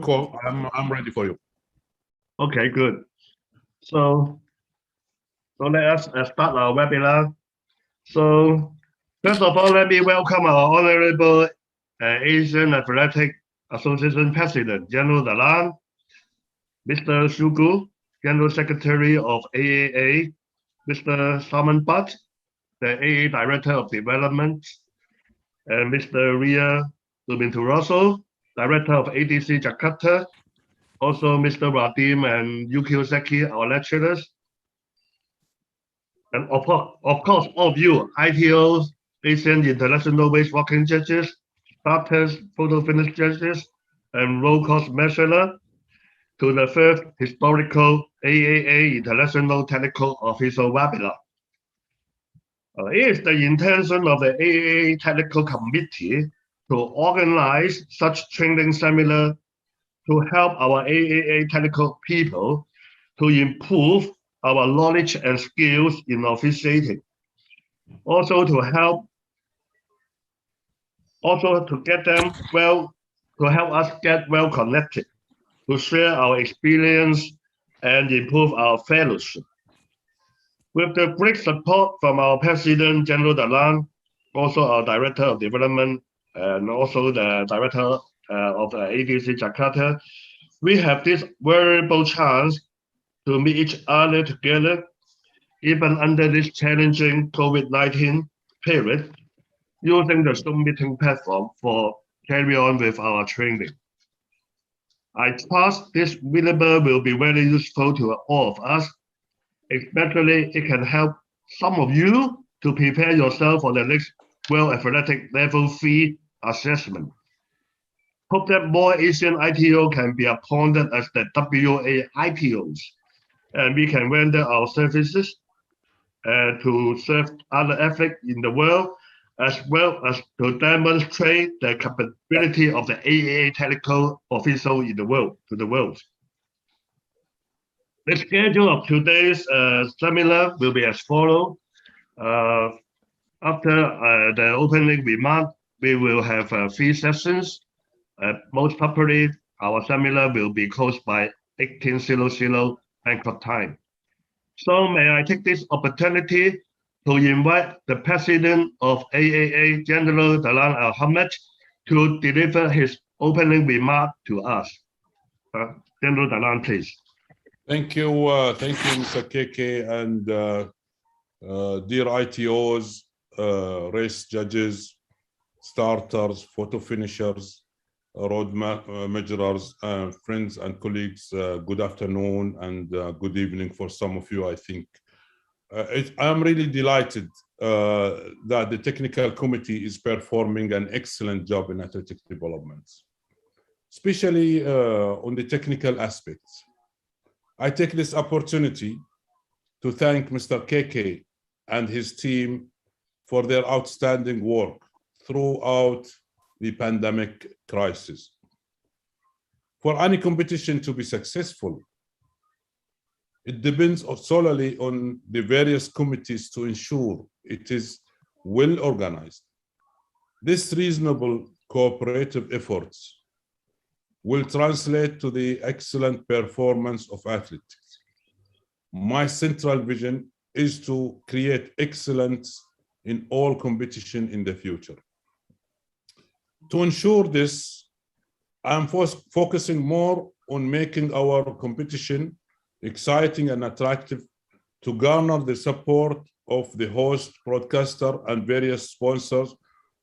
call. I'm ready for you. Okay, good. So let us start our webinar. So first of all, let me welcome our Honorable Asian Athletic Association President, General Dalan, Mr. Shugu, General Secretary of AAA, Mr. Salman Butt, the AA Director of Development, and Mr. Ria Subinturoso, Director of ADC Jakarta, also Mr. Radim and Yukio Seki, our lecturers. And of course, all of you, ITOs, Asian International Waste Walking Judges, starters, photo finish judges, and roll course measurer, to the first historical AAA International Technical Official webinar. It is the intention of the AAA Technical Committee to organize such training seminar to help our AAA technical people to improve our knowledge and skills in officiating. Also to help us get well connected, to share our experience and improve our fellowship. With the great support from our President, General Dalan, also our Director of Development, and also the Director of the ADC Jakarta, we have this valuable chance to meet each other together, even under this challenging COVID-19 period, using the Zoom meeting platform for carry on with our training. I trust this webinar will be very useful to all of us. Especially, it can help some of you to prepare yourself for the next World Athletic Level 3 assessment. Hope that more Asian ITO can be appointed as the WA ITOs, and we can render our services to serve other athletes in the world, as well as to demonstrate the capability of the AAA technical official in the world, to the world. The schedule of today's seminar will be as follows. After the opening remark, we will have 3 sessions. Most probably, our seminar will be closed by 18:00 Bangkok time. So may I take this opportunity to invite the President of AAA, General Dalan Al-Hamad, to deliver his opening remark to us. General Dalan, please. Thank you, Mr. KK, and dear ITOs, race judges, starters, photo finishers, road measurers, friends and colleagues. Good afternoon and good evening for some of you, I think. I'm really delighted that the technical committee is performing an excellent job in athletic development, especially on the technical aspects. I take this opportunity to thank Mr. KK and his team for their outstanding work throughout the pandemic crisis. For any competition to be successful, it depends solely on the various committees to ensure it is well organized. This reasonable cooperative efforts will translate to the excellent performance of athletes. My central vision is to create excellence in all competition in the future. To ensure this, I'm focusing more on making our competition exciting and attractive to garner the support of the host, broadcaster, and various sponsors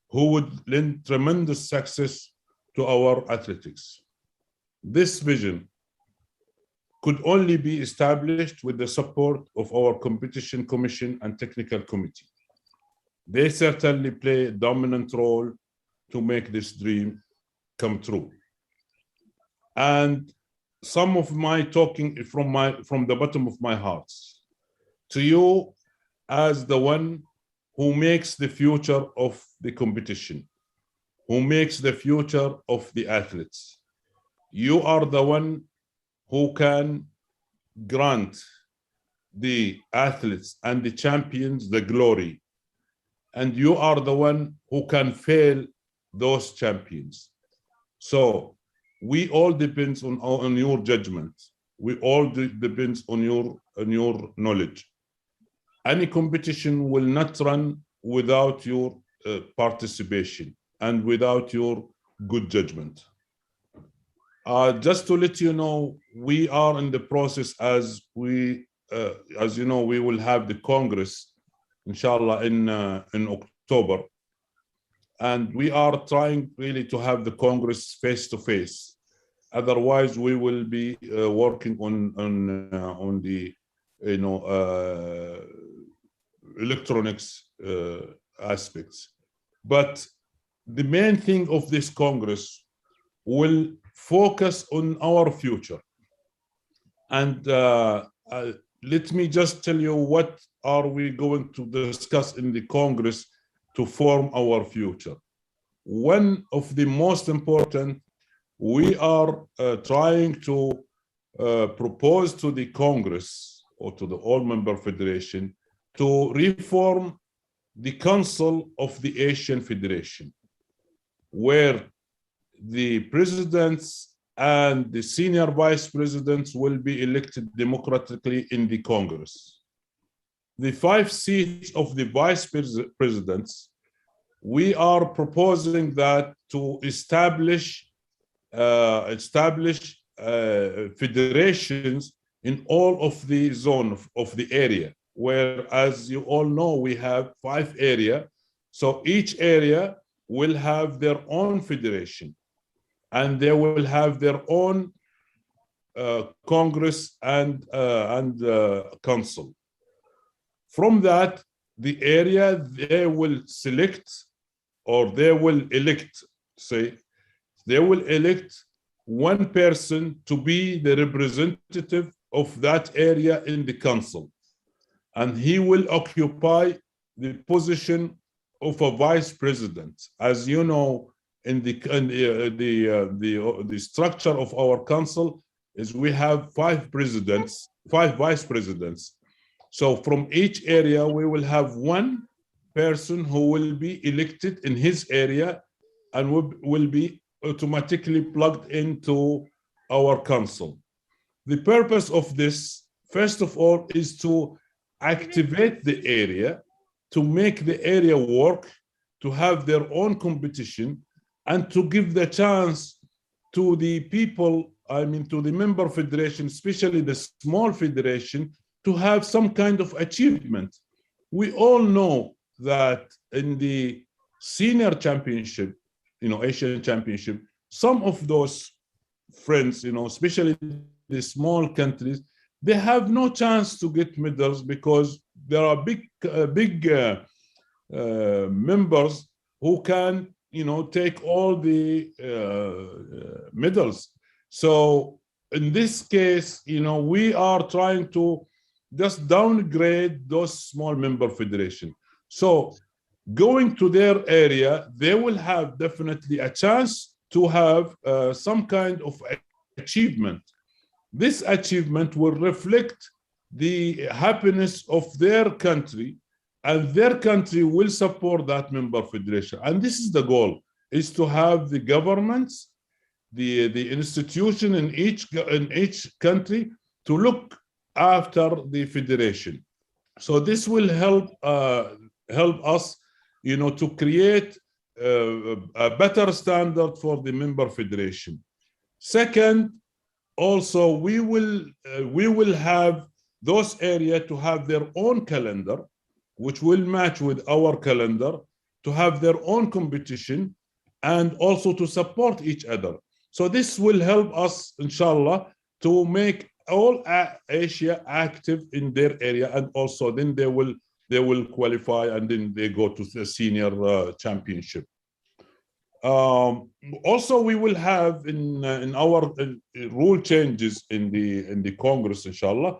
who would lend tremendous success to our athletics. This vision could only be established with the support of our competition commission and technical committee. They certainly play a dominant role to make this dream come true. And some of my talking from the bottom of my heart to you as the one who makes the future of the competition, who makes the future of the athletes. You are the one who can grant the athletes and the champions the glory, and you are the one who can fail those champions. So we all depends on your judgment. We all depends on your knowledge. Any competition will not run without your participation and without your good judgment. Just to let you know, we are in the process as you know, we will have the Congress, inshallah, in October. And we are trying really to have the Congress face to face. Otherwise, we will be working on the, electronics aspects. But the main thing of this Congress will focus on our future. And let me just tell you what are we going to discuss in the Congress to form our future. One of the most important, we are trying to propose to the Congress or to the all-member federation to reform the Council of the Asian Federation, where the presidents and the senior vice presidents will be elected democratically in the Congress. The 5 seats of the vice presidents, we are proposing that to establish federations in all of the zone of the area, where, as you all know, we have 5 areas. So each area will have their own federation, and they will have their own Congress and council. From that, the area, they will select, or they will elect, they will elect one person to be the representative of that area in the council, and he will occupy the position of a vice president. As you know, in the structure of our council is we have 5 presidents, 5 vice presidents. So from each area, we will have one person who will be elected in his area and will be automatically plugged into our council. The purpose of this, first of all, is to activate the area, to make the area work, to have their own competition, and to give the chance to the people, to the member federation, especially the small federation, to have some kind of achievement. We all know that in the senior championship, Asian championship, some of those friends, especially the small countries, they have no chance to get medals because there are big members who can, take all the medals. So in this case, we are trying to just downgrade those small member federation. So going to their area, they will have definitely a chance to have some kind of achievement. This achievement will reflect the happiness of their country, and their country will support that member federation. And this is the goal, is to have the governments, the institution in each country to look after the federation. So this will help us, to create a better standard for the member federation. Second, also we will have those areas to have their own calendar, which will match with our calendar, to have their own competition, and also to support each other. So this will help us, inshallah, to make all Asia active in their area, and also then they will qualify, and then they go to the senior championship. Also, we will have in our rule changes in the Congress, inshallah,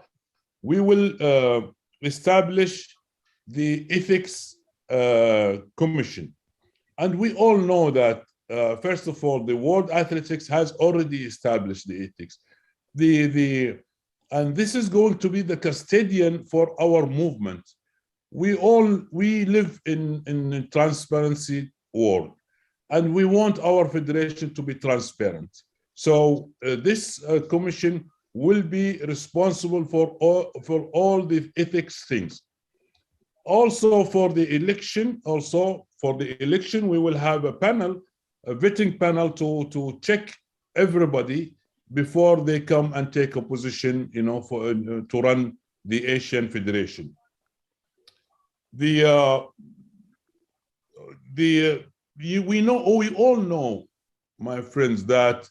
we will establish the ethics commission. And we all know that, first of all, the World Athletics has already established the ethics. And this is going to be the custodian for our movement. We live in a transparency world, and we want our federation to be transparent. So this commission will be responsible for all the ethics things. Also for the election, we will have a panel, a vetting panel to check everybody before they come and take a position, you know, for to run the Asian Federation. We all know, my friends, that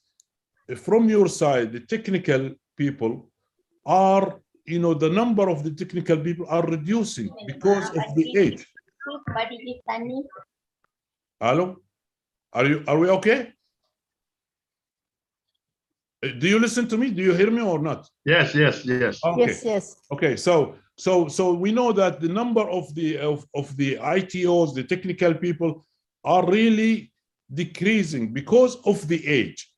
from your side, the technical people are, you know, the number of the technical people are reducing because of the age. Hello? Are we okay? Do you listen to me? Do you hear me or not? Yes, yes, yes. Okay. Yes, yes. Okay, so we know that the number of the ITOs, the technical people, are really decreasing because of the age.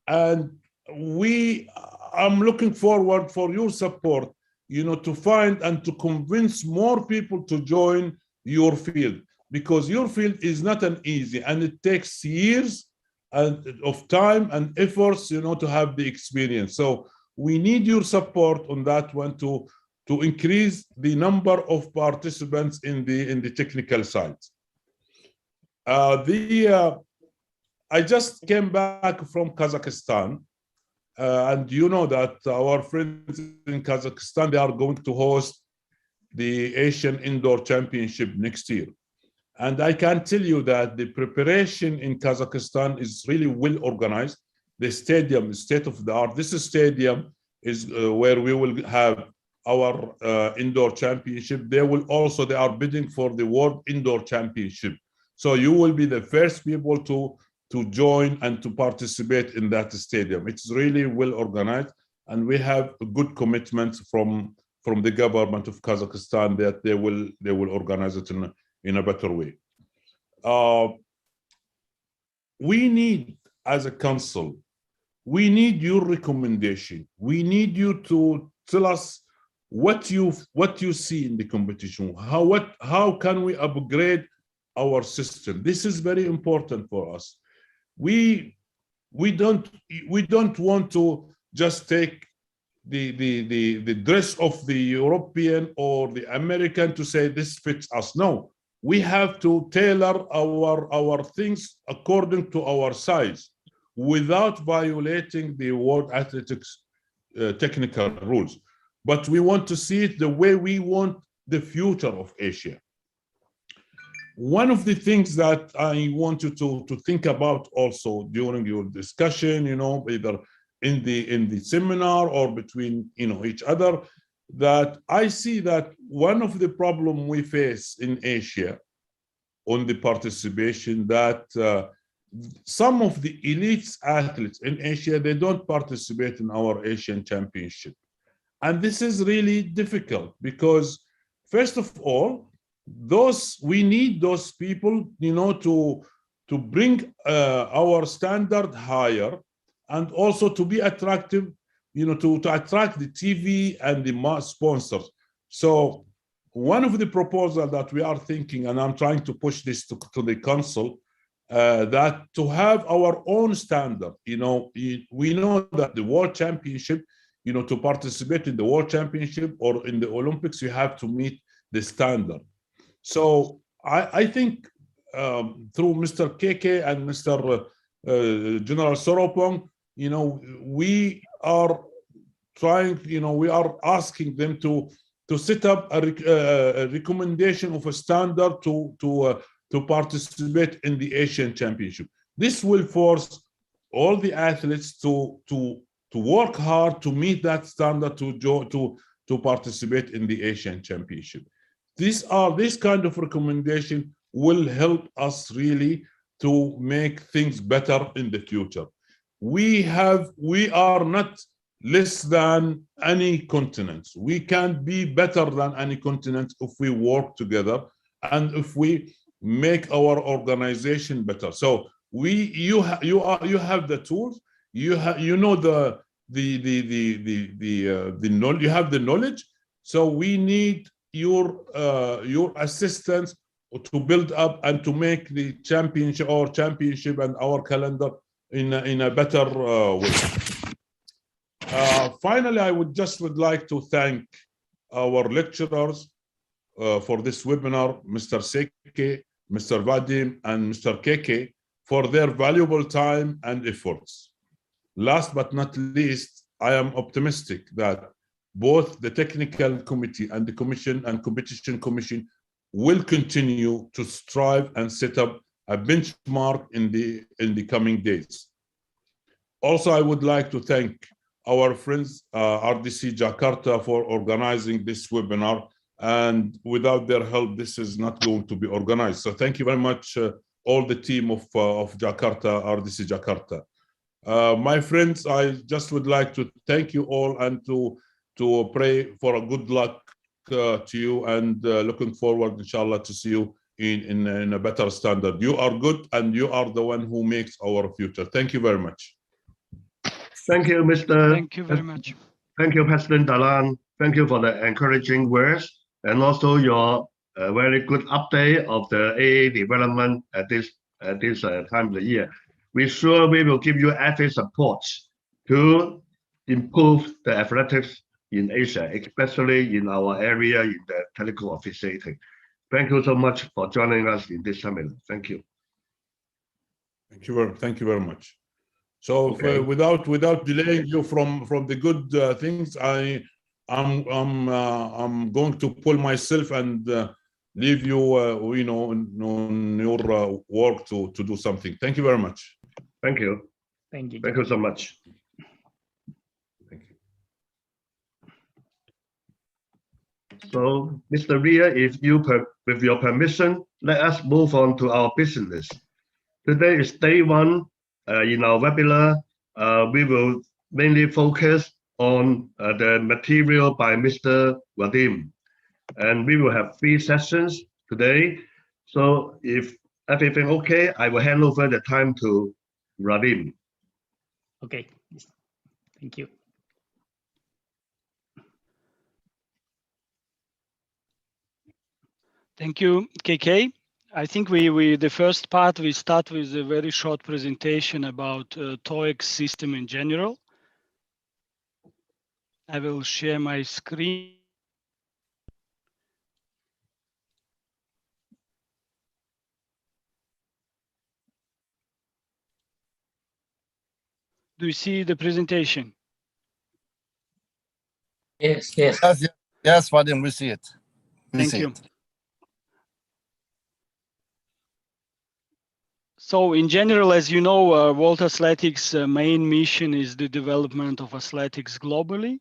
And I'm looking forward for your support, you know, to find and to convince more people to join your field, because your field is not an easy, and it takes years of time and efforts, you know, to have the experience. So we need your support on that one to increase the number of participants in the technical side. I just came back from Kazakhstan, and you know that our friends in Kazakhstan, they are going to host the Asian Indoor Championship next year. And I can tell you that the preparation in Kazakhstan is really well organized. The stadium is state of the art. This stadium is where we will have our indoor championship. They are bidding for the World Indoor Championship. So you will be the first people to join and to participate in that stadium. It's really well organized, and we have a good commitment from the government of Kazakhstan that they will organize it in a better way. We need, as a council, we need your recommendation. We need you to tell us what you see in the competition. How can we upgrade our system? This is very important for us. We don't want to just take the dress of the European or the American to say this fits us. No, we have to tailor our things according to our size, without violating the World Athletics technical rules. But we want to see it the way we want the future of Asia. One of the things that I want you to think about also during your discussion, you know, either in the seminar or between, you know, each other, that I see that one of the problems we face in Asia on the participation, that some of the elite athletes in Asia, they don't participate in our Asian Championship. And this is really difficult because, first of all, we need those people, you know, to bring our standard higher, and also to be attractive, you know, to attract the TV and the mass sponsors. So one of the proposals that we are thinking, and I'm trying to push this to the council, that to have our own standard. You know, we know that the World Championship, you know, to participate in the World Championship or in the Olympics, you have to meet the standard. So I think through Mr. KK and Mr. General Soropong, you know, we are trying, you know, we are asking them to set up a recommendation of a standard to participate in the Asian Championship. This will force all the athletes to work hard to meet that standard to participate in the Asian Championship. This kind of recommendation will help us really to make things better in the future. We are not less than any continent. We can be better than any continent if we work together and if we make our organization better. So you have the tools, you know you have the knowledge. So we need your assistance to build up and to make the championship and our calendar, in a better way. Finally, I would like to thank our lecturers for this webinar, Mr. Seke, Mr. Vadim, and Mr. Keke, for their valuable time and efforts. Last but not least, I am optimistic that both the technical committee and the commission and competition commission will continue to strive and set up a benchmark in the coming days. Also, I would like to thank our friends RDC Jakarta for organizing this webinar, and without their help, this is not going to be organized. So thank you very much, all the team of Jakarta, RDC Jakarta. My friends, I just would like to thank you all and to pray for a good luck to you, and looking forward, inshallah, to see you in a better standard. You are good, and you are the one who makes our future. Thank you very much. Thank you, Mr. Thank you very much. Thank you, President Dalan. Thank you for the encouraging words and also your very good update of the AA development at this time of the year. We sure we will give you every support to improve the athletics in Asia, especially in our area in the technical officiating. Thank you so much for joining us in this seminar. Thank you. Thank you very much. So Okay. without delaying you from the good things, I'm going to pull myself and leave you, you know, on your work to do something. Thank you very much. Thank you. Thank you. Thank you so much. Thank you. So, Mr. Ria, if you with your permission, let us move on to our business. Today is day one in our webinar. We will mainly focus on the material by Mr. Vadim, and we will have 3 sessions today. So, if everything okay, I will hand over the time to Vadim. Okay. Thank you. Thank you, KK. I think the first part, we start with a very short presentation about TOEIC system in general. I will share my screen. Do you see the presentation? Yes, Vadim, we see it. Thank you. So in general, as you know, World Athletics' main mission is the development of athletics globally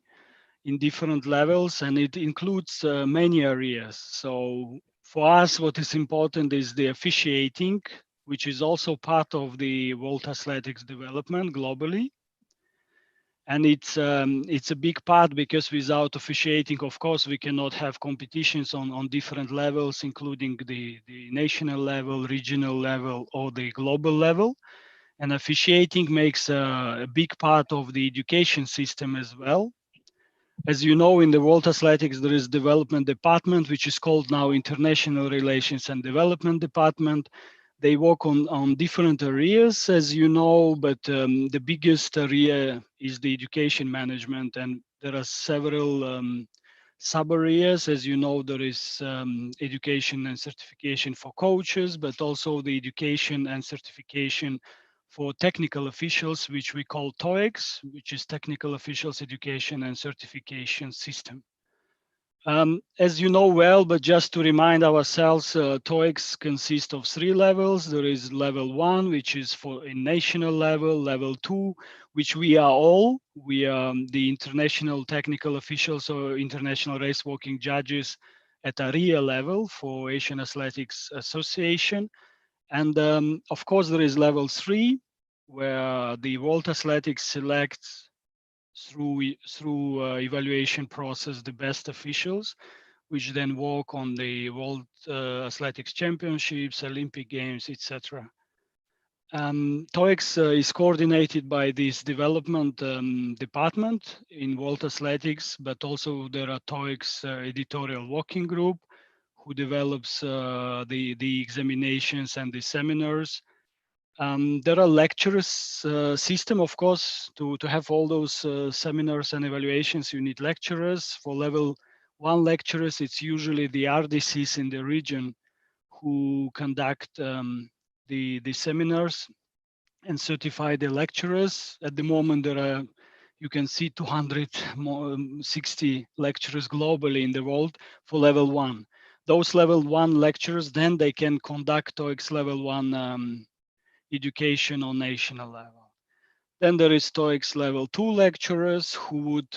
in different levels, and it includes many areas. So for us, what is important is the officiating, which is also part of the World Athletics development globally. And it's a big part, because without officiating, of course, we cannot have competitions on different levels, including the national level, regional level, or the global level. And officiating makes a big part of the education system as well. As you know, in the World Athletics, there is development department, which is called now International Relations and Development Department. They work on different areas, as you know, but the biggest area is the education management, and there are several sub areas. As you know, there is education and certification for coaches, but also the education and certification for technical officials, which we call TOEICs, which is Technical Officials Education and Certification System. As you know well, but just to remind ourselves, TOEICs consist of 3 levels. There is level 1, which is for a national level, level 2, which we are all. We are the international technical officials or international race walking judges at area level for Asian Athletics Association. And of course, there is level 3, where the World Athletics selects through evaluation process the best officials, which then work on the World Athletics Championships, Olympic Games, etc. TOEICs is coordinated by this development department in World Athletics, but also there are TOEICs editorial working group who develops the examinations and the seminars. There are lectures system, of course, to have all those seminars and evaluations. You need lecturers. For level 1 lecturers, it's usually the RDCs in the region who conduct the seminars and certify the lecturers. At the moment, there are, you can see 260 lecturers globally in the world for level 1. Those level 1 lecturers, then they can conduct TOEIC level 1 education on national level. Then there is TOEIC level 2 lecturers who would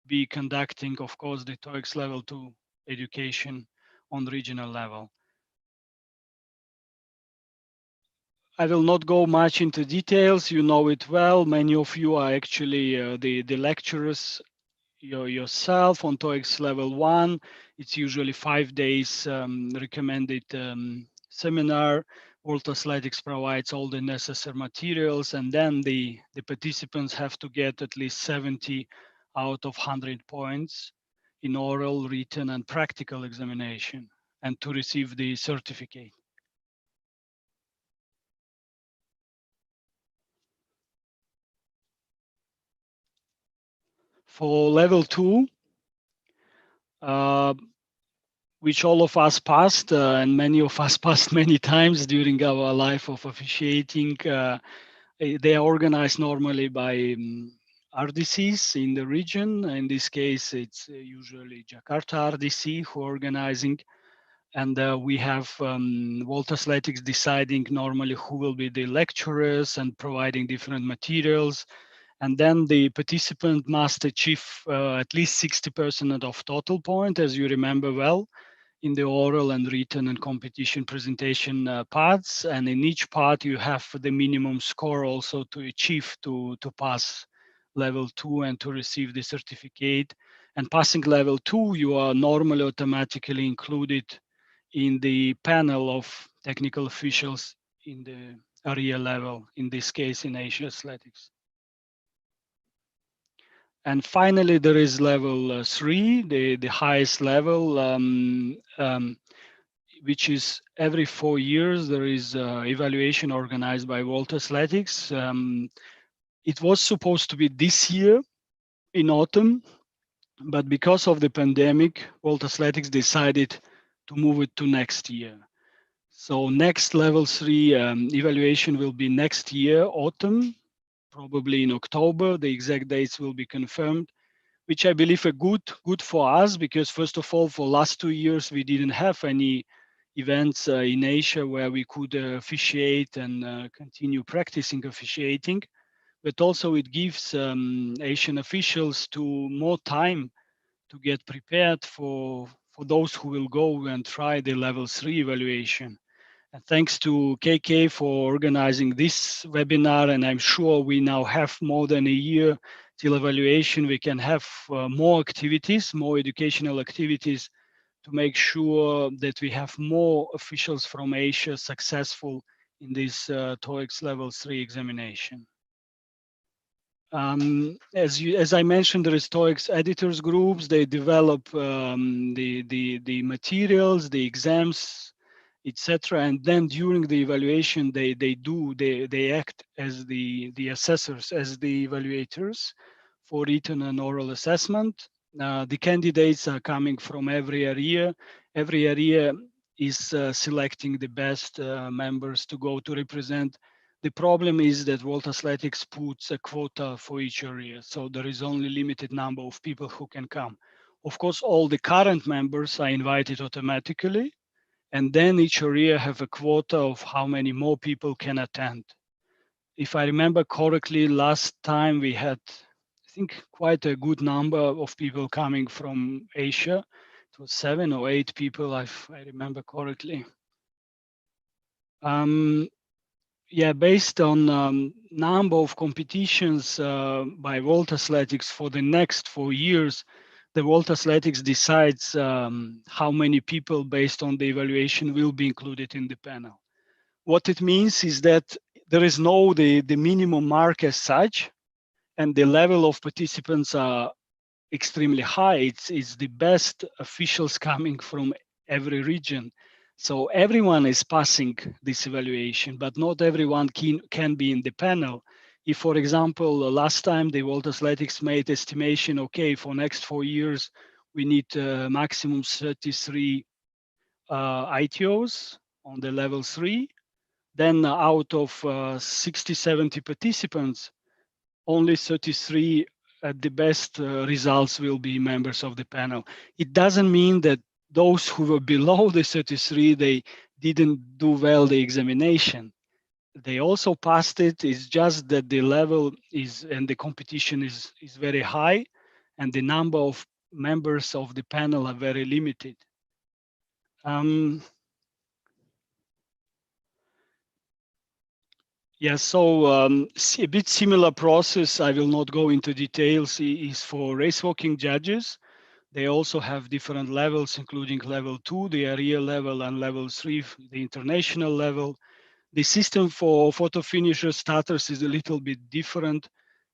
be conducting, of course, the TOEIC level 2 education on regional level. I will not go much into details. You know it well. Many of you are actually the lecturers yourself on TOEIC level 1. It's usually 5 days recommended seminar. World Athletics provides all the necessary materials, and then the participants have to get at least 70 out of 100 points in oral, written, and practical examination, and to receive the certificate. For level 2, which all of us passed, and many of us passed many times during our life of officiating. They are organized normally by RDCs in the region. In this case, it's usually Jakarta RDC who are organizing. And we have World Athletics deciding normally who will be the lecturers and providing different materials. And then the participant must achieve at least 60% of total point, as you remember well, in the oral and written and competition presentation parts. And in each part, you have the minimum score also to achieve to pass level 2 and to receive the certificate. And passing level 2, you are normally automatically included in the panel of technical officials in the area level, in this case in Asia Athletics. And finally, there is level 3, the highest level, which is every 4 years, there is evaluation organized by World Athletics. It was supposed to be this year in autumn, but because of the pandemic, World Athletics decided to move it to next year. So next level 3 evaluation will be next year, autumn, probably in October. The exact dates will be confirmed, which I believe are good for us, because first of all, for last 2 years, we didn't have any events in Asia where we could officiate and continue practicing officiating. But also it gives Asian officials more time to get prepared for those who will go and try the level 3 evaluation. And thanks to KK for organizing this webinar, and I'm sure we now have more than a year till evaluation. We can have more activities, more educational activities, to make sure that we have more officials from Asia successful in this TOEIC level 3 examination. As I mentioned, there is TOEIC editors groups. They develop the materials, the exams, etc. And then during the evaluation, they act as the assessors, as the evaluators for written and oral assessment. The candidates are coming from every area. Every area is selecting the best members to go to represent. The problem is that World Athletics puts a quota for each area, so there is only limited number of people who can come. Of course, all the current members are invited automatically, and then each area have a quota of how many more people can attend. If I remember correctly, last time we had, I think, quite a good number of people coming from Asia. It was 7 or 8 people, if I remember correctly. Yeah, based on number of competitions by World Athletics for the next 4 years, the World Athletics decides how many people based on the evaluation will be included in the panel. What it means is that there is no the minimum mark as such, and the level of participants are extremely high. It's the best officials coming from every region. So everyone is passing this evaluation, but not everyone can be in the panel. If, for example, last time the World Athletics made estimation, okay, for next 4 years, we need maximum 33 ITOs on the level 3. Then out of 60, 70 participants, only 33 at the best results will be members of the panel. It doesn't mean that those who were below the 33, they didn't do well the examination. They also passed it. It's just that the level is and the competition is very high, and the number of members of the panel are very limited. Yeah, so a bit similar process, I will not go into details, is for race walking judges. They also have different levels, including level 2, the area level, and level 3, the international level. The system for photo finisher starters is a little bit different,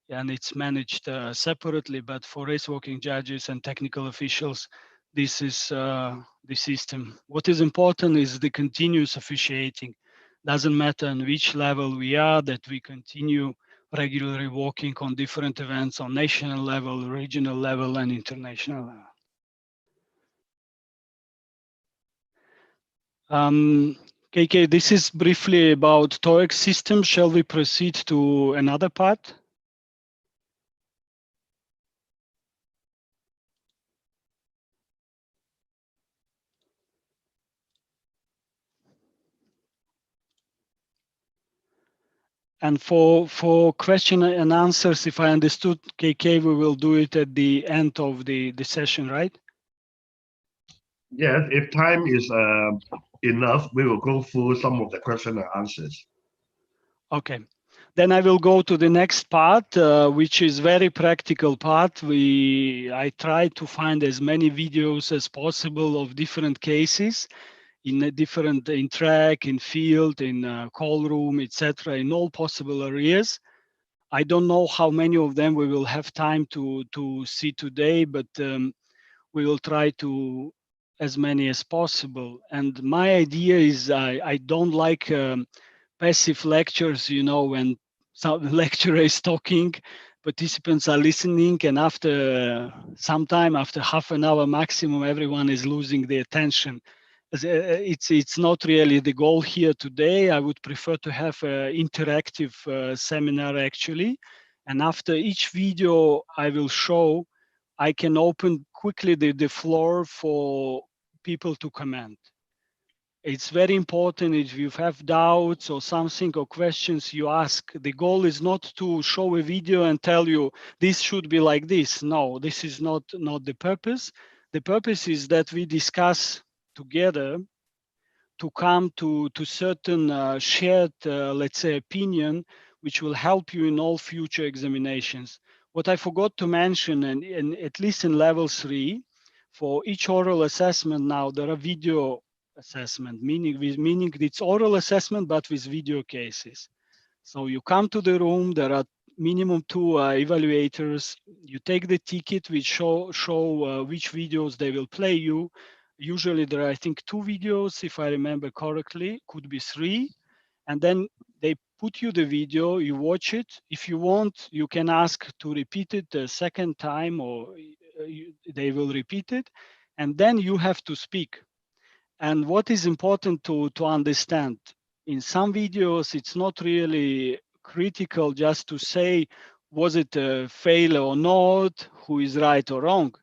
and it's managed separately, but for race walking judges and technical officials, this is the system. What is important is the continuous officiating. Doesn't matter on which level we are, that we continue regularly working on different events on national level, regional level, and international level. KK, this is briefly about TOEIC system. Shall we proceed to another part? And for question and answers, if I understood, KK, we will do it at the end of the session, right? Yes, if time is enough, we will go through some of the question and answers. Okay. Then I will go to the next part, which is very practical part. I try to find as many videos as possible of different cases in track, in field, in call room, etc., in all possible areas. I don't know how many of them we will have time to see today, but we will try to as many as possible. And my idea is I don't like passive lectures, you know, when some lecturer is talking, participants are listening, and after some time, after half an hour maximum, everyone is losing the attention. It's not really the goal here today. I would prefer to have an interactive seminar actually. And after each video I will show, I can open quickly the floor for people to comment. It's very important if you have doubts or something or questions you ask. The goal is not to show a video and tell you this should be like this. No, this is not the purpose. The purpose is that we discuss together to come to certain shared, let's say, opinion, which will help you in all future examinations. What I forgot to mention, and at least in level 3, for each oral assessment now, there are video assessment, meaning it's oral assessment, but with video cases. So you come to the room, there are minimum 2 evaluators. You take the ticket, which show which videos they will play you. Usually there are, I think, 2 videos, if I remember correctly, could be 3. And then they put you the video, you watch it. If you want, you can ask to repeat it a second time, or they will repeat it. And then you have to speak. And what is important to understand, in some videos, it's not really critical just to say, was it a failure or not, who is right or wrong.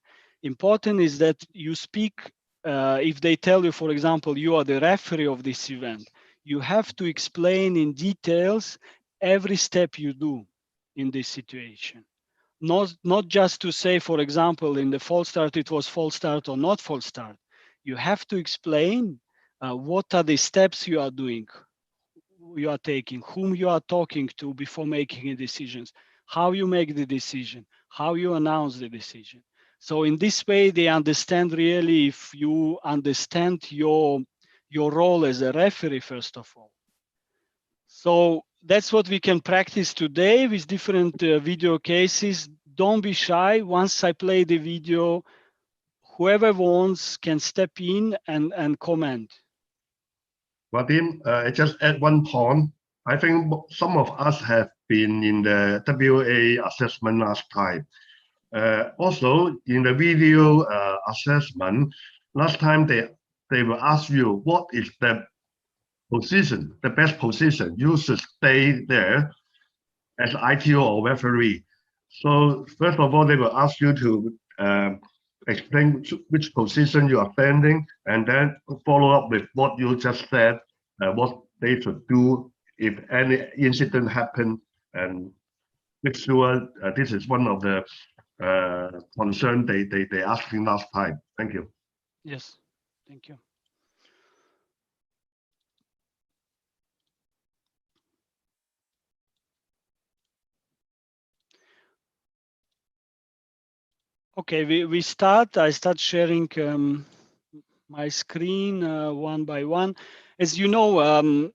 Important is that you speak, if they tell you, for example, you are the referee of this event, you have to explain in details every step you do in this situation. Not just to say, for example, in the false start, it was false start or not false start. You have to explain what are the steps you are doing, you are taking, whom you are talking to before making decisions, how you make the decision, how you announce the decision. So in this way, they understand really if you understand your role as a referee, first of all. So that's what we can practice today with different video cases. Don't be shy. Once I play the video, whoever wants can step in and comment. Vadim, I just add one point. I think some of us have been in the WA assessment last time. Also, in the video assessment, last time they will ask you what is the position, the best position. You should stay there as ITO or referee. So first of all, they will ask you to explain which position you are standing, and then follow up with what you just said, what they should do if any incident happen, and make sure this is one of the concern they asking last time. Thank you. Yes, thank you. Okay, I start sharing my screen one by one. As you know,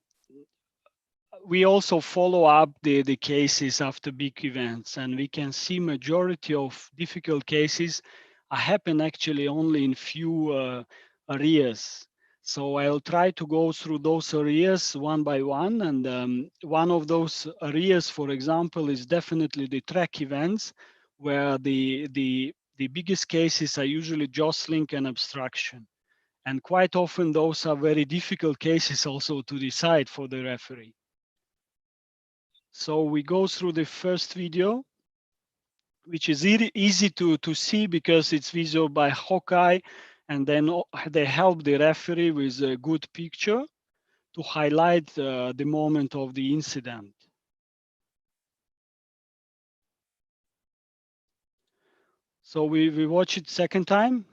we also follow up the cases after big events, and we can see majority of difficult cases happen actually only in few areas. So I'll try to go through those areas one by one. And one of those areas, for example, is definitely the track events, where the biggest cases are usually jostling and obstruction. And quite often those are very difficult cases also to decide for the referee. So we go through the first video, which is easy to see because it's visual by Hawkeye, and then they help the referee with a good picture to highlight the moment of the incident. So we watch it second time.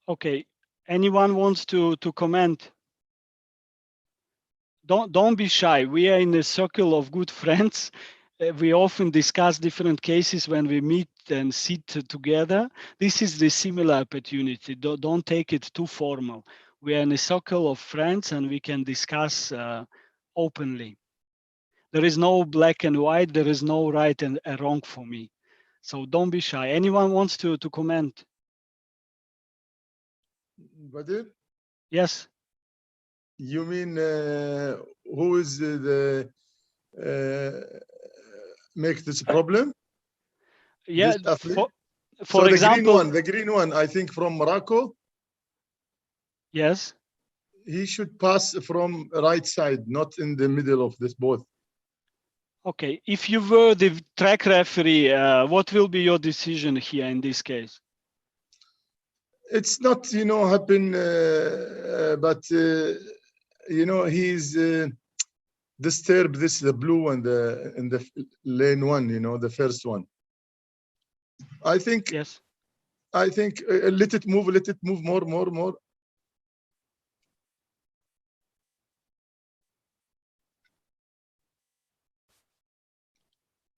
Okay, anyone wants to comment? Don't be shy. We are in a circle of good friends. We often discuss different cases when we meet and sit together. This is the similar opportunity. Don't take it too formal. We are in a circle of friends and we can discuss openly. There is no black and white. There is no right and wrong for me. So don't be shy. Anyone wants to comment? Vadim, Yes. you mean who is the make this problem? Yeah. This athlete? For So example, the green one, I think from Morocco. yes. He should pass from right side, not in the middle of this both. Okay, if you were the track referee, what will be your decision here in this case? It's not, happen, but he's disturbed this the blue one, in the lane one, the first one. I think. Yes. I think let it move more.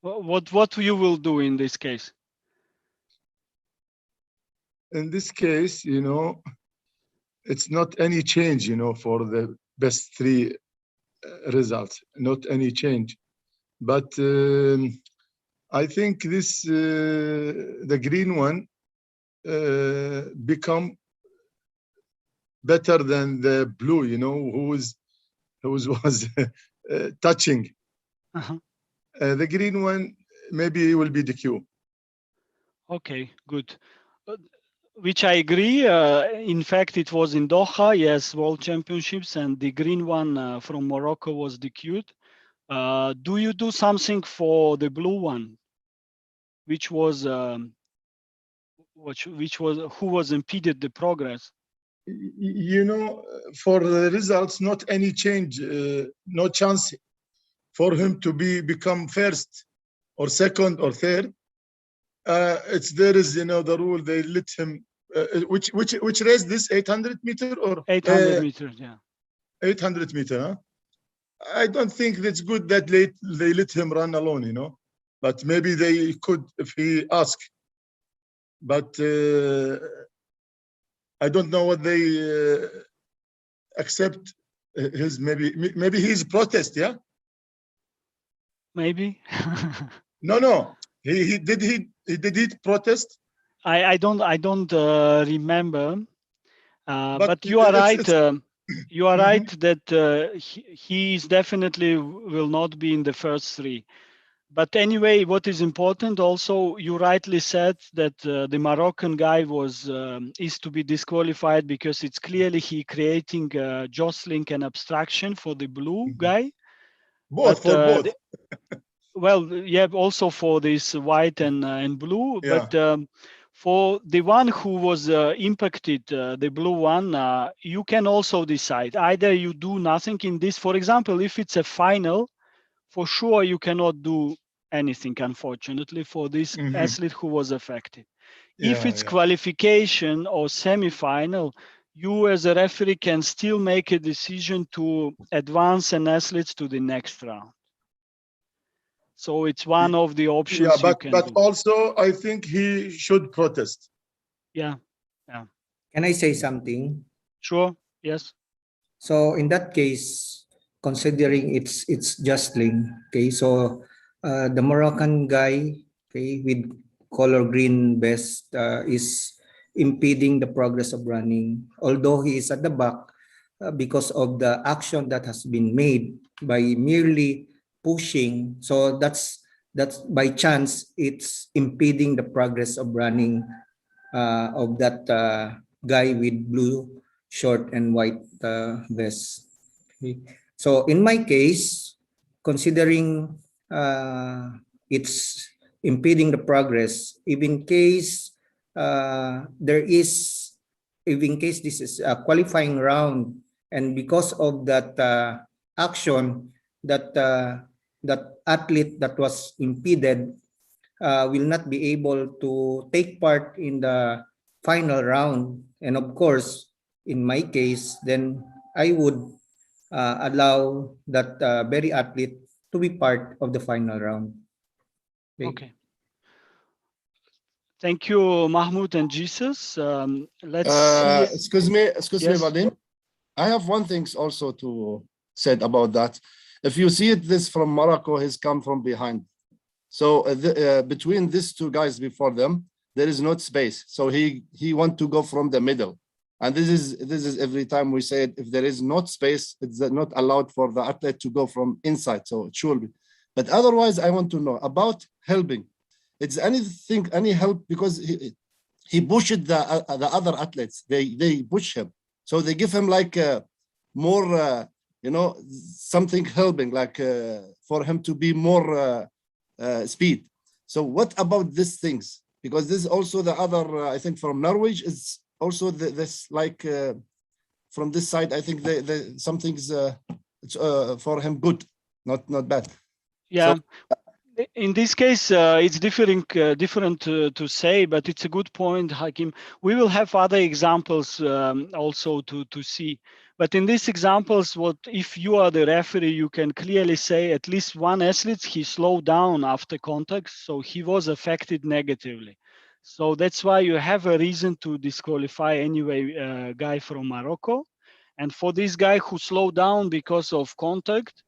What you will do in this case? In this case, it's not any change, for the best three results, not any change. But I think this, the green one, become better than the blue, who was touching. Uh-huh. The green one, maybe it will be the DQ. Okay, good. Which I agree. In fact, it was in Doha, yes, World Championships, and the green one from Morocco was DQ'd. Do you do something for the blue one, which was who was impeded the progress? For the results, not any change, no chance for him to become first or second or third. There is, the rule, they let him, which race this, 800 meter or 800 meters, yeah. 800 meter, huh? I don't think that's good that they let him run alone, but maybe they could if he asked. But I don't know what they accept his, maybe he's protest, yeah? maybe. No. He did he protest? I don't remember. But you are it's right. You are right Mhm. that he is definitely will not be in the first three. But anyway, what is important also, you rightly said that the Moroccan guy is to be disqualified because it's clearly he creating jostling and abstraction for the blue Mhm. guy. Both But for both. well, yeah, also for this white and blue. Yeah. But for the one who was impacted, the blue one, you can also decide either you do nothing in this. For example, if it's a final, for sure you cannot do anything, unfortunately, for this Mhm. athlete who was affected. If Yeah. it's qualification or semi-final, you as a referee can still make a decision to advance an athlete to the next round. So it's one of the Yeah, options you but can do. also I think he should protest. Yeah, yeah, Can I say something? sure, yes. So in that case, considering it's justling, okay, so the Moroccan guy, okay, with color green vest is impeding the progress of running, although he is at the back because of the action that has been made by merely pushing. So that's by chance it's impeding the progress of running of that guy with blue short and white vest. Okay. So in my case, considering it's impeding the progress, if in case there is, if in case this is a qualifying round, and because of that action, that athlete that was impeded will not be able to take part in the final round. And of course, in my case, then I would allow that very athlete to be part of the final round. Okay. Okay. Thank you, Mahmoud and Jesus. Let's see. Excuse me, Yes. Vadim. I have one thing also to said about that. If you see it, this from Morocco has come from behind. So between these two guys before them, there is not space. So he want to go from the middle, and this is every time we say it. If there is not space, it's not allowed for the athlete to go from inside. So it should be. But otherwise, I want to know about helping. It's anything, any help, because he pushed the other athletes. They push him, so they give him like more, something helping, like for him to be more speed. So what about these things? Because this is also the other, I think from Norway is also this like from this side. I think something's for him good, not bad. Yeah. So In this case, it's different to say, but it's a good point, Hakim. We will have other examples also to see. But in these examples, what if you are the referee, you can clearly say at least one athlete, he slowed down after contact, so he was affected negatively. So that's why you have a reason to disqualify anyway guy from Morocco. And for this guy who slowed down because of contact,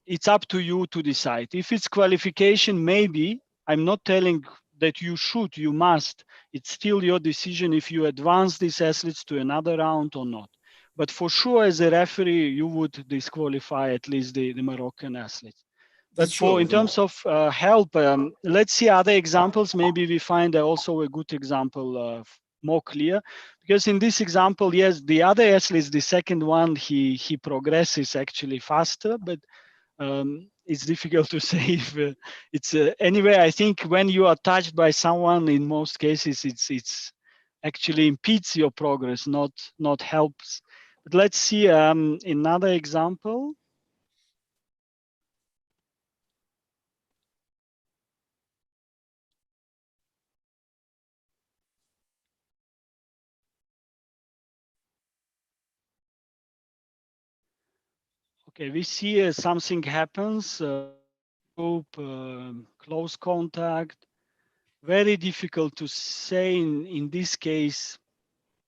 it's up to you to decide. If it's qualification, maybe, I'm not telling that you should, you must. It's still your decision if you advance these athletes to another round or not. But for sure, as a referee, you would disqualify at least the Moroccan athletes. But that's sure. in terms of help, let's see other examples. Maybe we find also a good example more clear. Because in this example, yes, the other athletes, the second one, he progresses actually faster, but it's difficult to say if it's anyway. I think when you are touched by someone, in most cases, it's actually impedes your progress, not helps. But let's see another example. Okay, we see something happens. Group, close contact. Very difficult to say in this case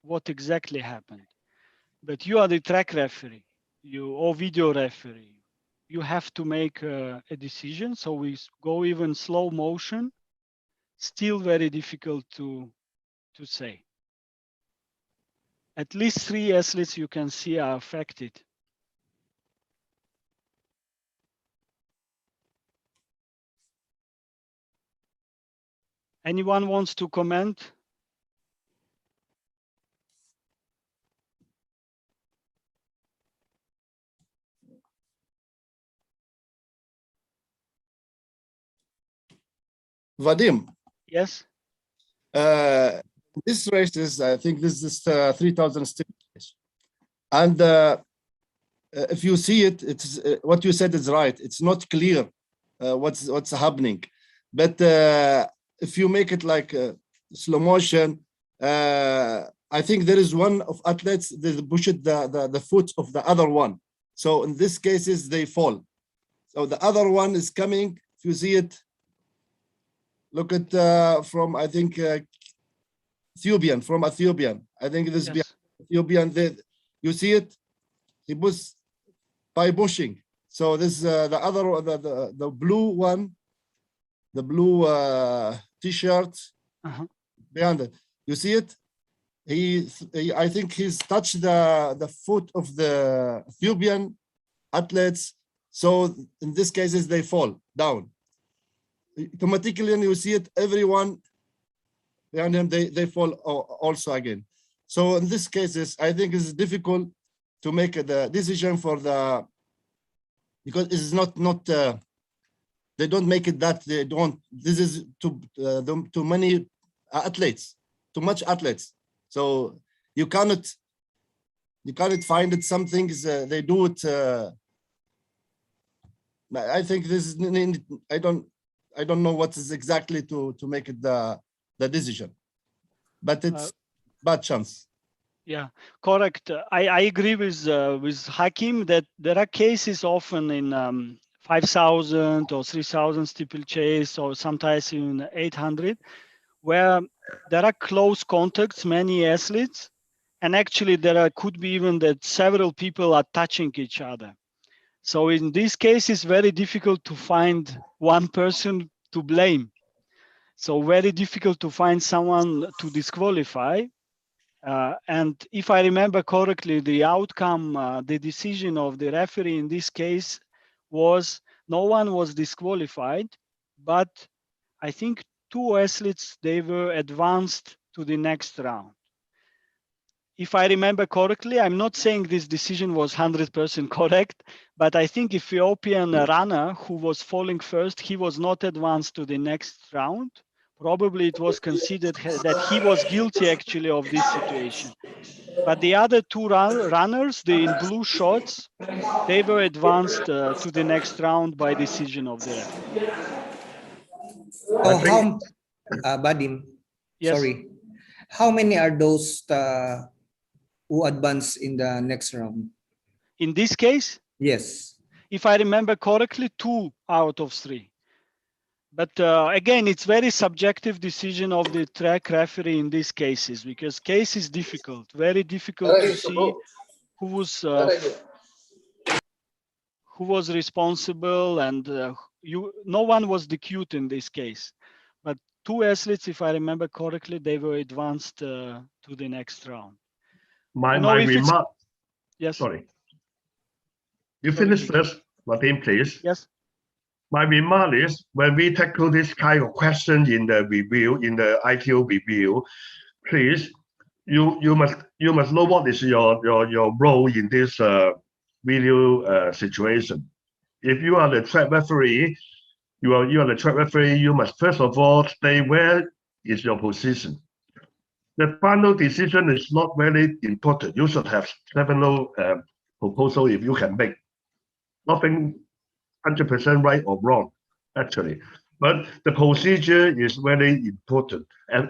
what exactly happened. But you are the track referee, you or video referee. you have to make a decision. So we go even slow motion, still very difficult to say. At least 3 athletes you can see are affected. Anyone wants to comment? Vadim, Yes. this race is, I think this is 3,000 steps. And if you see it, it's what you said is right. It's not clear what's happening. But if you make it like slow motion, I think there is one of athletes that pushed the foot of the other one. So in this cases, they fall. So the other one is coming. If you see it, look at from, I think, Ethiopian, from Ethiopian. I think this Yes. Ethiopian, you see it? He was by pushing. So this the other, the blue one, the blue t-shirt behind it. You see it? He I think he's touched the foot of the Ethiopian athletes. So in this cases, they fall down. Automatically, and you see it, everyone behind them, they fall also again. So in this cases, I think it's difficult to make the decision for the, because it's not they don't make it that they don't. This is too many athletes, too much athletes. So you cannot find it. Some things they do it. I think this is, I don't know what is exactly to make it the decision, but it's bad chance. Yeah, correct. I agree with Hakim that there are cases often in 5,000 or 3,000 steeplechase, or sometimes in 800, where there are close contacts, many athletes, and actually could be even that several people are touching each other. So in this case, it's very difficult to find one person to blame. So very difficult to find someone to disqualify. And if I remember correctly, the outcome, the decision of the referee in this case was no one was disqualified, but I think 2 athletes, they were advanced to the next round. If I remember correctly, I'm not saying this decision was 100% correct, but I think Ethiopian runner who was falling first, he was not advanced to the next round. Probably it was considered that he was guilty actually of this situation. But the other 2 runners, the in blue shorts, they were advanced to the next round by decision of the referee. So how, Badim, Yes. sorry, how many are those who advance in the next round? In this case? Yes. If I remember correctly, 2 out of 3. But again, it's very subjective decision of the track referee in these cases, because case is difficult, very difficult to see who was responsible, and no one was accused in this case. But 2 athletes, if I remember correctly, they were advanced to the next round. My remark. Yes. Sorry. You finish first, Vadim, please. Yes. My remark is, when we tackle this kind of question in the review, in the ITO review, please, you must know what is your role in this video situation. If you are the track referee, you are the track referee, you must first of all stay where is your position. The final decision is not very important. You should have several proposal if you can make. Nothing 100% right or wrong, actually. But the procedure is very important. And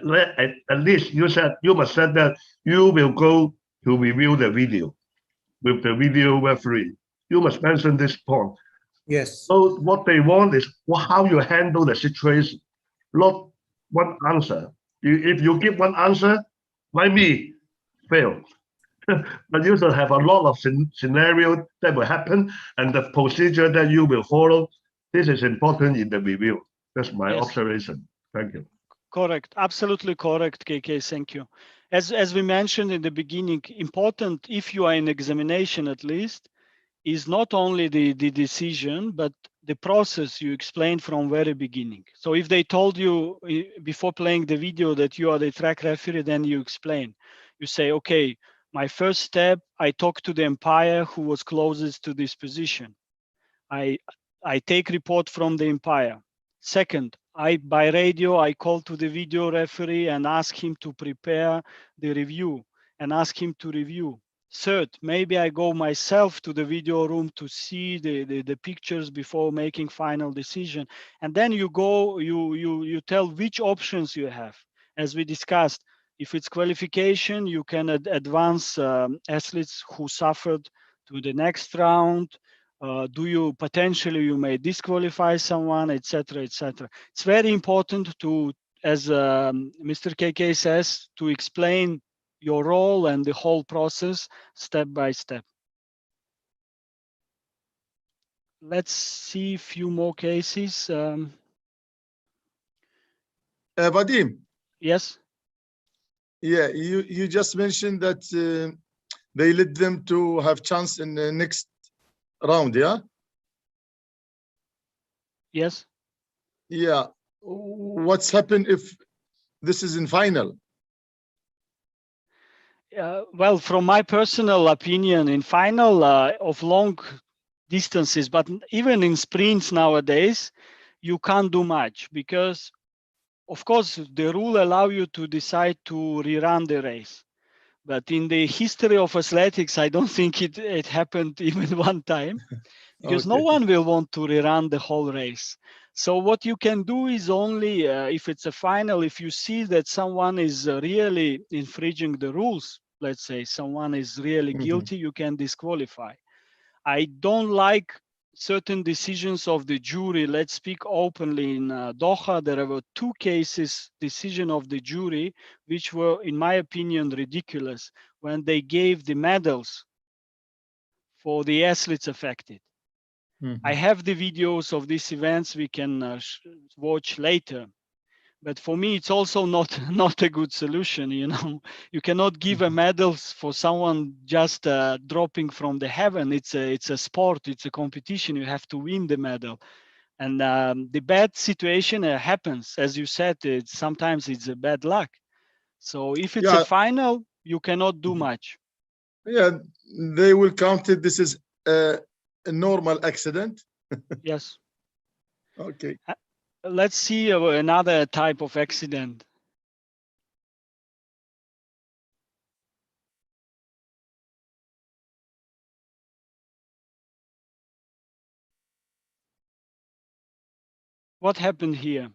at least you must say that you will go to review the video with the video referee. You must mention this point. Yes. So what they want is how you handle the situation, not one answer. If you give one answer, like me, fail. but you should have a lot of scenarios that will happen and the procedure that you will follow. This is important in the review. That's my Yes. observation. Thank you. Correct. Absolutely correct, KK. Thank you. As we mentioned in the beginning, important if you are in examination at least, is not only the decision, but the process you explained from very beginning. So if they told you before playing the video that you are the track referee, then you explain. You say, okay, my first step, I talk to the umpire who was closest to this position. I take report from the umpire. Second, by radio, I call to the video referee and ask him to prepare the review and ask him to review. Third, maybe I go myself to the video room to see the pictures before making final decision. And then you go, you tell which options you have. As we discussed, if it's qualification, you can advance athletes who suffered to the next round. Do you potentially you may disqualify someone, etc., etc. It's very important to, as Mr. KK says, to explain your role and the whole process step by step. Let's see a few more cases. Vadim, Yes. yeah, you just mentioned that they led them to have chance in the next round, yeah? Yes. Yeah. What's happened if this is in final? Well, from my personal opinion, in final of long distances, but even in sprints nowadays, you can't do much because, of course, the rule allow you to decide to rerun the race. But in the history of athletics, I don't think it happened even one time because no Okay. one will want to rerun the whole race. So what you can do is only if it's a final, if you see that someone is really infringing the rules, let's say someone is really guilty, you can disqualify. I don't like certain decisions of the jury. Let's speak openly. In Doha, there were two cases, decision of the jury, which were, in my opinion, ridiculous when they gave the medals for the athletes affected. I have the videos of these events we can watch later. But for me, it's also not a good solution. You know, you cannot give a medals for someone just dropping from the heaven. It's a sport. It's a competition. You have to win the medal, and the bad situation happens, as you said. Sometimes it's a bad luck. So if it's a final, you cannot do much. Yeah, they will count it. This is a normal accident. Yes. Okay. Let's see another type of accident. What happened here?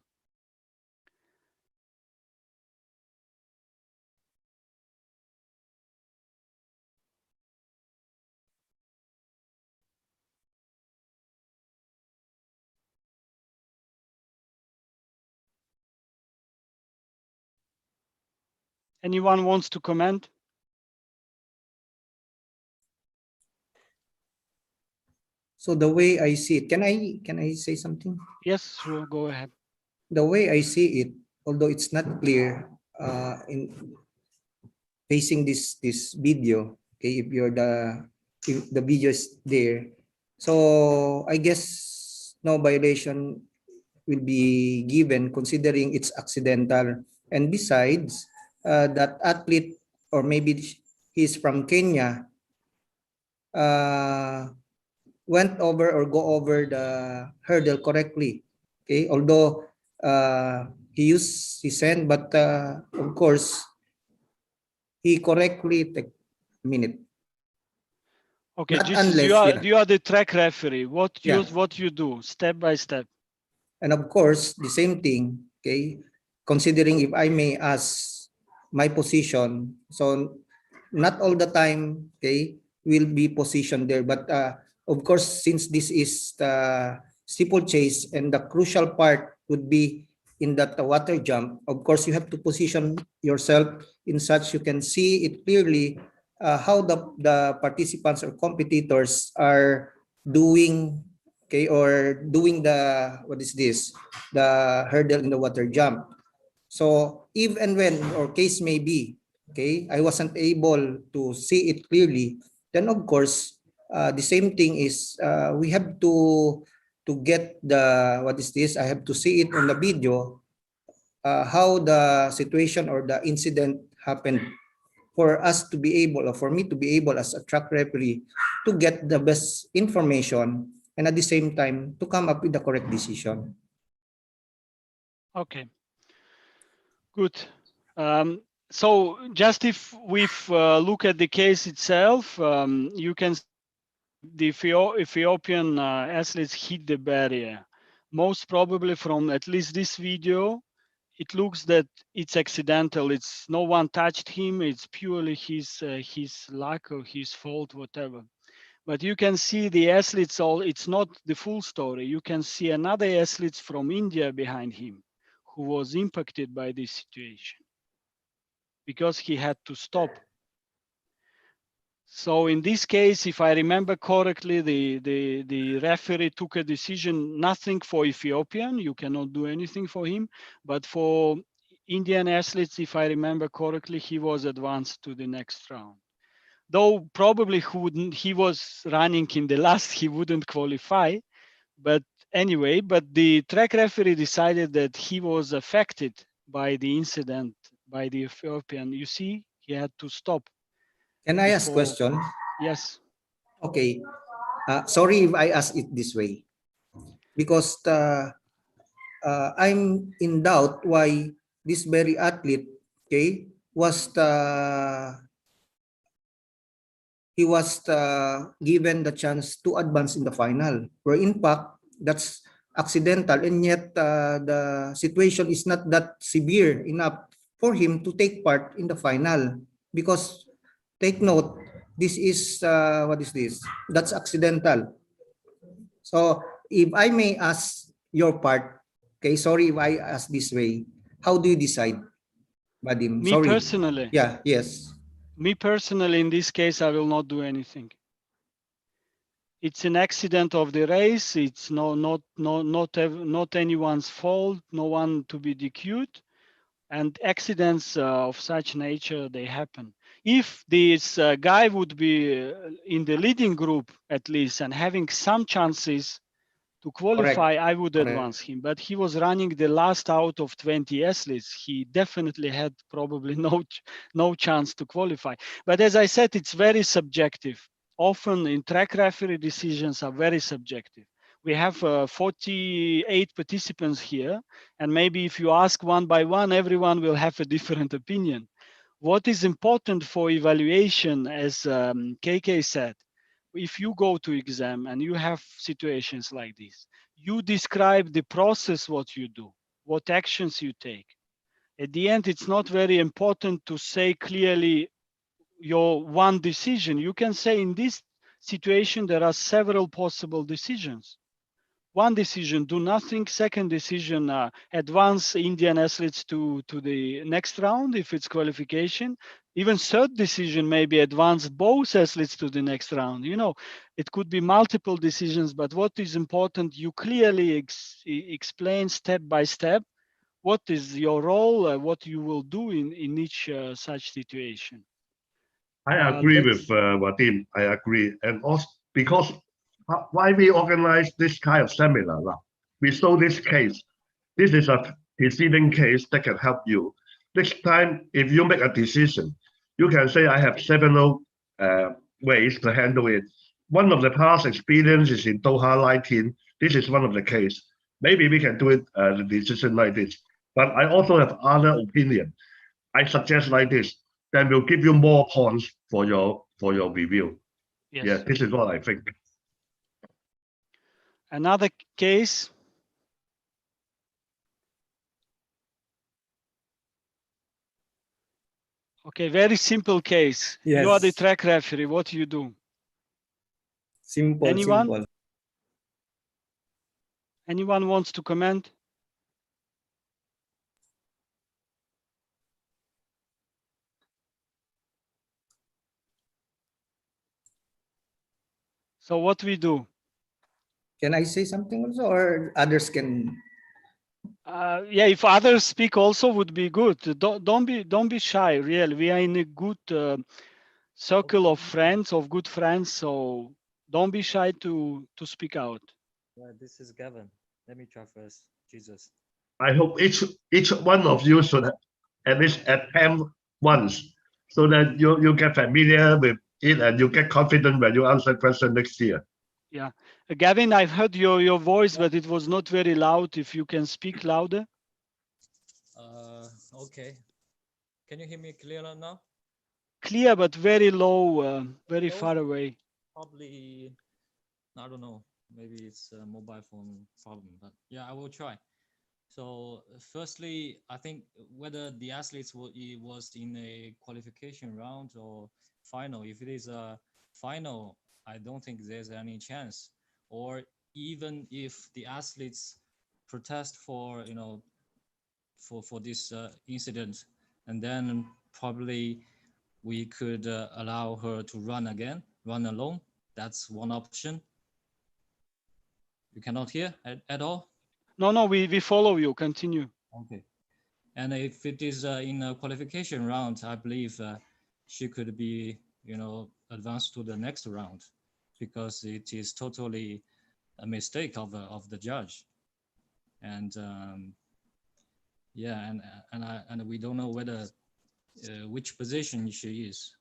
Anyone wants to comment? So the way I see it, can I say something? Yes, sure, go ahead. The way I see it, although it's not clear in facing this video, okay, if the video is there, so I guess no violation will be given considering it's accidental. And besides, that athlete, or maybe he's from Kenya, went over or go over the hurdle correctly. Okay, although he used his hand, but of course he correctly take a minute. Okay, Not Jesus, unless, you are the track referee. What Yeah. you do step by step? And of course, the same thing, okay, considering if I may ask my position, so not all the time, okay, will be positioned there. But of course, since this is the steeplechase and the crucial part would be in that water jump, of course, you have to position yourself in such you can see it clearly how the participants or competitors are doing, okay, or doing the, what is this, the hurdle in the water jump. So even when, or case may be, okay, I wasn't able to see it clearly, then of course, the same thing is we have to get the, what is this, I have to see it on the video, how the situation or the incident happened, for us to be able, or for me to be able as a track referee to get the best information and at the same time to come up with the correct decision. Okay, good. So just if we look at the case itself, you can see the Ethiopian athletes hit the barrier. Most probably from at least this video, it looks that it's accidental. It's no one touched him. It's purely his luck or his fault, whatever. But you can see the athletes all. It's not the full story. You can see another athlete from India behind him, who was impacted by this situation because he had to stop. So in this case, if I remember correctly, the referee took a decision, nothing for Ethiopian, you cannot do anything for him, but for Indian athletes, if I remember correctly, he was advanced to the next round. Though probably he was running in the last, he wouldn't qualify, but anyway, but the track referee decided that he was affected by the incident by the Ethiopian. You see, he had to stop. Can I ask Before- question? Yes. Okay. Sorry if I ask it this way, because I'm in doubt why this very athlete, okay, was he was given the chance to advance in the final, where in fact that's accidental, and yet the situation is not that severe enough for him to take part in the final. Because take note, this is what is this? That's accidental. So if I may ask your part, okay, sorry if I ask this way, how do you decide, Vadim? Me Sorry. personally, Yeah, yes. me personally, in this case, I will not do anything. It's an accident of the race. It's not anyone's fault. No one to be DQ'd. And accidents of such nature, they happen. If this guy would be in the leading group at least and having some chances to qualify, I would Correct. advance him. But he was running the last out of 20 athletes. He definitely had probably no chance to qualify. But as I said, it's very subjective. Often in track referee decisions are very subjective. We have 48 participants here, and maybe if you ask one by one, everyone will have a different opinion. What is important for evaluation, as KK said, if you go to exam and you have situations like this, you describe the process, what you do, what actions you take. At the end, it's not very important to say clearly your one decision. You can say in this situation, there are several possible decisions. One decision, do nothing. Second decision, advance Indian athletes to the next round if it's qualification. Even third decision, maybe advance both athletes to the next round. You know, it could be multiple decisions, but what is important, you clearly explain step by step what is your role, what you will do in each such situation. I agree with Vadim. I agree. And also because why we organize this kind of seminar, we saw this case. This is a preceding case that can help you. Next time, if you make a decision, you can say, I have several ways to handle it. One of the past experiences in Doha 19, this is one of the case. Maybe we can do it, the decision like this. But I also have other opinion. I suggest like this, then we'll give you more points for your review. Yes. Yeah, this is what I think. Another case. Okay, very simple case. Yes. You are the track referee. What do you do? Simple. Anyone? Simple. Anyone wants to comment? So what we do? Can I say something also, or others can? Yeah, if others speak also would be good. Don't be shy. Really, we are in a good circle of friends, of good friends. So don't be shy to speak out. Yeah, this is Gavin. Let me try first. Jesus. I hope each one of you should at least attempt once, so that you get familiar with it and you get confident when you answer question next year. Yeah, Gavin, I've heard your voice, but it was not very loud. If you can speak louder. Okay. Can you hear me clearer now? Clear, but very low, very Low? far away. Probably, I don't know. Maybe it's a mobile phone problem, but yeah, I will try. So firstly, I think whether the athletes was in a qualification round or final, if it is a final, I don't think there's any chance. Or even if the athletes protest for, for this incident, and then probably we could allow her to run again, run alone. That's one option. You cannot hear at all? No, we follow you. Continue. Okay. And if it is in a qualification round, I believe she could be, advanced to the next round, because it is totally a mistake of the judge. And yeah, and we don't know whether which position she is.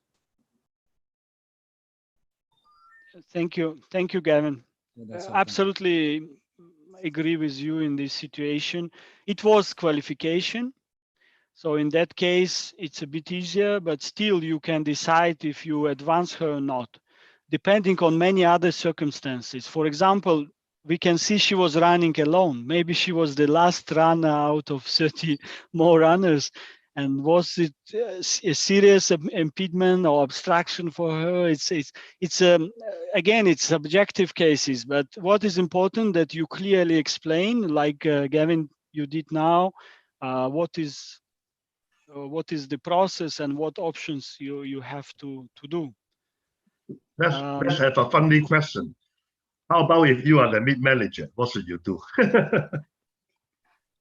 Thank you, Gavin. Yeah, that's all. Absolutely agree with you in this situation. It was qualification. So in that case, it's a bit easier, but still you can decide if you advance her or not, depending on many other circumstances. For example, we can see she was running alone. Maybe she was the last runner out of 30 more runners. And was it a serious impediment or obstruction for her? Again, it's subjective cases, but what is important that you clearly explain, like Gavin, you did now, what is the process and what options you have to do. Let's have a funny question. How about if you are the lead manager? What should you do?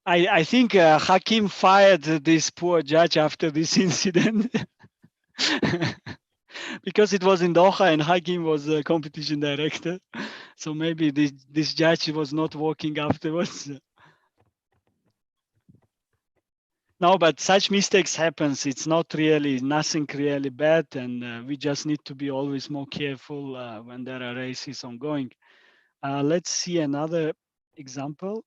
I think Hakim fired this poor judge after this incident because it was in Doha and Hakim was a competition director. So maybe this judge was not working afterwards. No, but such mistakes happens. It's not really nothing really bad, and we just need to be always more careful when there are races ongoing. Let's see another example.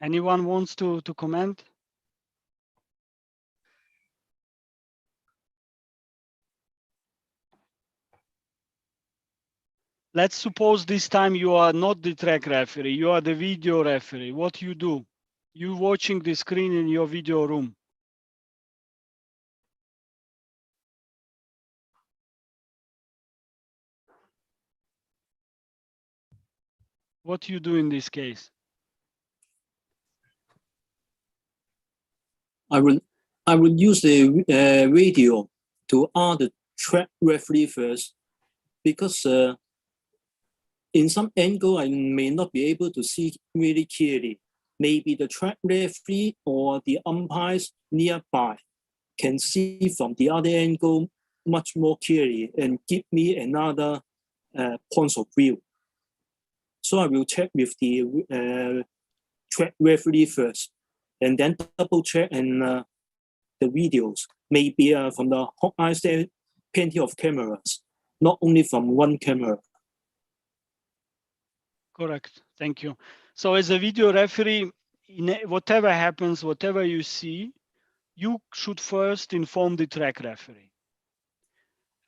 Anyone wants to comment? Let's suppose this time you are not the track referee, you are the video referee. What you do? You watching the screen in your video room. What you do in this case? I would use the radio to ask the track referee first, because in some angle I may not be able to see really clearly. Maybe the track referee or the umpires nearby can see from the other angle much more clearly and give me another point of view. So I will check with the track referee first, and then double check and the videos. Maybe from the Hawkeye there plenty of cameras, not only from one camera. Correct. Thank you. So as a video referee, whatever happens, whatever you see, you should first inform the track referee.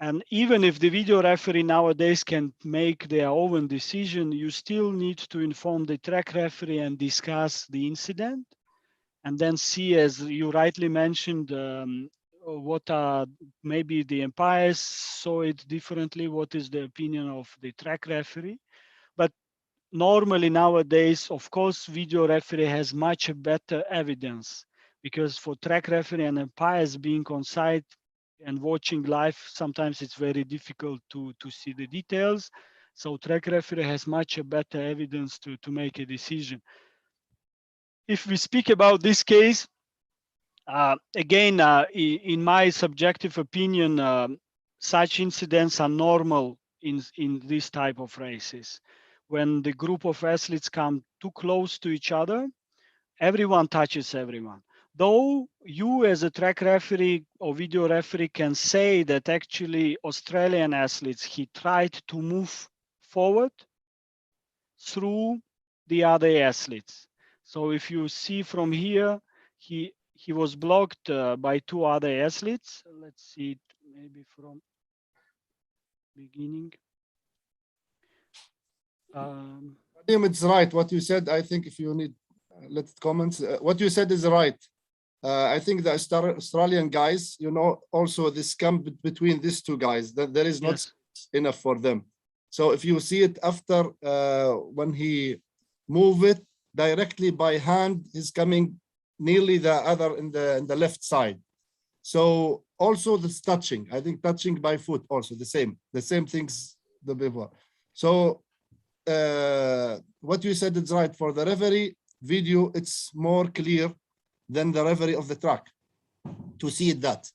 And even if the video referee nowadays can make their own decision, you still need to inform the track referee and discuss the incident. and then see, as you rightly mentioned, what are maybe the umpires saw it differently, what is the opinion of the track referee. But normally nowadays, of course, video referee has much better evidence, because for track referee and umpires being on site and watching live, sometimes it's very difficult to see the details. So track referee has much better evidence to make a decision. If we speak about this case, again, in my subjective opinion, such incidents are normal in this type of races. When the group of athletes come too close to each other, everyone touches everyone. Though you as a track referee or video referee can say that actually Australian athletes, he tried to move forward through the other athletes. So if you see from here, he was blocked by two other athletes. Let's see it maybe from beginning. Vadim, it's right what you said. I think if you need let's comments, what you said is right. I think the Australian guys, you know, also this come between these two guys, that there is not enough for them. So if you see it after when he move it directly by hand, he's coming nearly the other in the left side. So also this touching, I think touching by foot also the same things the before. So what you said is right. For the referee video, it's more clear than the referee of the track to see that.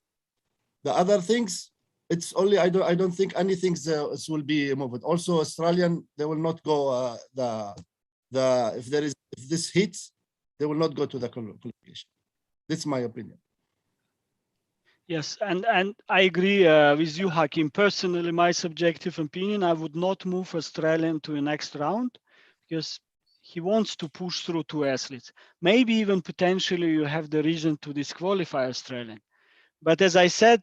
The other things, it's only I don't think anything will be moved. Also, Australian, they will not go if this hits, they will not go to the qualification. That's my opinion. Yes, and I agree with you, Hakim. Personally, my subjective opinion, I would not move Australian to the next round, because he wants to push through two athletes. Maybe even potentially you have the reason to disqualify Australian. But as I said,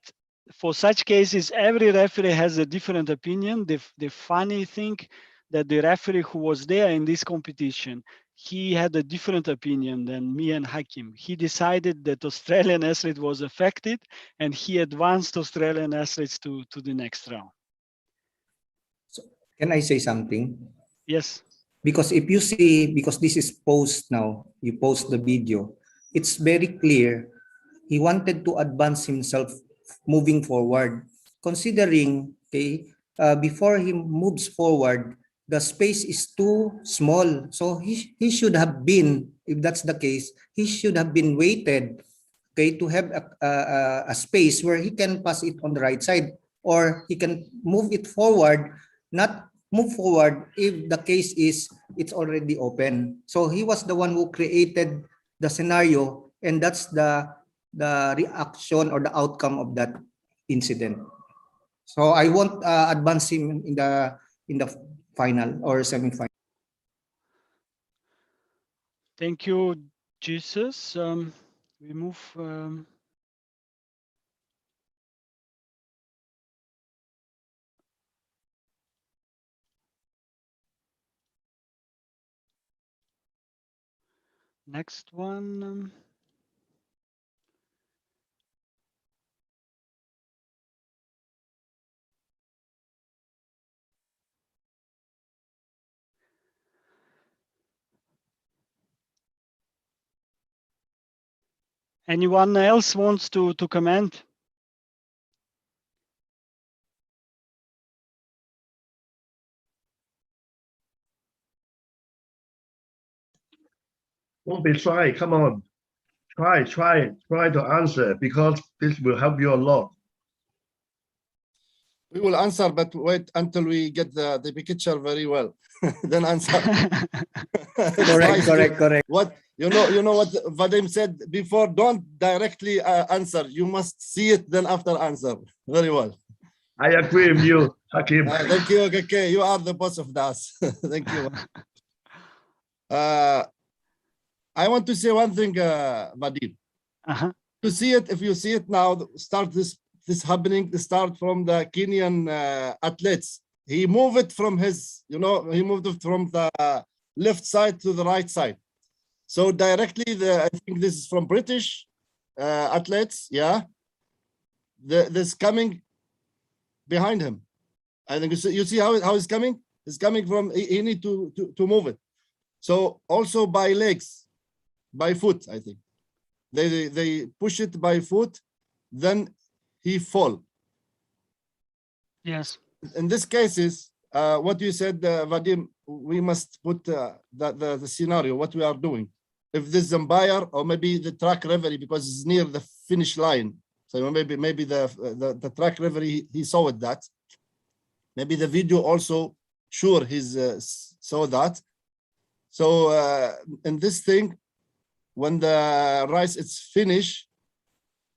for such cases, every referee has a different opinion. The funny thing that the referee who was there in this competition, he had a different opinion than me and Hakim. He decided that Australian athlete was affected, and he advanced Australian athletes to the next round. So, can I say something? Yes. Because if you see, because this is post now, you post the video, it's very clear he wanted to advance himself moving forward. Considering, okay, before he moves forward, the space is too small. So he should have been, if that's the case, he should have been waited, okay, to have a space where he can pass it on the right side, or he can move it forward, not move forward if the case is it's already open. So he was the one who created the scenario, and that's the reaction or the outcome of that incident. So I won't advance him in the final or semi-final. Thank you, Jesus. We move. Next one. Anyone else wants to comment? Don't be shy. Come on. Try to answer, because this will help you a lot. We will answer, but wait until we get the picture very well. Then answer. Correct. What you know what Vadim said before. Don't directly answer. You must see it, then after answer. Very well. I agree with you, Hakim. Thank you, KK. You are the boss of us. Thank you. I want to say one thing, Vadim. To see it, if you see it now, start this happening. Start from the Kenyan athletes. He moved it from his, he moved it from the left side to the right side. So directly, I think this is from British athletes, yeah. This coming behind him. I think you see how it's coming? It's coming from, he need to move it. So also by legs, by foot, I think. They push it by foot, then he fall. Yes. In this cases, what you said, Vadim, we must put the scenario, what we are doing. If this umpire or maybe the track referee, because it's near the finish line. So maybe the track referee, he saw it that. Maybe the video also, sure, he's saw that. So in this thing, when the rice is finished,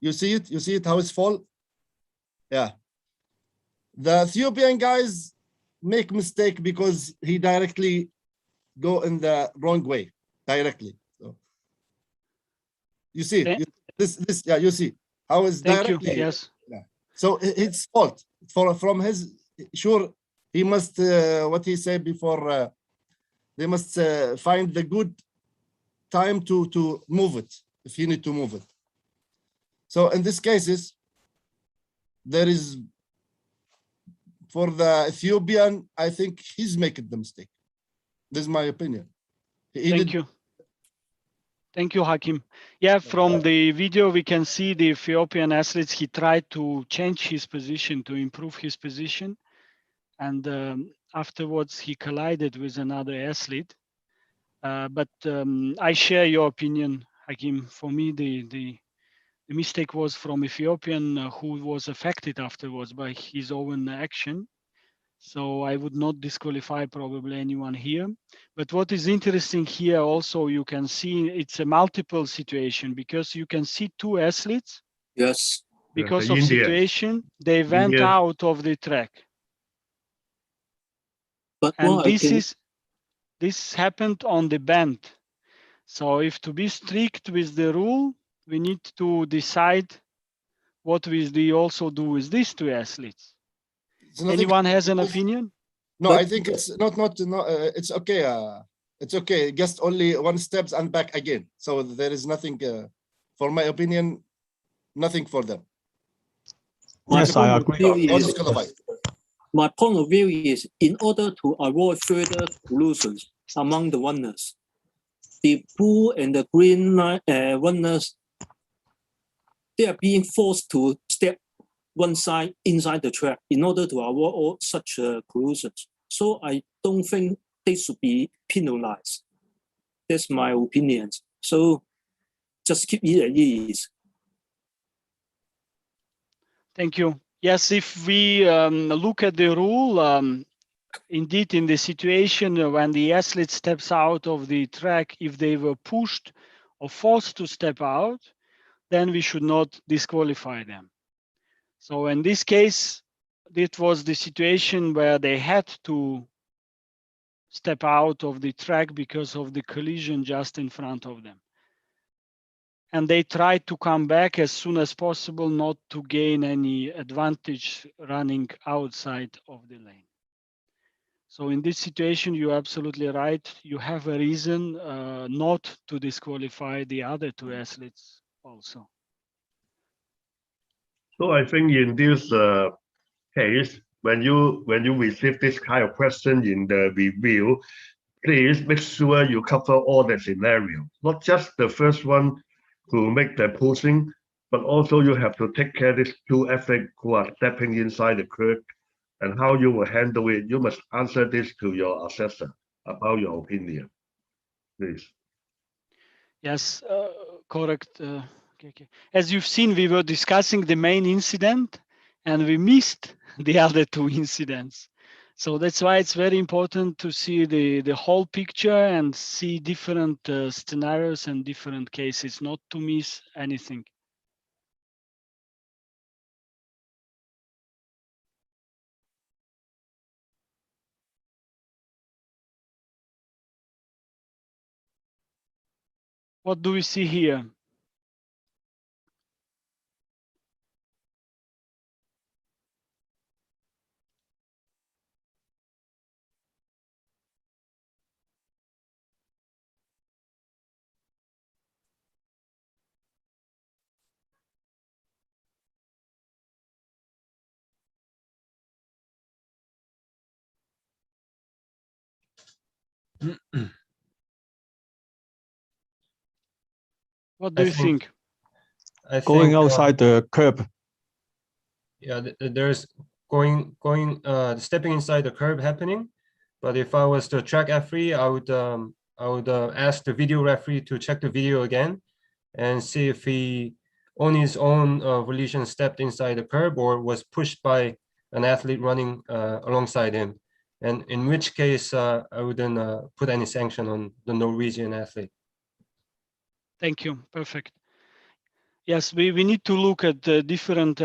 you see it how it's fall. Yeah. The Ethiopian guys make mistake because he directly go in the wrong way directly. So you see it. This yeah, you see how it's directly. Thank you. Yes. Yeah. So it's fault from his, sure, he must what he said before, they must find the good time to move it if you need to move it. So in this cases, there is, for the Ethiopian, I think he's making the mistake. This is my opinion. Thank you. Thank you, Hakim. Yeah, from the video, we can see the Ethiopian athletes, he tried to change his position, to improve his position. And afterwards, he collided with another athlete. But I share your opinion, Hakim. For me, the mistake was from Ethiopian who was affected afterwards by his own action. So I would not disqualify probably anyone here. But what is interesting here also, you can see it's a multiple situation because you can see two athletes. Yes. Because of situation, they went out of the track. But and this happened on the bend. So if to be strict with the rule, we need to decide what we also do with these two athletes. Anyone has an opinion? No, I think it's not it's okay. It's okay. Just only one steps and back again. So there is nothing, for my opinion, nothing for them. Yes, I agree. My point of view is, in order to avoid further collusions among the runners, the blue and the green runners, they are being forced to step one side inside the track in order to avoid all such collusions. So I don't think they should be penalized. That's my opinion. So just keep it at ease. Thank you. Yes, if we look at the rule, indeed, in the situation when the athlete steps out of the track, if they were pushed or forced to step out, then we should not disqualify them. So in this case, it was the situation where they had to step out of the track because of the collision just in front of them. And they tried to come back as soon as possible, not to gain any advantage running outside of the lane. So in this situation, you're absolutely right. You have a reason not to disqualify the other two athletes also. So I think in this case, when you receive this kind of question in the review, please make sure you cover all the scenario, not just the first one to make the pushing, but also you have to take care of these two athletes who are stepping inside the curve and how you will handle it. You must answer this to your assessor about your opinion, please. Yes, correct. Okay. As you've seen, we were discussing the main incident and we missed the other two incidents. So that's why it's very important to see the whole picture and see different scenarios and different cases, not to miss anything. What do we see here? What do you think? I going think, outside the curb. yeah, there's stepping inside the curb happening. But if I was the track referee, I would ask the video referee to check the video again and see if he on his own volition stepped inside the curb or was pushed by an athlete running alongside him. And in which case, I wouldn't put any sanction on the Norwegian athlete. Thank you. Perfect. Yes, we need to look at the different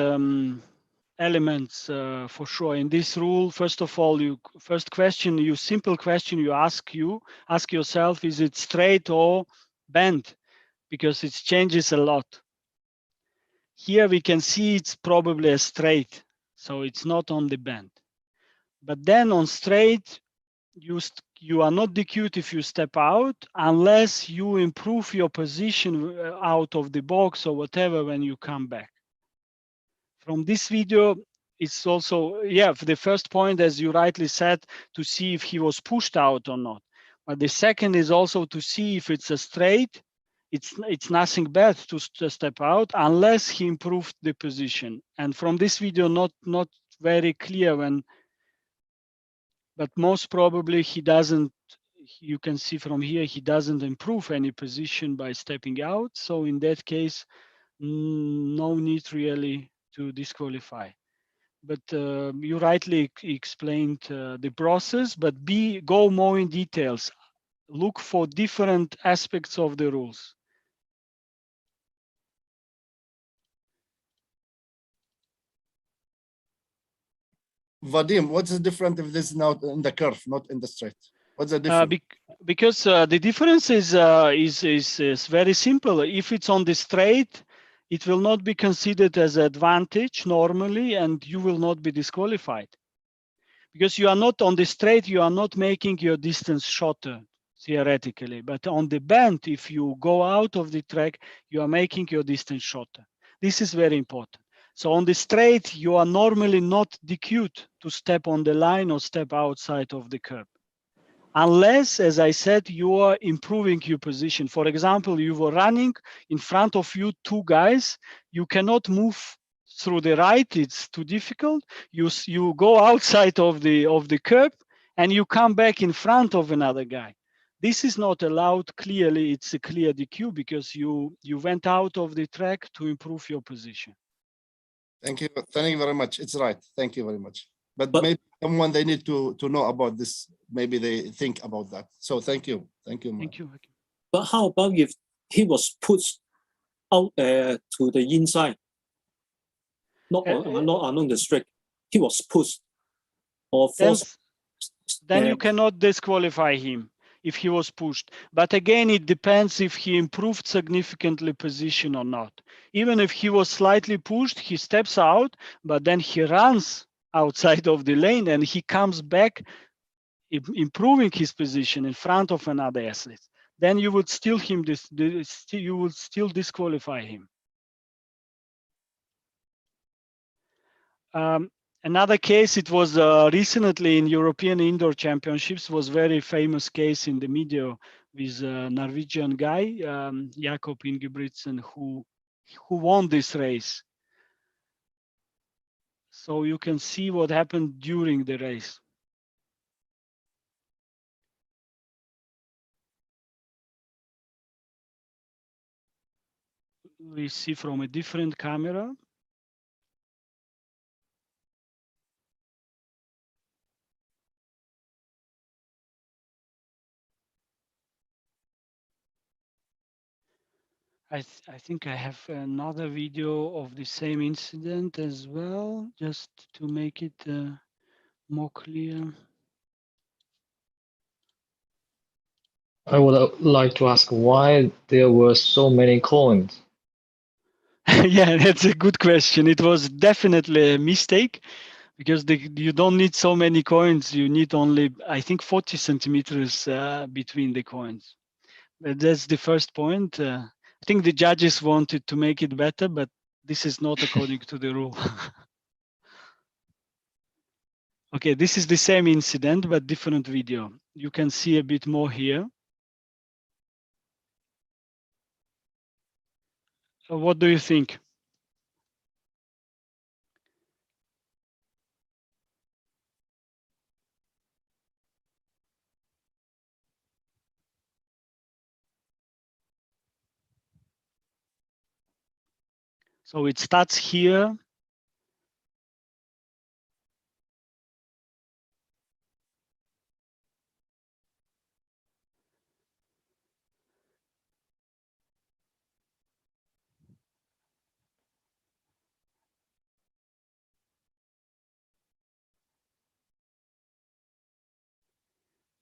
elements for sure. In this rule, first of all, simple question you ask yourself, is it straight or bent? Because it changes a lot. Here we can see it's probably a straight, so it's not on the bend. But then on straight, you are not DQ'd if you step out unless you improve your position out of the box or whatever when you come back. From this video, it's also, the first point, as you rightly said, to see if he was pushed out or not. But the second is also to see if it's a straight. It's nothing bad to step out unless he improved the position. And from this video, not very clear but most probably he doesn't. You can see from here he doesn't improve any position by stepping out. So in that case, no need really to disqualify. But you rightly explained the process, but go more in details. Look for different aspects of the rules. Vadim, what's the difference if this is now in the curve, not in the straight? What's the difference? Because the difference is very simple. If it's on the straight, it will not be considered as an advantage normally, and you will not be disqualified. Because you are not on the straight, you are not making your distance shorter, theoretically. But on the bend, if you go out of the track, you are making your distance shorter. This is very important. So on the straight, you are normally not DQ'd to step on the line or step outside of the curb. Unless, as I said, you are improving your position. For example, you were running in front of you, two guys, you cannot move through the right, it's too difficult. You go outside of the curb and you come back in front of another guy. This is not allowed clearly, it's a clear DQ because you went out of the track to improve your position. Thank you very much. It's right. Thank you very much. But maybe someone they need to know about this. Maybe they think about that. So thank you. Thank you. Thank you. But how about if he was pushed out to the inside, not along the straight? He was pushed or forced. Then you cannot disqualify him if he was pushed. But again, it depends if he improved significantly position or not. Even if he was slightly pushed, he steps out, but then he runs outside of the lane and he comes back, improving his position in front of another athlete. Then you would still disqualify him. Another case, it was recently in European Indoor Championships, was very famous case in the media with a Norwegian guy, Jakob Ingebrigtsen, who won this race. So you can see what happened during the race. We see from a different camera. I think I have another video of the same incident as well, just to make it more clear. I would like to ask why there were so many coins. Yeah, that's a good question. It was definitely a mistake because you don't need so many coins. You need only, I think, 40 centimeters between the coins. But that's the first point. I think the judges wanted to make it better, but this is not according to the rule. Okay, this is the same incident, but different video. You can see a bit more here. So what do you think? So it starts here.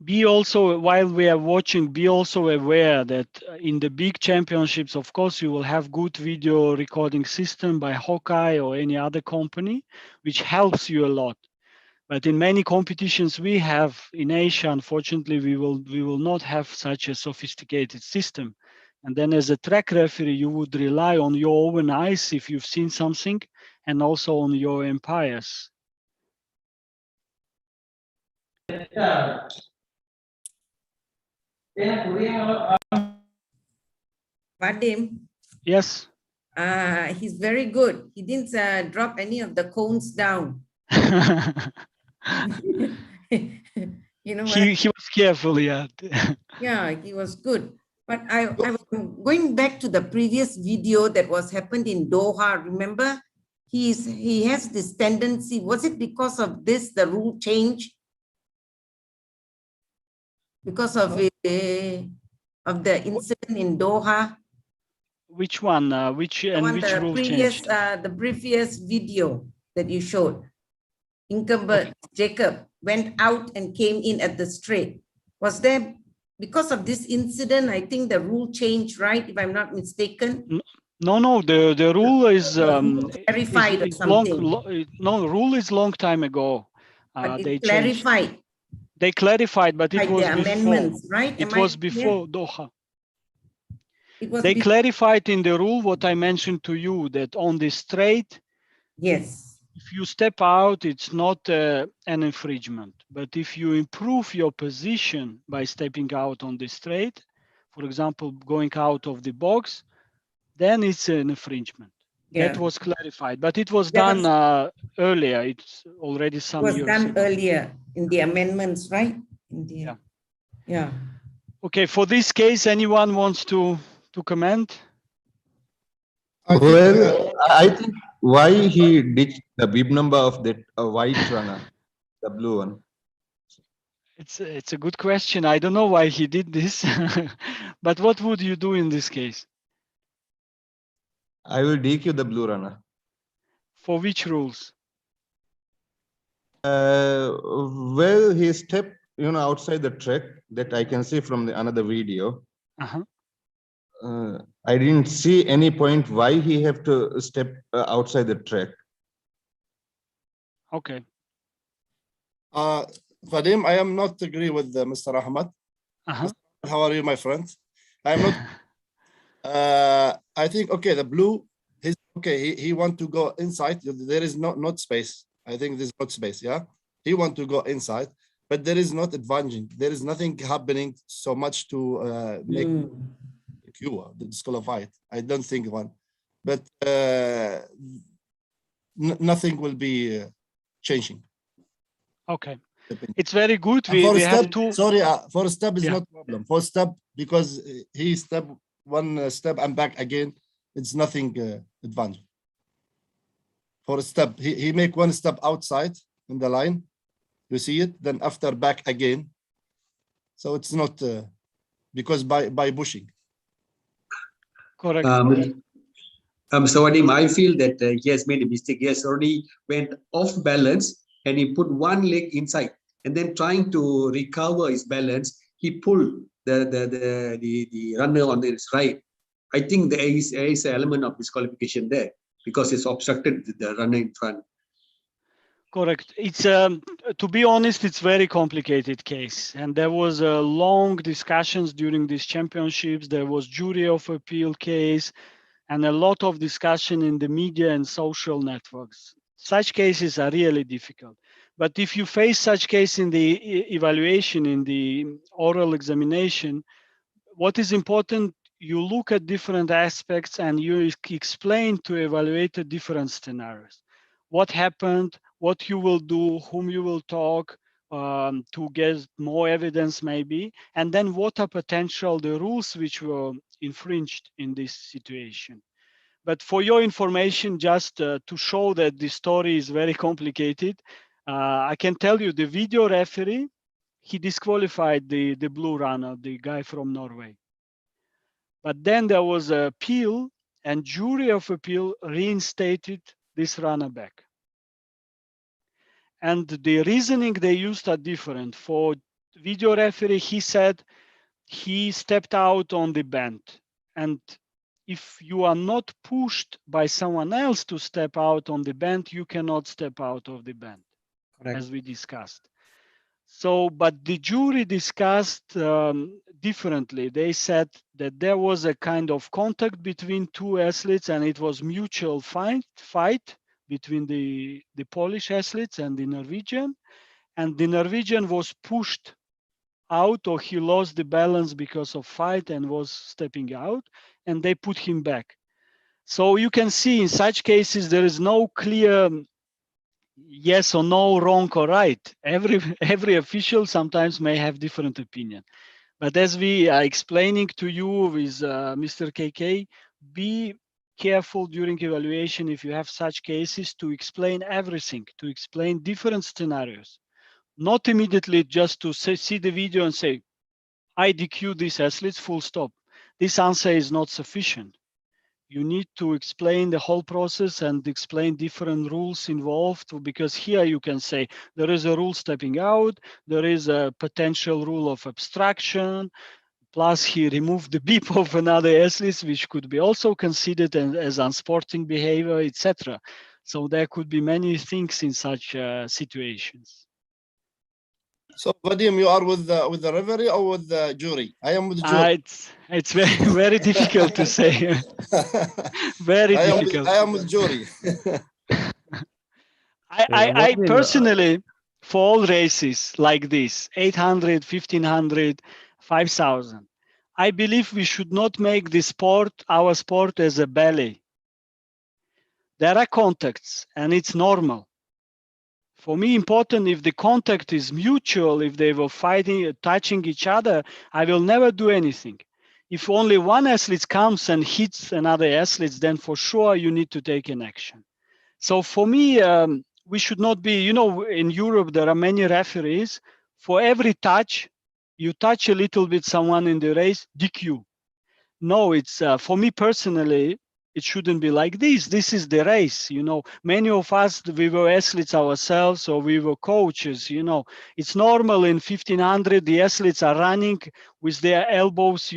Be also, while we are watching, be also aware that in the big championships, of course, you will have good video recording system by Hawkeye or any other company, which helps you a lot. But in many competitions we have in Asia, unfortunately, we will not have such a sophisticated system. And then as a track referee, you would rely on your own eyes if you've seen something, and also on your umpires. Vadim, Yes. he's very good. He didn't drop any of the cones down. You know what? He was careful, yeah. Yeah, he was good. But I was going back to the previous video that was happened in Doha. Remember, he has this tendency. Was it because of this the rule change? Because of the incident in Doha? Which one? Which rule changed? The previous video that you showed. Incumbent Jacob went out and came in at the straight. Was there, because of this incident, I think the rule changed, right? If I'm not mistaken. No, the rule is clarified or is something. no, rule is long time ago. But They it clarified. changed. They clarified, but it was the before. Amendments, right? It was before Doha. It was they clarified in the rule what I mentioned to you, that on the straight, yes, if you step out, it's not an infringement. But if you improve your position by stepping out on the straight, for example, going out of the box, then it's an infringement. That was clarified, but it was done earlier. It's already some years. It was done earlier in the amendments, right? Yeah. Okay, for this case, anyone wants to comment? Well, I think why he ditched the bib number of that white runner, the blue one. It's a good question. I don't know why he did this, but what would you do in this case? I will DQ the blue runner. For which rules? Well, he stepped, outside the track that I can see from the another video. I didn't see any point why he have to step outside the track. Okay. Vadim, I am not agree with Mr. Ahmad. How are you, my friend? I'm not. I think okay. The blue, he's okay. He want to go inside. There is not space. I think there's not space. Yeah, he want to go inside, but there is not advantage. There is nothing happening so much to make cure the disqualified. I don't think one, but nothing will be changing. Okay, it's very good. We have to. Sorry, for a step is not problem. For step, because he step one step and back again, it's nothing advantage. For a step, he make one step outside in the line. You see it, then after back again. So it's not because by pushing. Correct. So Vadim, I feel that he has made a mistake. He has already went off balance and he put one leg inside, and then trying to recover his balance, he pulled the runner on his right. I think there is an element of disqualification there because it's obstructed the runner in front. Correct. It's to be honest, it's very complicated case, and there was long discussions during these championships. There was jury of appeal case, and a lot of discussion in the media and social networks. Such cases are really difficult. But if you face such case in the evaluation, in the oral examination, what is important, you look at different aspects and you explain to evaluate different scenarios. What happened, what you will do, whom you will talk, to get more evidence maybe, and then what are potential the rules which were infringed in this situation. But for your information, just to show that the story is very complicated, I can tell you the video referee, he disqualified the blue runner, the guy from Norway. But then there was an appeal, and jury of appeal reinstated this runner back. And the reasoning they used are different. For video referee, he said he stepped out on the bend. And if you are not pushed by someone else to step out on the bend, you cannot step out of the bend, Correct. as we discussed. So, but the jury discussed differently. They said that there was a kind of contact between two athletes and it was mutual fight between the Polish athletes and the Norwegian. And the Norwegian was pushed out, or he lost the balance because of fight and was stepping out, and they put him back. So you can see in such cases, there is no clear yes or no, wrong or right. Every official sometimes may have different opinion. But as we are explaining to you with Mr. KK, be careful during evaluation if you have such cases to explain everything, to explain different scenarios. Not immediately just to see the video and say, I DQ these athletes, full stop. This answer is not sufficient. You need to explain the whole process and explain different rules involved, because here you can say there is a rule stepping out, there is a potential rule of abstraction, plus he removed the beep of another athlete, which could be also considered as unsporting behavior, etc. So there could be many things in such situations. So, Vadim, you are with the referee or with the jury? I am with the jury. It's very, very difficult to say. Very difficult. I am with jury. I personally, for all races like this, 800, 1500, 5000, I believe we should not make the sport, our sport, as a ballet. There are contacts and it's normal. For me, important, if the contact is mutual, if they were fighting, touching each other, I will never do anything. If only one athlete comes and hits another athlete, then for sure you need to take an action. So for me, we should not be, in Europe, there are many referees. For every touch, you touch a little bit someone in the race, DQ. No, it's for me personally, it shouldn't be like this. This is the race, Many of us, we were athletes ourselves, or we were coaches, It's normal in 1500, the athletes are running with their elbows,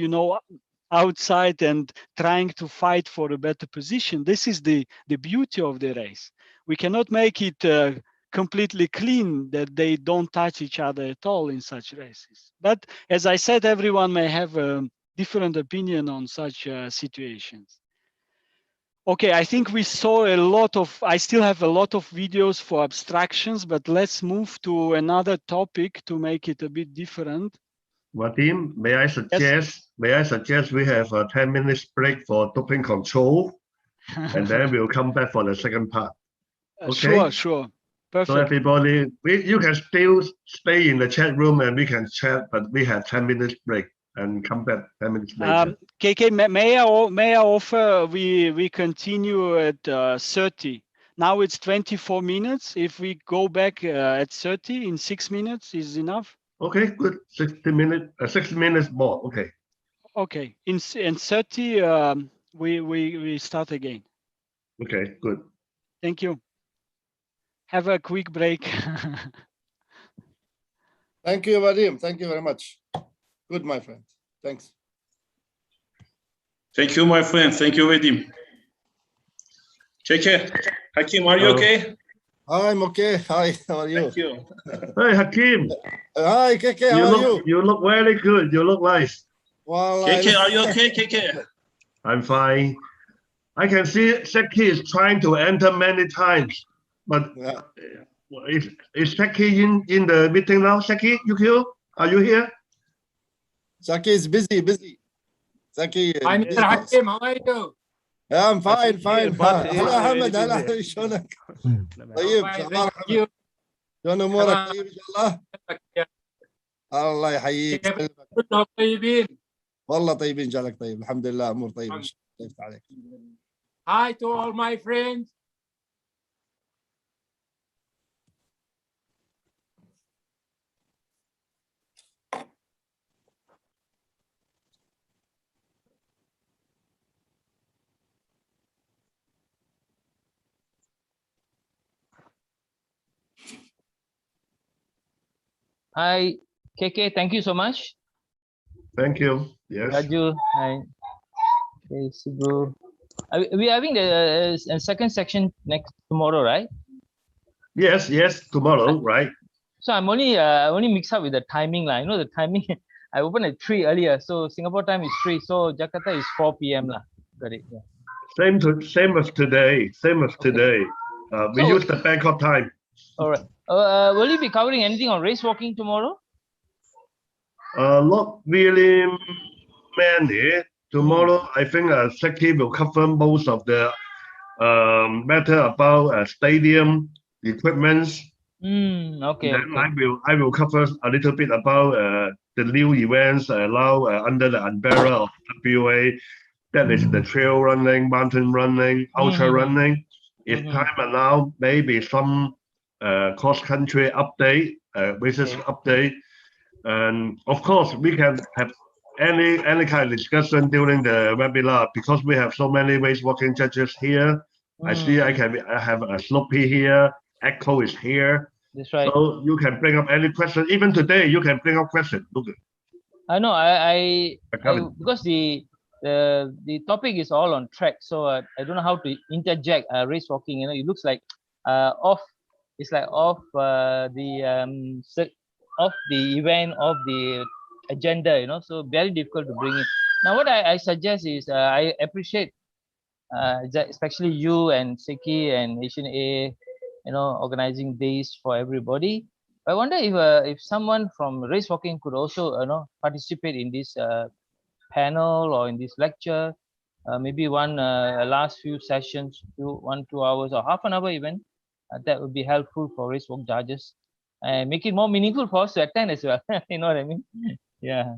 outside and trying to fight for a better position. This is the beauty of the race. We cannot make it completely clean that they don't touch each other at all in such races. But as I said, everyone may have a different opinion on such situations. Okay, I think we saw I still have a lot of videos for abstractions, but let's move to another topic to make it a bit different. Vadim, may I suggest we have a 10 minutes break for doping control, and then we'll come back for the second part. Okay? Sure. Perfect. So everybody, you can still stay in the chat room and we can chat, but we have 10 minutes break and come back 10 minutes later. KK, may I offer we continue at 30? Now it's 24 minutes. If we go back at 30 in 6 minutes is enough? Okay, good. 60 minutes more. Okay. Okay. In 30, we start again. Okay, good. Thank you. Have a quick break. Thank you, Vadim. Thank you very much. Good, my friend. Thanks. Thank you, my friend. Thank you, Vadim. KK, Hakim, are you okay? I'm okay. Hi, how are you? Thank you. Hey, Hakim. Hi, KK, how are you? You look very good. You look nice. Well, KK, are you okay, KK? I'm fine. I can see Seki is trying to enter many times, but Is Saki in the meeting now? Saki, are you here? Saki is busy. Saki. Hi, Mr. Hakim. How are you? Yeah, I'm fine. but هلا حمد هلا شلونك؟ طيب شغال حمد. شلون امورك؟ طيب ان شاء الله؟ الله يحييك. كلهم طيبين. والله طيبين جالك طيب الحمد لله امور طيبه ان شاء الله يفتح عليك. Hi to all my friends. Hi, KK. Thank you so much. Thank you. Yes. Raju. Hi. Okay, Sibu. We are having the second section next tomorrow, right? Yes, tomorrow, right? So I'm only mixed up with the timing. You know the timing. I opened at 3 earlier, so Singapore time is 3, so Jakarta is 4 p.m. Got it. Yeah. Same as today. We So- use the Bangkok time. All right. Will you be covering anything on race walking tomorrow? Not really many. Tomorrow, I think Saki will cover most of the matter about stadium equipments. Okay. Then Okay. I will cover a little bit about the new events allowed under the umbrella of WA. That is the trail running, mountain running, ultra running. If time allow, maybe some cross country update, races update, and of course we can have any kind of discussion during the webinar because we have so many race walking judges here. I see I have a Snoopy here. Echo is here. That's right. So you can bring up any question. Even today, you can bring up questions. Look, I know. I because the topic is all on track, so I don't know how to interject race walking. You know, it looks like off. It's like off off the event, of the agenda. You know, so very difficult to bring in. Now, what I suggest is I appreciate especially you and Seki and Asian A, you know, organizing days for everybody. I wonder if someone from race walking could also participate in this panel or in this lecture, maybe one last few sessions, 2 hours or half an hour even. That would be helpful for race walk judges and make it more meaningful for us to attend as well. You know what I mean? Yeah.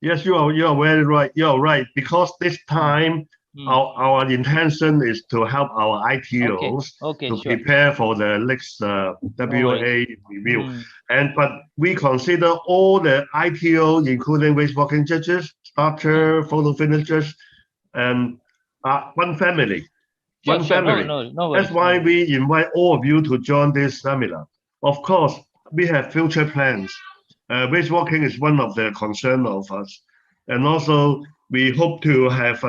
yes, you are very right. You're right because this time our intention is to help our ITOs to sure. prepare for the next WA review. Mm. But we consider all the ITO, including race walking judges, starter, photo finishers, and one family. Sure, One sure. family. No worries. That's why we invite all of you to join this seminar. Of course, we have future plans. Race walking is one of the concern of us. And also, we hope to have,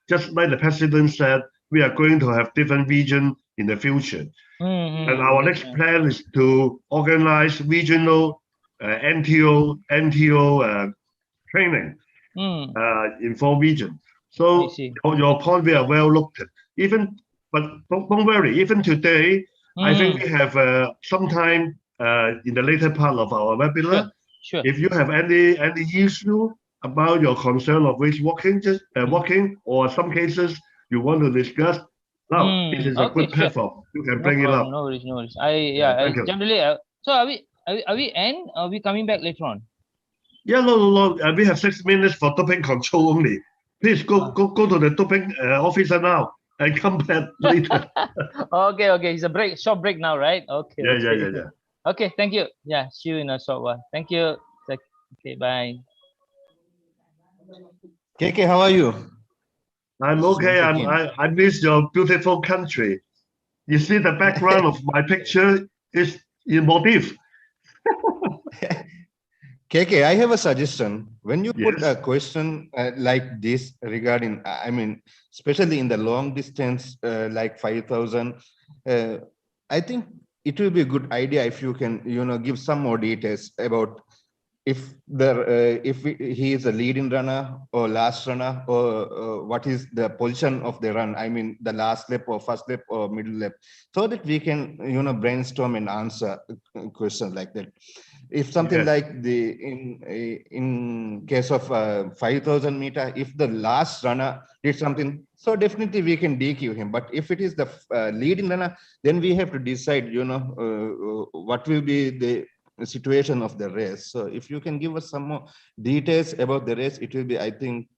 just like the president said, we are going to have different region in the future. And our next plan is to organize regional NTO training in 4 regions. So your point, we are well looked at. But don't worry, even today, I think we have some time in the later part of our webinar. Sure. If you have any issue about your concern of race walking, walking, or some cases you want to discuss, now this is a good platform. You can bring it up. No worries. Thank you. Generally, so are we end? Or are we coming back later on? Yeah, no. We have 6 minutes for doping control only. Please go to the doping officer now and come back later. Okay. It's a short break now, right? Okay. Yeah. Okay, thank you. Yeah, see you in a short while. Thank you. Okay, bye. KK, how are you? I'm okay. I miss your beautiful country. You see the background of my picture is in Maldives. KK, I have a suggestion. When you put a question like this regarding, I mean, especially in the long distance, like 5,000, I think it will be a good idea if you can, give some more details about he is a leading runner or last runner, or what is the position of the run, I mean the last lap or first lap or middle lap, so that we can brainstorm and answer questions like that. If something Yes. like the in case of 5,000 meter, if the last runner did something, so definitely we can DQ him. But if it is the leading runner, then we have to decide what will be the situation of the race. So if you can give us some more details about the race, it will be, I think,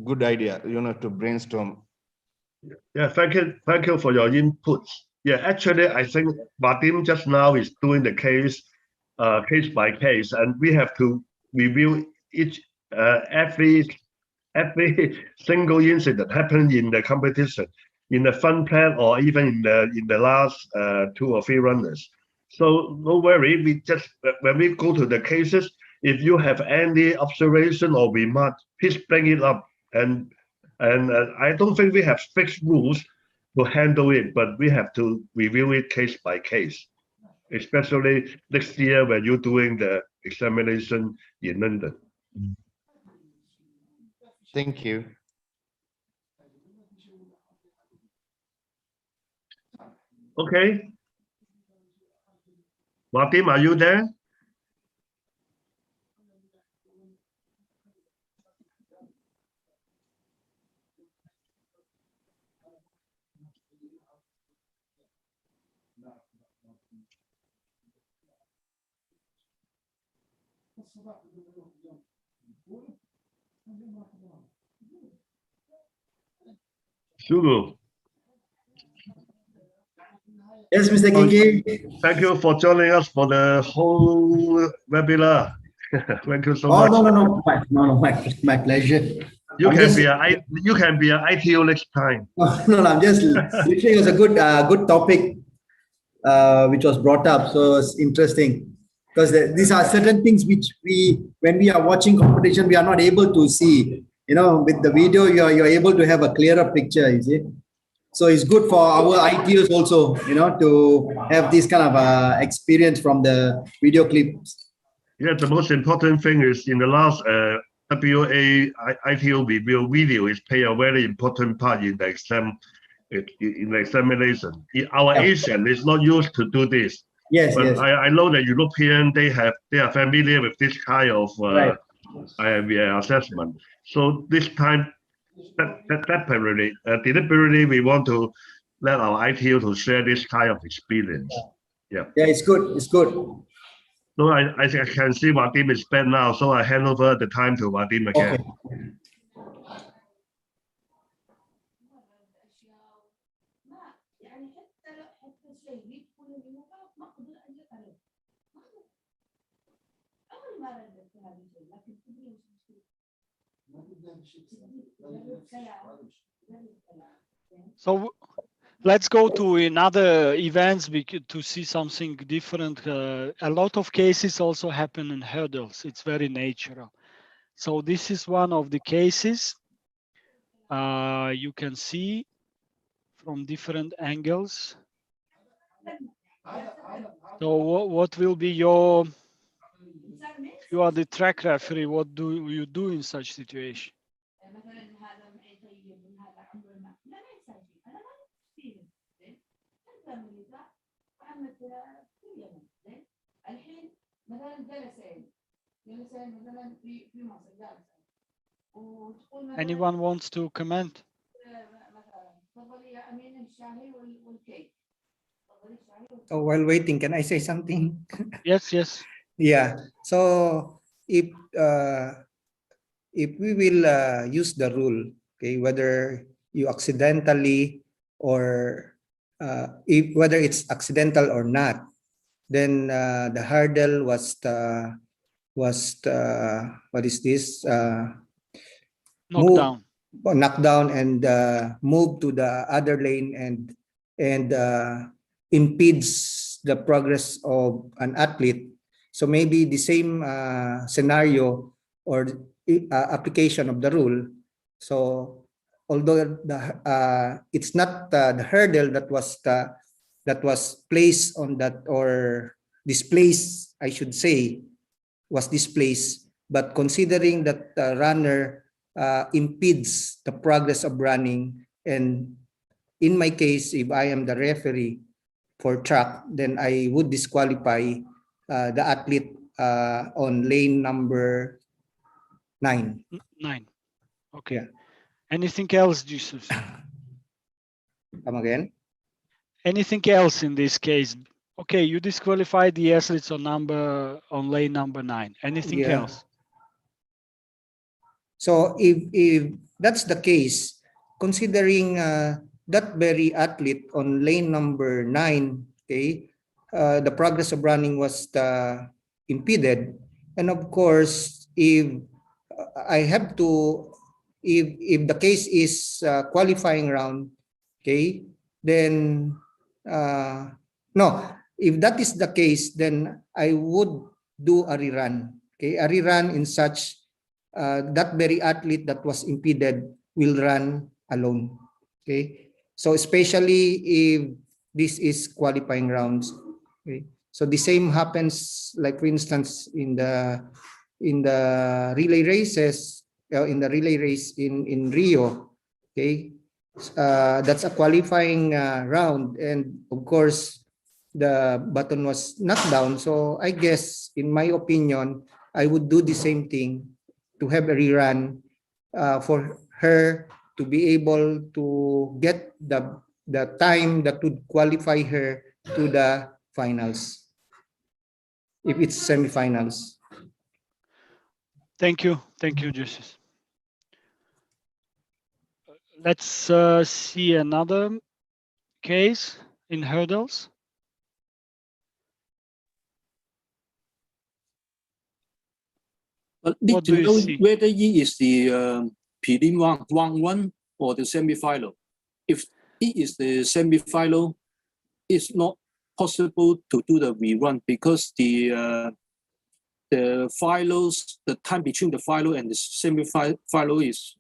good idea to brainstorm. Yeah, thank you for your inputs. Yeah, actually, I think Vadim just now is doing the case by case, and we have to review each every single incident happened in the competition, in the fun plan, or even in the last 2 or 3 runners. So no worry, we just when we go to the cases, if you have any observation or remark, please bring it up. And I don't think we have fixed rules to handle it, but we have to review it case by case, especially next year when you're doing the examination in London. Thank you. Okay. Vadim, are you there? Sulu. Yes, Mr. Kiki. Thank you for joining us for the whole webinar. Thank you so Oh, much. no, my pleasure. You I'm can just- be an ITO next time. No, I'm just literally, it was a good topic which was brought up. So it's interesting because these are certain things which when we are watching competition, we are not able to see. With the video, you're able to have a clearer picture. You see, so it's good for our ITOs also, to have this kind of experience from the video clips. Yeah, the most important thing is in the last WA ITO review video is play a very important part in the exam, in the examination. Our Asian is not used to do this. Yes, but yes. I know that European they are familiar with this kind of Right. assessment. So this time, deliberately, we want to let our ITO to share this kind of experience. Yeah. Yeah, it's good. It's good. So I can see Vadim is back now, so I hand over the time to Vadim again. Okay. So let's go to another events to see something different. A lot of cases also happen in hurdles. It's very natural. So this is one of the cases. You can see from different angles. So what will be your, if you are the track referee, what do you do in such situation? Anyone wants to comment? So while waiting, can I say something? Yes, yes. Yeah. So if we will use the rule, okay, whether you accidentally or whether it's accidental or not, then the hurdle was what is this? Knocked down and moved to the other lane and impedes the progress of an athlete. So maybe the same scenario or application of the rule. So although it's not the hurdle that was placed on that or displaced, I should say, was displaced. But considering that the runner impedes the progress of running, and in my case, if I am the referee for track, then I would disqualify the athlete on lane number 9. 9. Okay. Yeah. Anything else, Jesus? Come again? Anything else in this case? Okay, you disqualified the athletes on lane number 9. Anything Yeah. else? So if that's the case, considering that very athlete on lane number 9, okay, the progress of running was impeded, and of course, if I have to, if the case is qualifying round, okay, then no, if that is the case, then I would do a rerun, okay, a rerun in such that very athlete that was impeded will run alone. Okay, so especially if this is qualifying rounds. Okay, so the same happens, like for instance, in the relay races, in the relay race in Rio. Okay, that's a qualifying round, and of course the button was knocked down. So I guess, in my opinion, I would do the same thing, to have a rerun for her to be able to get the time that would qualify her to the finals, if it's semifinals. Thank you, Jesus. Let's see another case in hurdles. But need What to do you know see? whether it is the prelim round one or the semi-final. If it is the semi-final, it's not possible to do the rerun because the finals, the time between the final and the semi-final is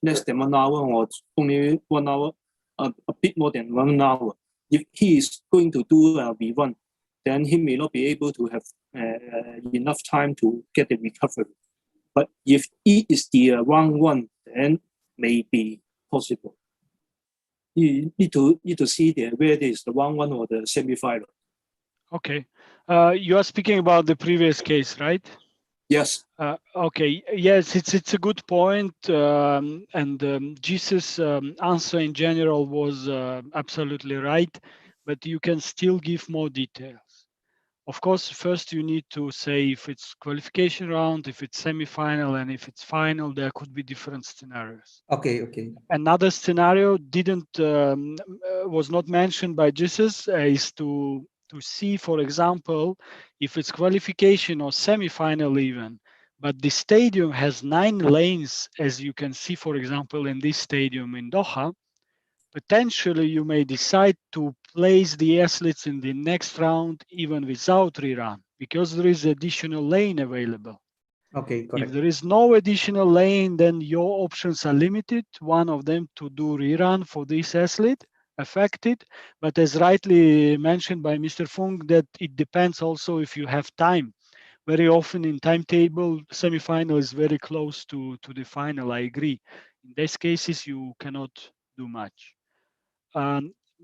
less than 1 hour or only 1 hour, a bit more than 1 hour. If he is going to do a rerun, then he may not be able to have enough time to get the recovery. But if it is the round one, then maybe possible. You need to see whether it's the round one or the semi-final. Okay, you are speaking about the previous case, right? Yes. Okay. Yes, it's a good point, and Jesus' answer in general was absolutely right, but you can still give more details. Of course, first you need to say if it's qualification round, if it's semi-final, and if it's final. There could be different scenarios. Okay. Another scenario was not mentioned by Jesus is to see, for example, if it's qualification or semi-final even, but the stadium has 9 lanes, as you can see, for example, in this stadium in Doha. Potentially, you may decide to place the athletes in the next round even without rerun, because there is additional lane available. Okay, correct. If there is no additional lane, then your options are limited. One of them to do rerun for this athlete affected, but as rightly mentioned by Mr. Fung, that it depends also if you have time. Very often in timetable, semi-final is very close to the final, I agree. In these cases, you cannot do much.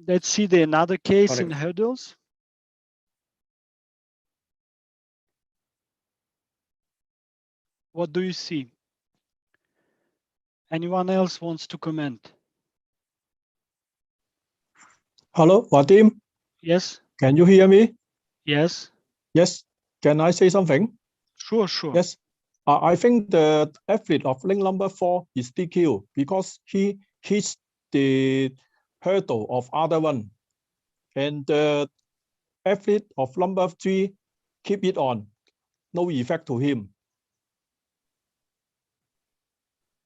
Let's see another case in hurdles. What do you see? Anyone else wants to comment? Hello, Vadim. Yes. Can you hear me? Yes. Yes. Can I say something? Sure. Yes. I think the athlete of lane number 4 is DQ because he hits the hurdle of other one, and the athlete of number 3 keep it on, no effect to him.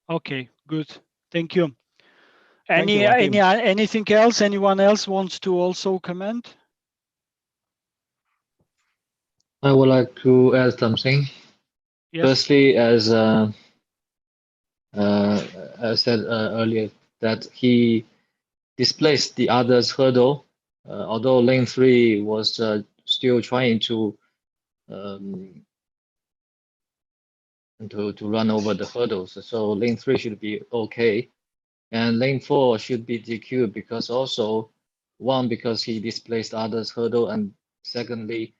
Okay, good. Thank you. Thank you, Vadim. Anything else? Anyone else wants to also comment? I would like to add something. Yes. Firstly, as I said earlier, that he displaced the other's hurdle, although lane 3 was still trying to and to run over the hurdles. So lane 3 should be okay. And lane 4 should be DQ because also, one, because he displaced others hurdle, and secondly,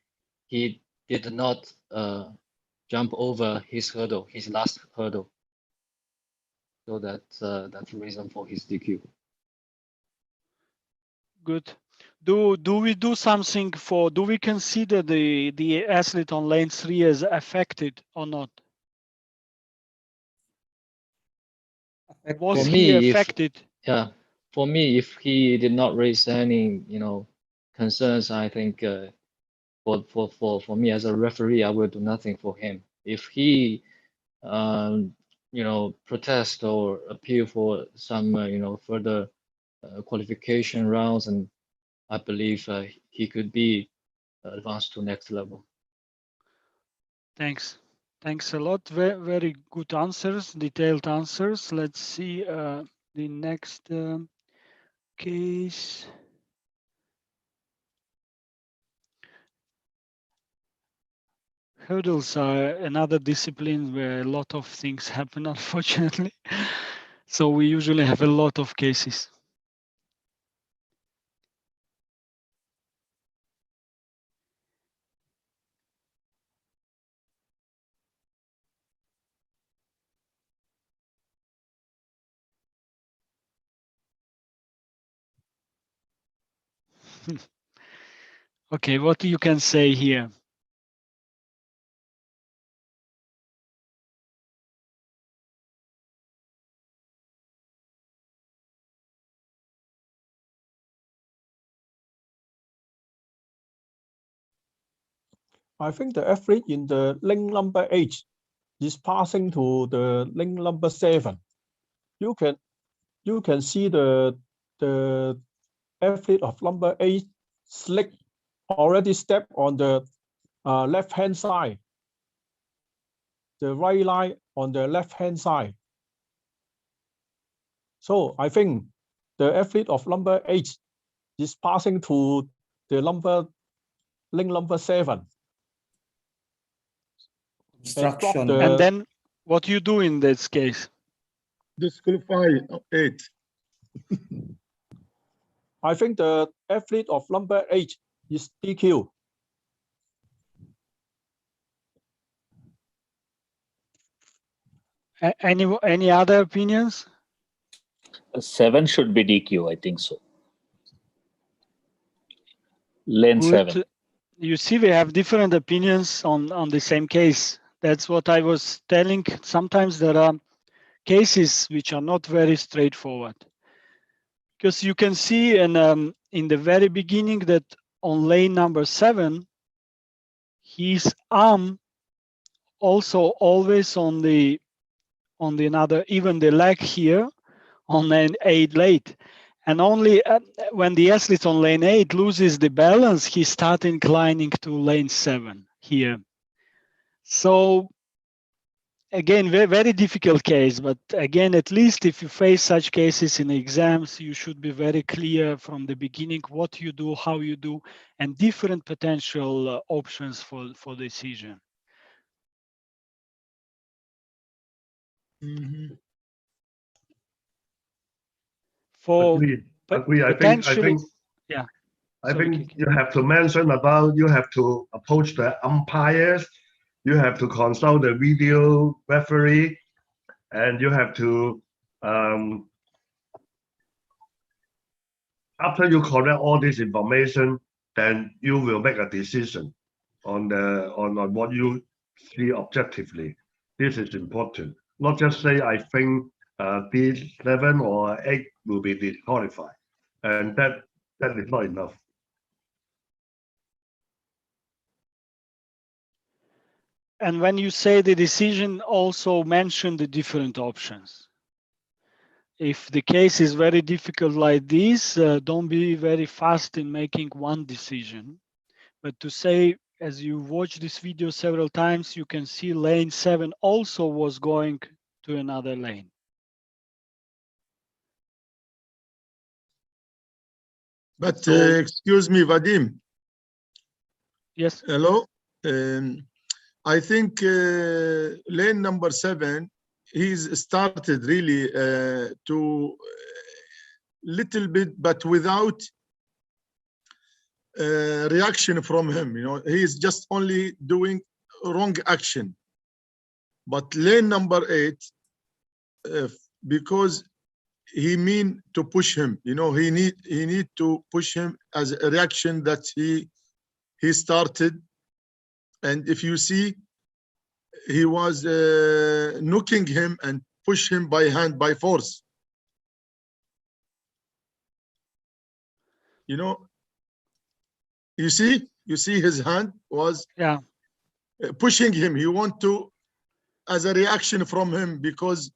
he did not jump over his hurdle, his last hurdle. So that's the reason for his DQ. Good. Do we do something for? Do we consider the athlete on lane 3 as affected or not? Was For he me, affected? For me, if he did not raise any, concerns, I think for me as a referee, I will do nothing for him. If he, protest or appeal for some, further qualification rounds, and I believe he could be advanced to next level. Thanks. Thanks a lot. Very, very good answers, detailed answers. Let's see the next case. Hurdles are another discipline where a lot of things happen, unfortunately. So we usually have a lot of cases. Okay, what you can say here? I think the athlete in the link number 8 is passing to the link number 7. You can see the athlete of number 8 slick already step on the left hand side, the right line on the left hand side. So I think the athlete of number 8 is passing to the link number 7. And then what you do in this case? Disqualify 8. I think the athlete of number 8 is DQ. Any other opinions? 7 should be DQ, I think so. Lane Good. 7. You see, we have different opinions on the same case. That's what I was telling. Sometimes there are cases which are not very straightforward. Because you can see in the very beginning that on lane number 7, his arm also always on the another, even the leg here on lane 8 late. And only when the athlete on lane 8 loses the balance, he starts inclining to lane 7 here. So again, very, very difficult case, but again, at least if you face such cases in exams, you should be very clear from the beginning what you do, how you do, and different potential options for decision. For Agree. I potentially, think yeah. I think you have to mention about, you have to approach the umpires, you have to consult the video referee, and you have to, after you collect all this information, then you will make a decision on what you see objectively. This is important. Not just say, I think D7 or 8 will be disqualified, and that is not enough. And when you say the decision, also mention the different options. If the case is very difficult like this, don't be very fast in making one decision. But to say, as you watch this video several times, you can see lane 7 also was going to another lane. But excuse me, Vadim. Yes. Hello. I think lane number 7, he's started really to little bit, but without reaction from him. You know, he's just only doing wrong action. But lane number 8, because he mean to push him, you know, he need to push him as a reaction that he started. And if you see, he was knocking him and push him by hand, by force. You know, you see his hand was pushing him. He want to, as a reaction from him, because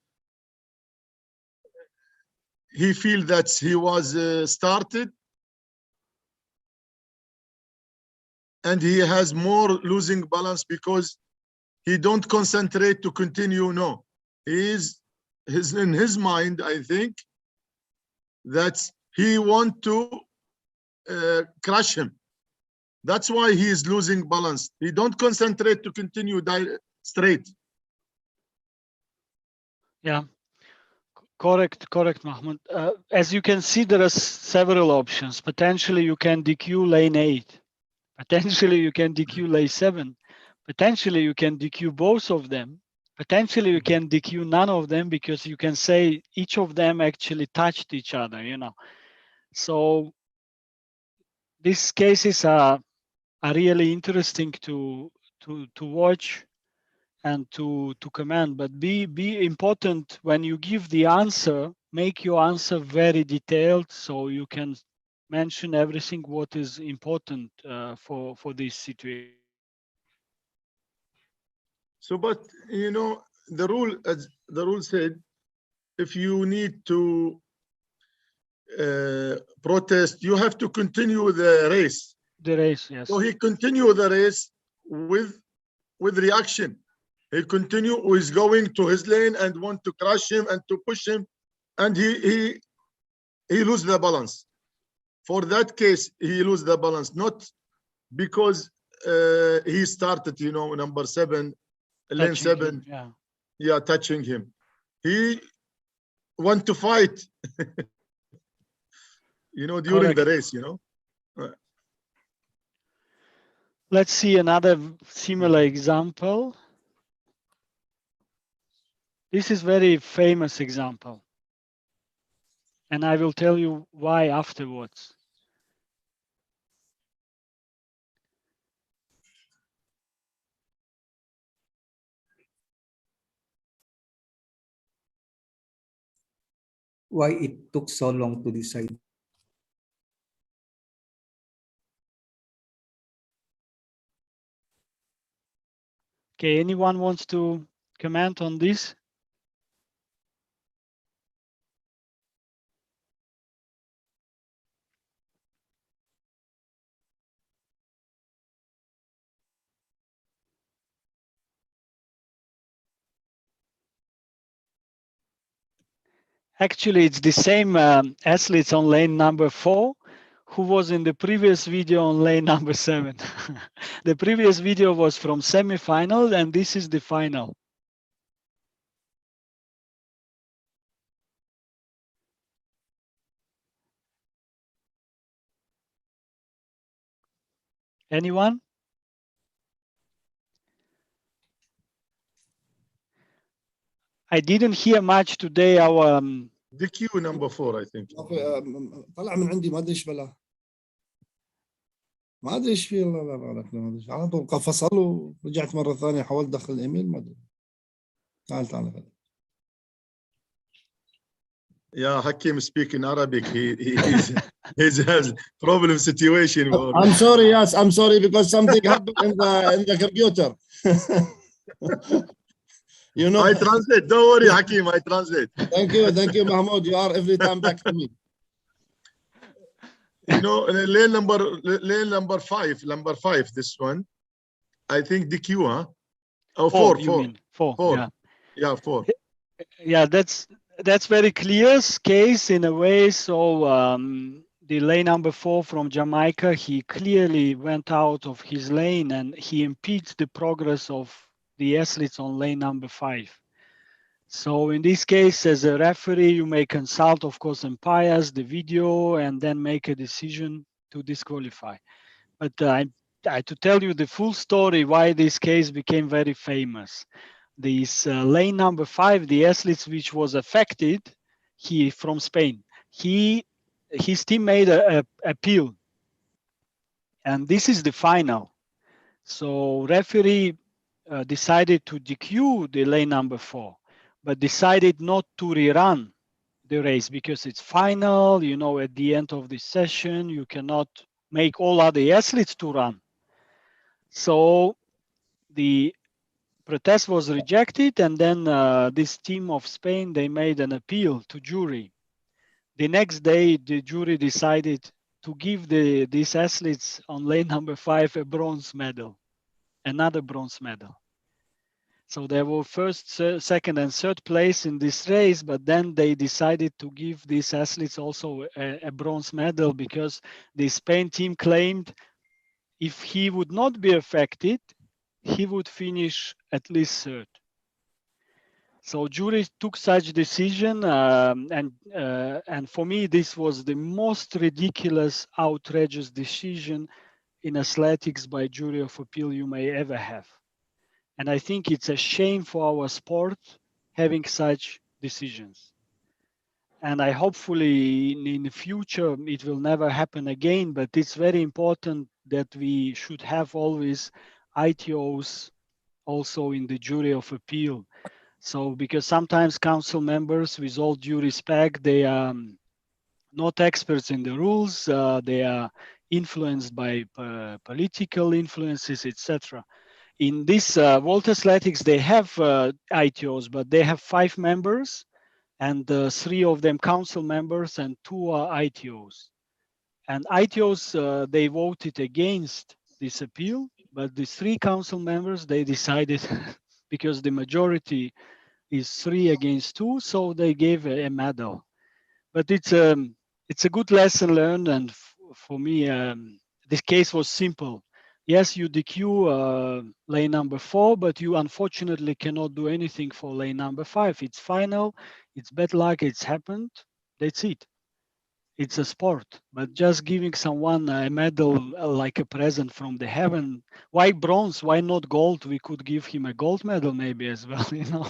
he feel that he was started, and he has more losing balance because he don't concentrate to continue. No, he's in his mind, I think, that he want to crush him. That's why he is losing balance. He don't concentrate to continue straight. Yeah, correct, Mahmoud. As you can see, there are several options. Potentially, you can DQ lane 8. Potentially, you can DQ lane 7. Potentially, you can DQ both of them. Potentially, you can DQ none of them, because you can say each of them actually touched each other, you know. So these cases are really interesting to watch and to comment. But be important when you give the answer. Make your answer very detailed, so you can mention everything what is important for this situation. So, but you know, the rule, as the rule said, if you need to protest, you have to continue the race. The race, yes. So he continued the race with reaction. He continue is going to his lane and want to crush him and to push him, and he lose the balance. For that case, he lose the balance, not because he started, you know, number 7, lane 7, yeah, touching him. He want to fight, you know, during the race, you know. Let's see another similar example. This is very famous example, and I will tell you why afterwards. Why it took so long to decide? Okay, anyone wants to comment on this? Actually, it's the same athletes on lane number 4 who was in the previous video on lane number 7. The previous video was from semi-final, and this is the final. Anyone? I didn't hear much today. Our DQ number 4, I think. طلع من عندي ما ادري ايش بلا. ما ادري ايش فيه. لا ما ادري على طول فصل ورجعت مره ثانيه حاولت ادخل الايميل ما ادري. تعال. Yeah, Hakim speak in Arabic. He has problem situation. I'm sorry. Yes, I'm sorry because something happened in the computer. You know. I translate. Don't worry, Hakim. I translate. Thank you, Mahmoud. You are every time back to me. You know, lane number 5. This one, I think DQ, huh? Oh, 4. You mean 4? Yeah, 4. Yeah, that's very clear case in a way. So the lane number 4 from Jamaica, he clearly went out of his lane and he impedes the progress of the athletes on lane number 5. So in this case, as a referee, you may consult, of course, umpires, the video, and then make a decision to disqualify. But to tell you the full story, why this case became very famous. This lane number 5, the athletes which was affected, he from Spain, his team made a appeal, and this is the final. So referee decided to DQ the lane number 4, but decided not to rerun the race because it's final. You know, at the end of the session, you cannot make all other athletes to run. So the protest was rejected, and then this team of Spain, they made an appeal to jury. The next day, the jury decided to give these athletes on lane number 5 a bronze medal, another bronze medal. So they were first, second, and third place in this race, but then they decided to give these athletes also a bronze medal because the Spain team claimed if he would not be affected, he would finish at least third. So jury took such decision, and for me, this was the most ridiculous, outrageous decision in athletics by jury of appeal you may ever have. And I think it's a shame for our sport having such decisions. And I hopefully in the future it will never happen again, but it's very important that we should have always ITOs also in the jury of appeal. So because sometimes council members, with all due respect, they are not experts in the rules, they are influenced by political influences, etc. In this World Athletics, they have ITOs, but they have 5 members, and 3 of them council members and 2 are ITOs. And ITOs, they voted against this appeal, but the 3 council members, they decided because the majority is 3 against 2, so they gave a medal. But it's a good lesson learned, and for me, this case was simple. Yes, you DQ lane number 4, but you unfortunately cannot do anything for lane number 5. It's final, it's bad luck, it's happened, that's it. It's a sport, but just giving someone a medal like a present from the heaven, why bronze, why not gold? We could give him a gold medal maybe as well, you know.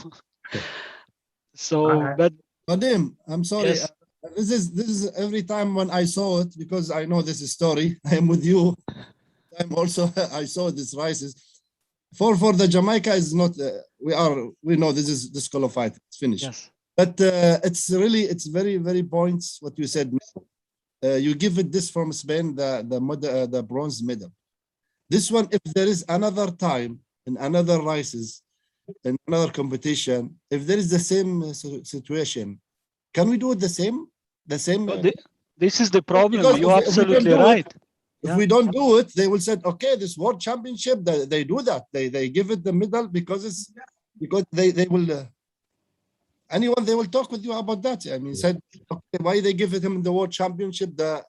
So, but Vadim, I'm sorry. yes. This is every time when I saw it, because I know this story. I am with you. I'm also I saw this rises. For the Jamaica is not. We know this is disqualified. It's finished. Yes. But it's very points what you said. You give it this from Spain the bronze medal. This one, if there is another time in another races, in another competition, if there is the same situation, can we do it the same? The same. This is the problem. Because You're absolutely right. If we don't do it, they will say, okay, this world championship, they do that. They give it the medal because they will. Anyone, they will talk with you about that. I mean, said, okay, why they give it him in the world championship the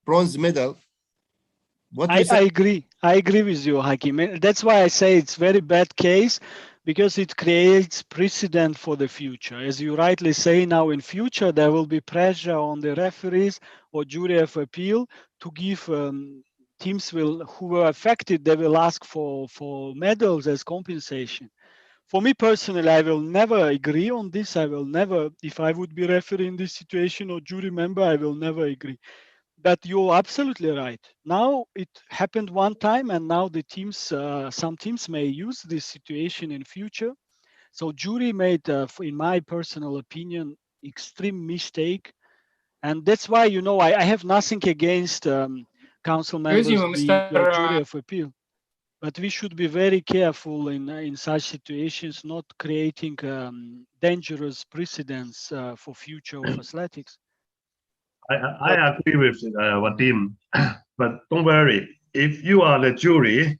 bronze medal? I agree. I agree with you, Hakim. That's why I say it's very bad case, because it creates precedent for the future. As you rightly say, now in future, there will be pressure on the referees or jury of appeal to give teams who were affected, they will ask for medals as compensation. For me personally, I will never agree on this. I will never, if I would be referee in this situation or jury member, I will never agree. But you're absolutely right. Now it happened one time, and now the teams, some teams may use this situation in future. So jury made, in my personal opinion, extreme mistake, and that's why, you know, I have nothing against council members being jury of appeal, but we should be very careful in such situations, not creating dangerous precedents for future of athletics. I agree with Vadim, but don't worry. If you are the jury,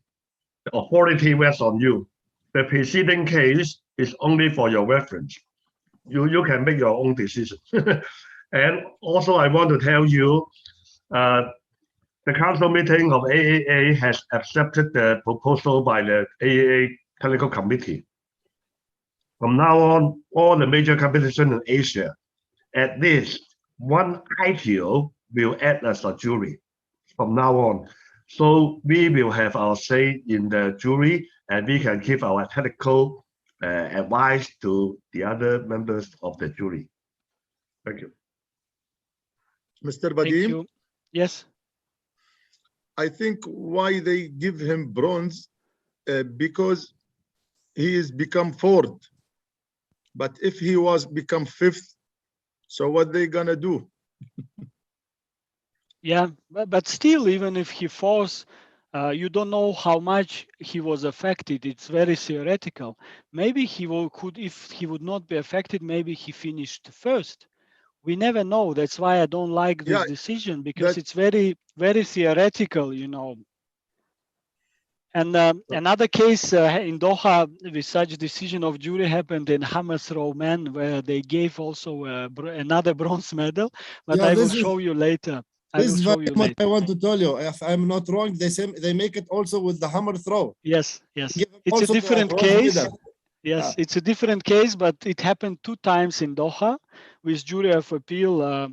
the authority rests on you. The preceding case is only for your reference. You can make your own decision. And also, I want to tell you, The council meeting of AAA has accepted the proposal by the AAA Technical Committee. From now on, all the major competition in Asia, at least one ITO will act as a jury from now on. So we will have our say in the jury, and we can give our technical advice to the other members of the jury. Thank you. Mr. Thank Badim, you. Yes. I think why they give him bronze because he is become fourth. But if he was become fifth, so what they gonna do? Yeah, but still, even if he falls, you don't know how much he was affected. It's very theoretical. Maybe he could, if he would not be affected, maybe he finished first. We never know. That's why I don't like this decision, because it's very, very theoretical, you know. And another case in Doha with such decision of jury happened in hammer throw men, where they gave also another bronze medal. But I will show you later. I will show you what later. I want to tell you. If I'm not wrong, they make it also with the hammer throw. Yes, yes. Give him It's a also the different bronze case. medal. Yes, it's a different case, but it happened 2 times in Doha with jury of appeal,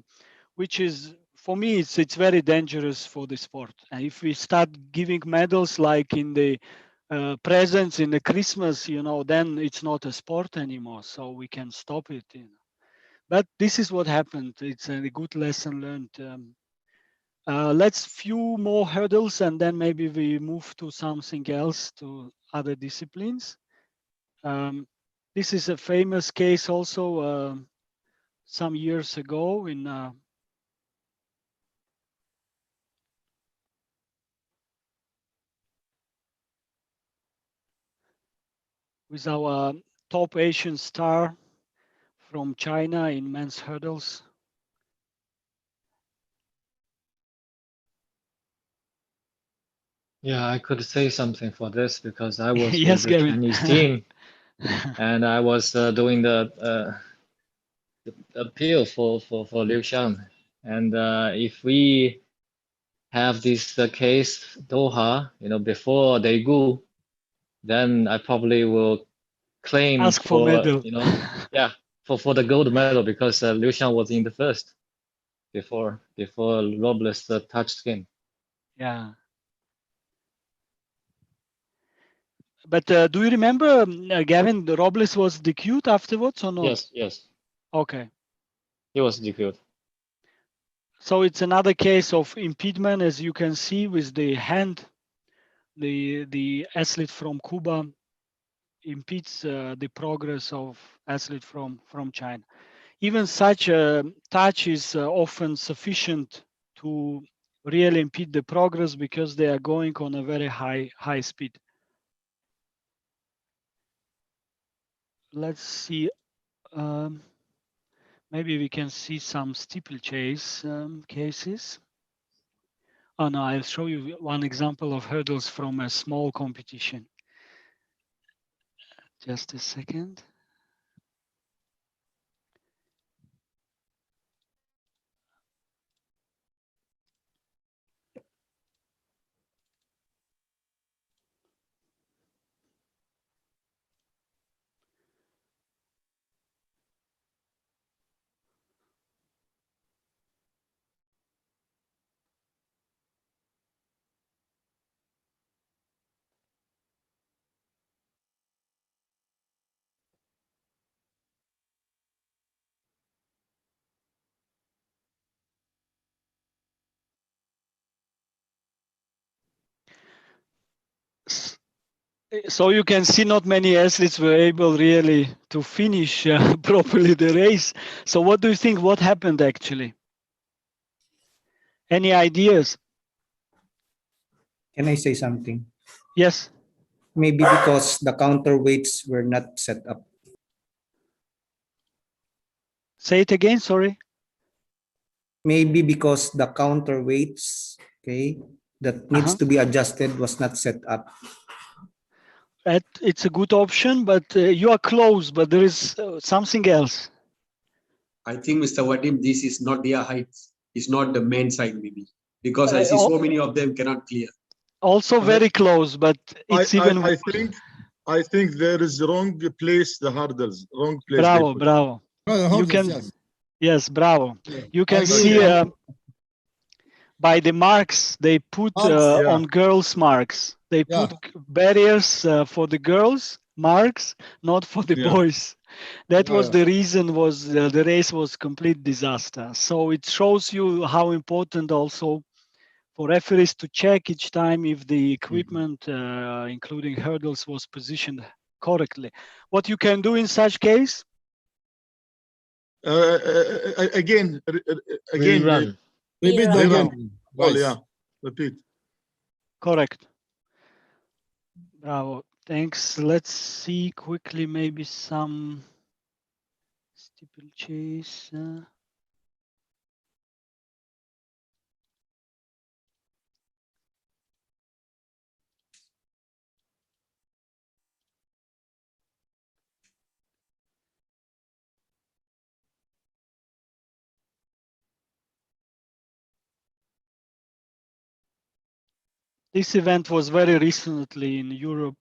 which is, for me, it's very dangerous for the sport. And if we start giving medals like in the presents in the Christmas, you know, then it's not a sport anymore. So we can stop it. You know. But this is what happened. It's a good lesson learned. Let's few more hurdles, and then maybe we move to something else, to other disciplines. This is a famous case also some years ago in with our top Asian star from China in men's hurdles. Yeah, I could say something for this because I was Yes, with the Gavin. Chinese team, and I was doing the appeal for Liu Xiang. And if we have this case Doha, you know, before they go, then I probably will claim Ask for medal. you know, yeah, for the gold medal, because Liu Xiang was in the first before Robles touched him. Yeah. But do you remember, Gavin, the Robles was DQ'd afterwards or not? Yes, yes. Okay. He was DQ'd. So it's another case of impediment, as you can see with the hand. The athlete from Cuba impedes the progress of athlete from China. Even such a touch is often sufficient to really impede the progress, because they are going on a very high speed. Let's see. Maybe we can see some steeplechase cases. Oh no, I'll show you one example of hurdles from a small competition. Just a second. So you can see not many athletes were able really to finish properly the race. So what do you think? What happened actually? Any ideas? Can I say something? Yes. Maybe because the counterweights were not set up. Say it again, sorry. Maybe because the counterweights, okay, that needs to be adjusted was not set up. It's a good option, but you are close, but there is something else. I think, Mr. Vadim, this is not their height. It's not the men's height, maybe. because I see so many of them cannot clear. Also very close, but it's even. I think there is wrong place the hurdles, wrong place. Bravo, they put. bravo. You can, yes, bravo. You can see by the marks they put on girls' marks. They put barriers for the girls' marks, not for the boys. That was the reason. Was the race was complete disaster. So it shows you how important also for referees to check each time if the equipment, including hurdles, was positioned correctly. What you can do in such case? Again, Rerun. Repeat again. Oh, yeah, repeat. Correct. Bravo. Thanks. Let's see quickly maybe some steeplechase. This event was very recently in Europe.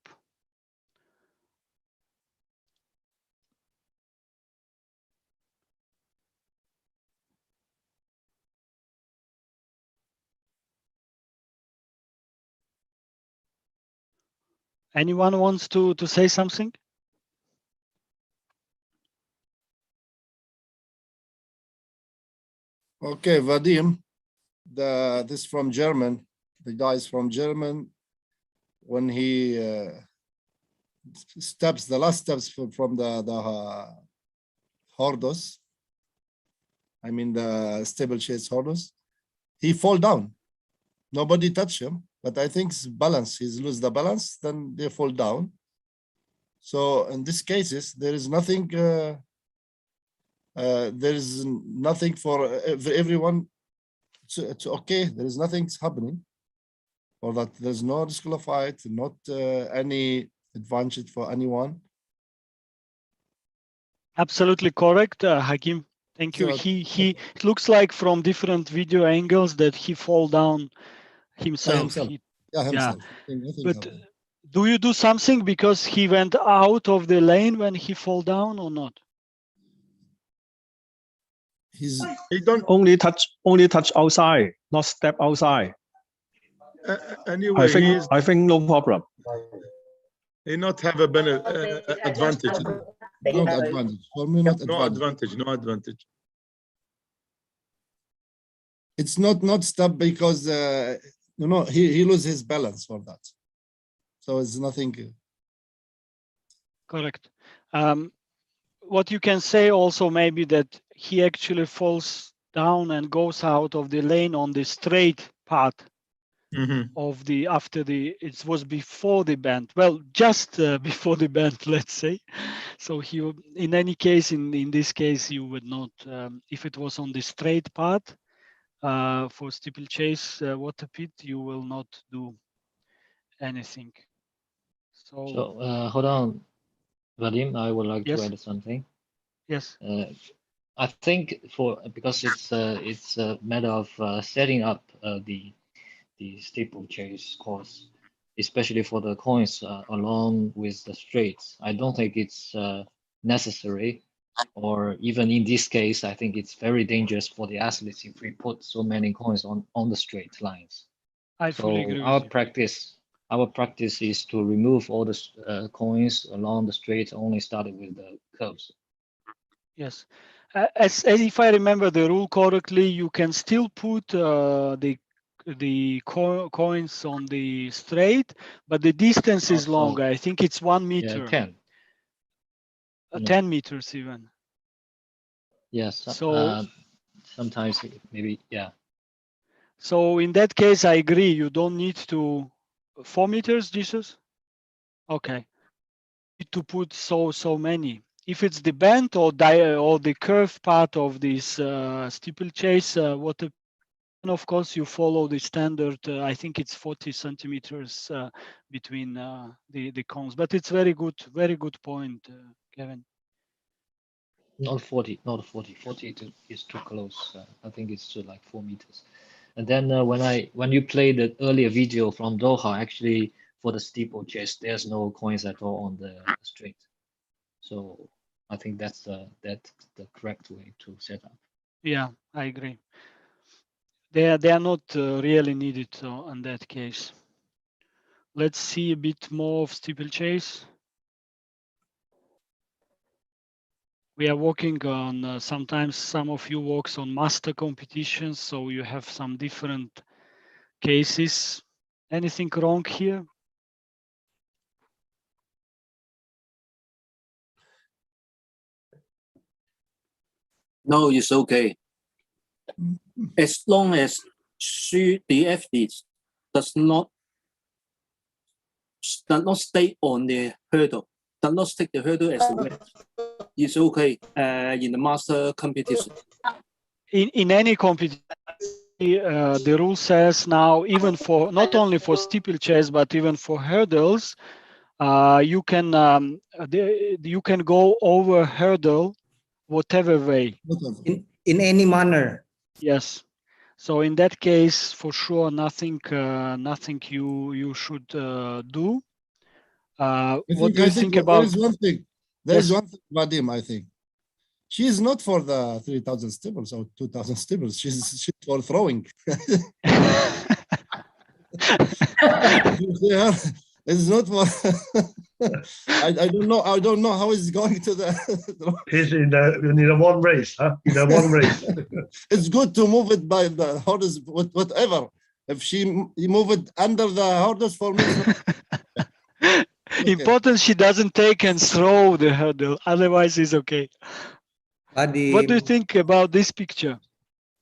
Anyone wants to say something? Okay, Vadim, this from German. The guy is from German. When he steps, the last steps from the hurdles, I mean the steeplechase hurdles, he fall down. Nobody touch him, but I think it's balance. He's lose the balance, then they fall down. So in these cases, there is nothing. There is nothing for everyone. It's okay. There is nothing happening, or that there's no disqualified, not any advantage for anyone. Absolutely correct, Hakim. Thank you. He it looks like from different video angles that he fall down himself. Himself. But do you do something because he went out of the lane when he fall down or not? He don't only touch outside, not step outside. Anyway, I think no problem. He not have a advantage. Not advantage. For me, not no advantage. No advantage. It's not step because he lose his balance for that. So it's nothing. Correct. What you can say also maybe that he actually falls down and goes out of the lane on the straight path of the it was before the bend. Well, just before the bend, let's say. So he, in any case, in this case, you would not, if it was on the straight path for steeplechase water pit, you will not do anything. So hold on, Vadim, I would like to add something. Yes. I think because it's a matter of setting up the steeplechase course, especially for the coins along with the straights. I don't think it's necessary, or even in this case, I think it's very dangerous for the athletes if we put so many coins on the straight lines. I fully agree our with you. Our practice is to remove all the coins along the straight, only starting with the curves. Yes, as if I remember the rule correctly, you can still put the coins on the straight, but the distance is longer. I think it's 1 meter. Yeah, 10. 10 meters even. Yes. So sometimes maybe, yeah. So in that case, I agree. You don't need to 4 meters, Jesus. Okay. To put so many. If it's the bend or the curved part of this steeplechase, and of course you follow the standard. I think it's 40 centimeters between the cones, but it's very good point, Kevin. Not 40. 40 is too close. I think it's like 4 meters. And then when you play the earlier video from Doha, actually for the steeplechase, there's no coins at all on the straight. So I think that's the correct way to set up. Yeah, I agree. They are not really needed in that case. Let's see a bit more of steeplechase. We are working on sometimes some of you works on master competitions, so you have some different cases. Anything wrong here? No, it's okay. As long as the athlete does not stay on the hurdle, does not take the hurdle as a weight, it's okay in the master competition. In any competition, the rule says now, even for not only for steeplechase but even for hurdles, you can go over hurdle whatever way. In any manner. Yes. So in that case, for sure, nothing you should do. What do you think about? There is one thing. There is Yes. one thing, Vadim, I think. She's not for the 3,000 stibbles or 2,000 stibbles. She's for throwing. Yeah, it's not for. I don't know. I don't know how it's going to the. He's in the one race, huh? In the one race. It's good to move it by the hurdles, whatever. If she move it under the hurdles for me. Important she doesn't take and throw the hurdle. Otherwise, it's okay. Vadim, what do you think about this picture?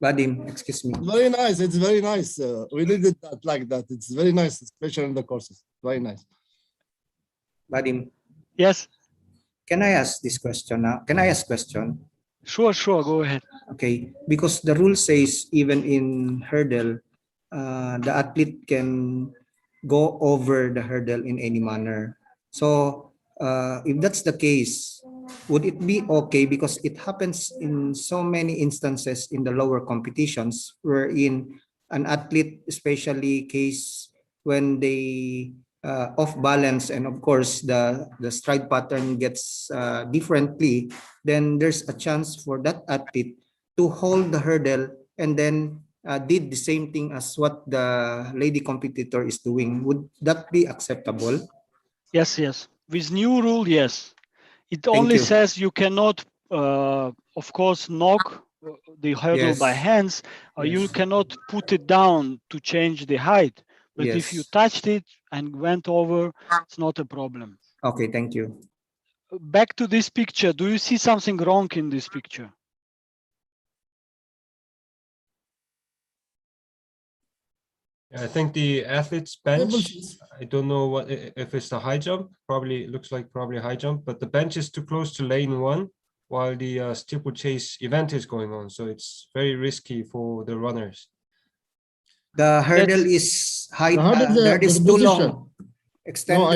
Vadim, excuse me. Very nice. It's very nice. We needed that like that. It's very nice, especially in the courses. Very nice. Vadim. Yes. Can I ask this question now? Can I ask question? Sure. Go ahead. Okay, because the rule says even in hurdle, the athlete can go over the hurdle in any manner. So if that's the case, would it be okay? Because it happens in so many instances in the lower competitions wherein an athlete, especially case when they off balance, and of course the stride pattern gets differently, then there's a chance for that athlete to hold the hurdle and then did the same thing as what the lady competitor is doing. Would that be acceptable? Yes. With new rule, yes. It Thank only you. says you cannot, of course, knock the hurdle by Yes. hands, or you cannot put it down to change the height. But if you Yes. touched it and went over, it's not a problem. Okay, thank you. Back to this picture. Do you see something wrong in this picture? I think the athlete's bench, I don't know what if it's the high jump, probably looks like probably high jump, but the bench is too close to lane 1 while the steeplechase event is going on. So it's very risky for the runners. The hurdle is high, The hurdle, the hurdle is the too position. long. Extended. No,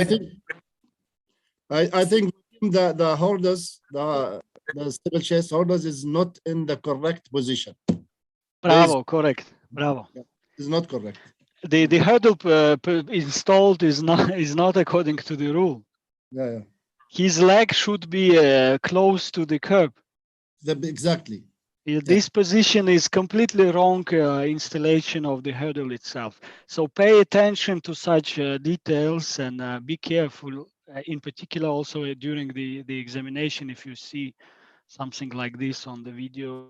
I think the hurdles, the steeplechase hurdles is not in the correct position. Bravo, correct. Bravo. It's not correct. The hurdle installed is not according to the rule. Yeah. His leg should be close to the curb. Exactly. This position is completely wrong installation of the hurdle itself. So pay attention to such details and be careful, in particular also during the examination if you see something like this on the video.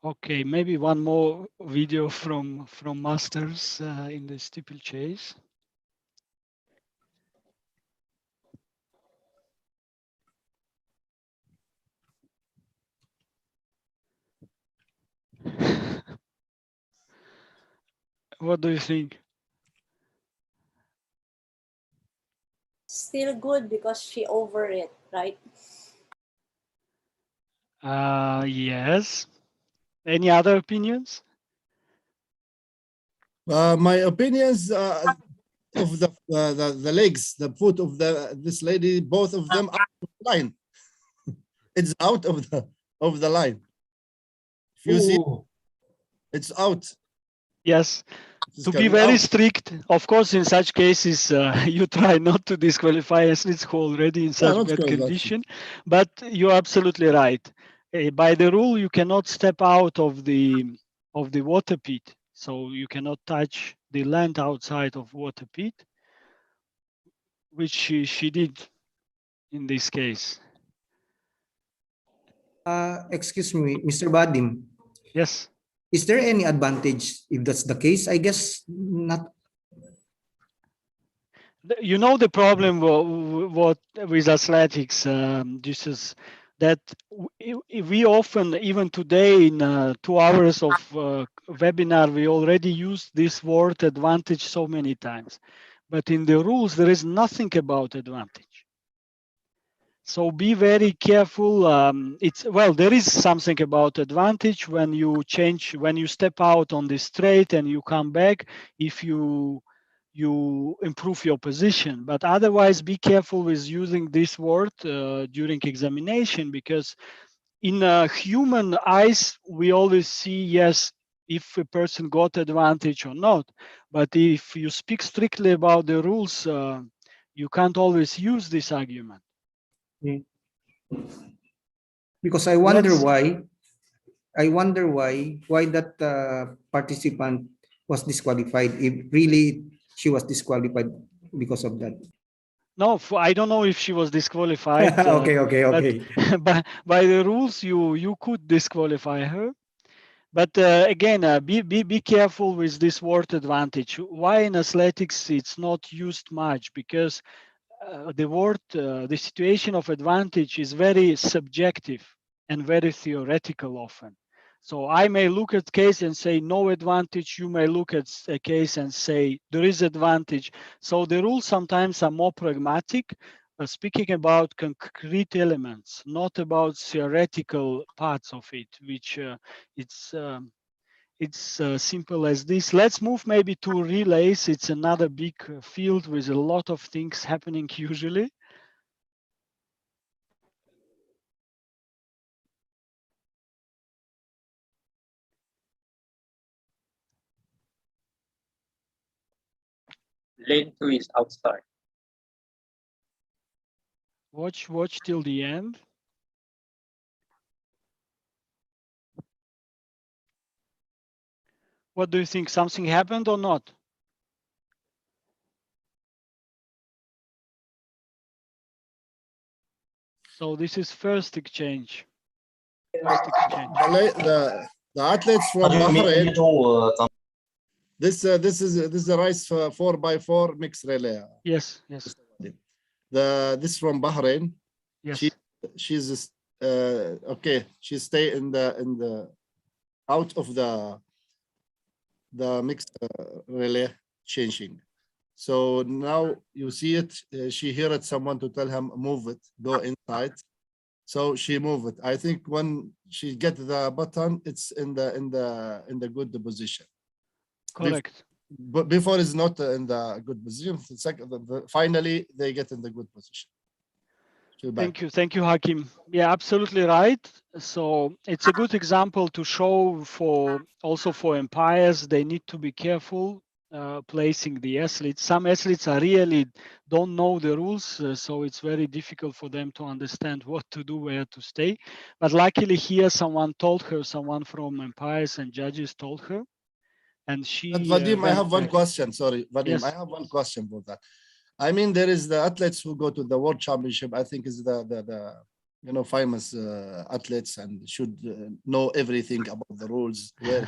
Okay, maybe one more video from Masters in the steeplechase. What do you think? Still good because she over it, right? Yes. Any other opinions? My opinions, of the legs, the foot of this lady, both of them out of the line. It's out of the line. If you see, it's out. Yes. It's To be coming very out. strict, of course, in such cases, you try not to disqualify athletes who are already in such not bad quite that. condition. But you're absolutely right. By the rule, you cannot step out of the water pit, so you cannot touch the land outside of water pit, which she did in this case. Excuse me, Mr. Badim. Yes. Is there any advantage if that's the case? I guess not. You know the problem what with athletics, this is that we often, even today in 2 hours of webinar, we already used this word advantage so many times, but in the rules there is nothing about advantage. So be very careful. There is something about advantage when you step out on the straight and you come back if you improve your position. But otherwise, be careful with using this word during examination, because in human eyes, we always see, yes, if a person got advantage or not. But if you speak strictly about the rules, you can't always use this argument. Because I wonder why that participant was disqualified, if really she was disqualified because of that. No, I don't know if she was disqualified. Okay. But by the rules, you could disqualify her. But again, be careful with this word advantage. Why in athletics it's not used much? Because the situation of advantage is very subjective and very theoretical often. So I may look at case and say no advantage. You may look at a case and say there is advantage. So the rules sometimes are more pragmatic, speaking about concrete elements, not about theoretical parts of it, which it's simple as this. Let's move maybe to relays. It's another big field with a lot of things happening usually. Lane 2 is outside. Watch till the end. What do you think? Something happened or not? So this is first exchange. The athletes from Bahrain. This is a race 4x4 mixed relay. Yes. This from Bahrain. Yes. She's okay. She stay in the out of the mixed relay changing. So now you see it. She heard someone to tell him move it, go inside. So she moved it. I think when she get the button, it's in the good position. Correct. But before it's not in the good position. Finally, they get in the good position. Thank you, Hakim. Yeah, absolutely right. So it's a good example to show also for umpires. They need to be careful placing the athletes. Some athletes are really don't know the rules, so it's very difficult for them to understand what to do, where to stay. But luckily here, someone from umpires and judges told her, and she. But Vadim, I have one question. Sorry, Vadim, yes. I have one question for that. I mean, there is the athletes who go to the World Championship. I think is the famous athletes and should know everything about the rules. Very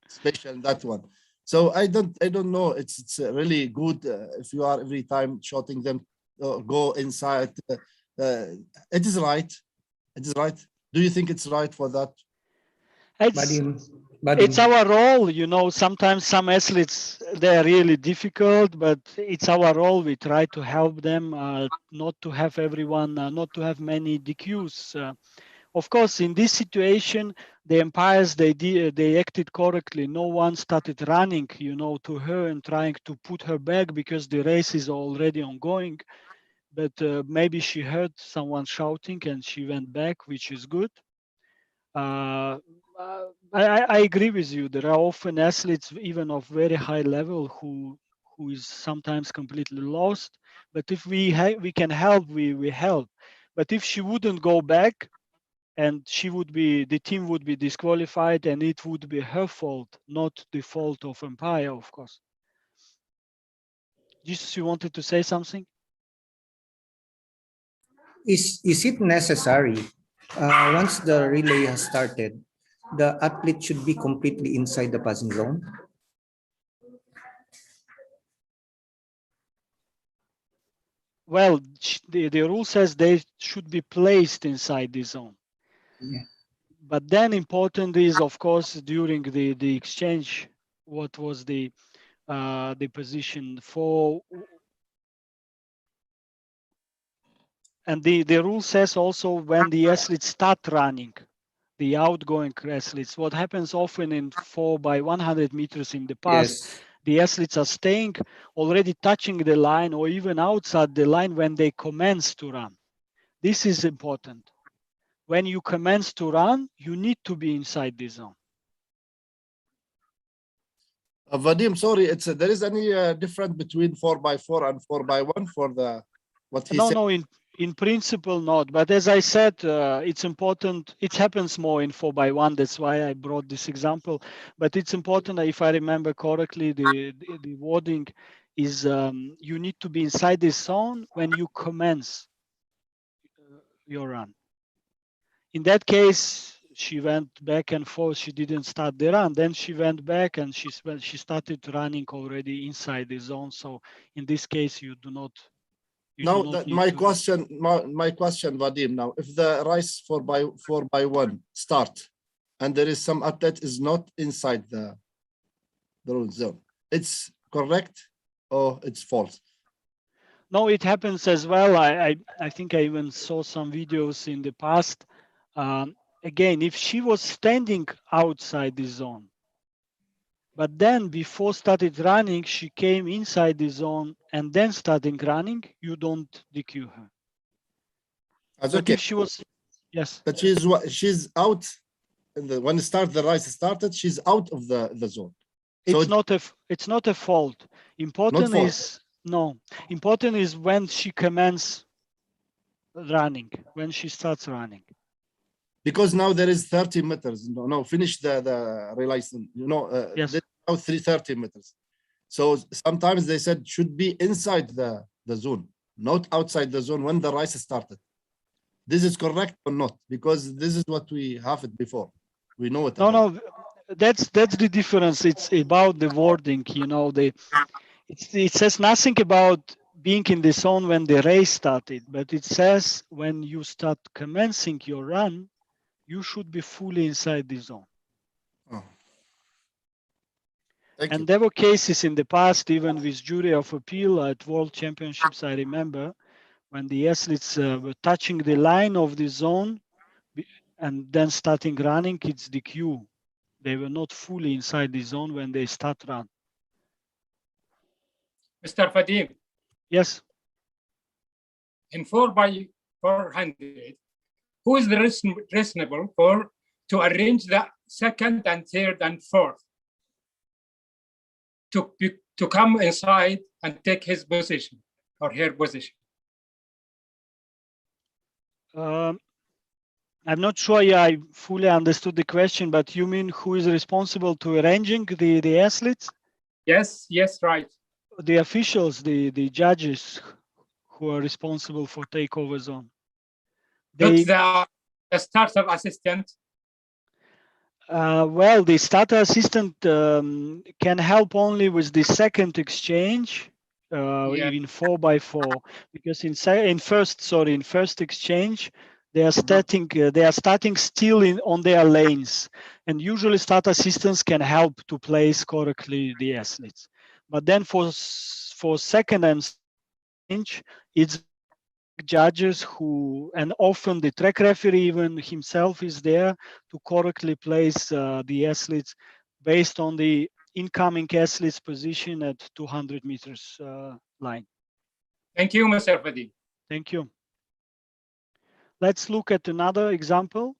special in that one. So I don't know. It's really good if you are every time shooting them, go inside. It is right. It is right. Do you think it's right for that? It's our role, sometimes some athletes, they're really difficult, but it's our role. We try to help them not to have everyone, not to have many DQs. Of course, in this situation, the umpires, they acted correctly. No one started running, to her and trying to put her back because the race is already ongoing. But maybe she heard someone shouting and she went back, which is good. I agree with you. There are often athletes, even of very high level, who is sometimes completely lost. But if we can help, we help. But if she wouldn't go back, and the team would be disqualified, and it would be her fault, not the fault of umpire, of course. Jesus, you wanted to say something? Is it necessary once the relay has started, the athlete should be completely inside the passing zone? Well, the rule says they should be placed inside the zone. Yeah. But then important is, of course, during the exchange, what was the position for. And the rule says also when the athletes start running, the outgoing athletes, what happens often in 4x100 meters in the past, Yes. the athletes are staying already touching the line or even outside the line when they commence to run. This is important. When you commence to run, you need to be inside the zone. Vadim, sorry, there is any difference between 4x4 and 4x1 for what he said? No, in principle not. But as I said, it's important. It happens more in 4x1. That's why I brought this example. But it's important, if I remember correctly, the wording is you need to be inside the zone when you commence your run. In that case, she went back and forth. She didn't start the run. Then she went back and she started running already inside the zone. So in this case, you do not. Now my question, Vadim. Now, if the race 4x1 start, and there is some athlete is not inside the rule zone, it's correct or it's false? No, it happens as well. I think I even saw some videos in the past. Again, if she was standing outside the zone, but then before started running, she came inside the zone and then starting running, you don't DQ her. That's but okay. if she was, yes. But she's out. When the race started, she's out of the zone. So It's not a fault. Important is important is when she commences running, when she starts running. Because now there is 30 meters. No, finish the relays. Yes. Now 30 meters. So sometimes they said should be inside the zone, not outside the zone when the race started. This is correct or not? Because this is what we have it before. We know it. No, that's the difference. It's about the wording. It says nothing about being in the zone when the race started, but it says when you start commencing your run, you should be fully inside the zone. Oh. And there were cases in the past, even with jury of appeal at World Championships, I remember, when the athletes were touching the line of the zone and then starting running, it's the cue. They were not fully inside the zone when they start run. Mr. Fadim. Yes. In 4x400, who is reasonable to arrange the second and third and fourth to come inside and take his position or her position? I'm not sure I fully understood the question, but you mean who is responsible to arranging the athletes? Yes, right. The officials, the judges who are responsible for takeover zone. Not the starter assistant. Well, the starter assistant can help only with the second exchange in 4x4, because in first exchange they are starting still on their lanes, and usually starter assistants can help to place correctly the athletes. But then for second and exchange, it's judges who, and often the track referee even himself is there to correctly place the athletes based on the incoming athlete's position at 200 meters line. Thank you, Mr. Vadim. Thank you. Let's look at another example.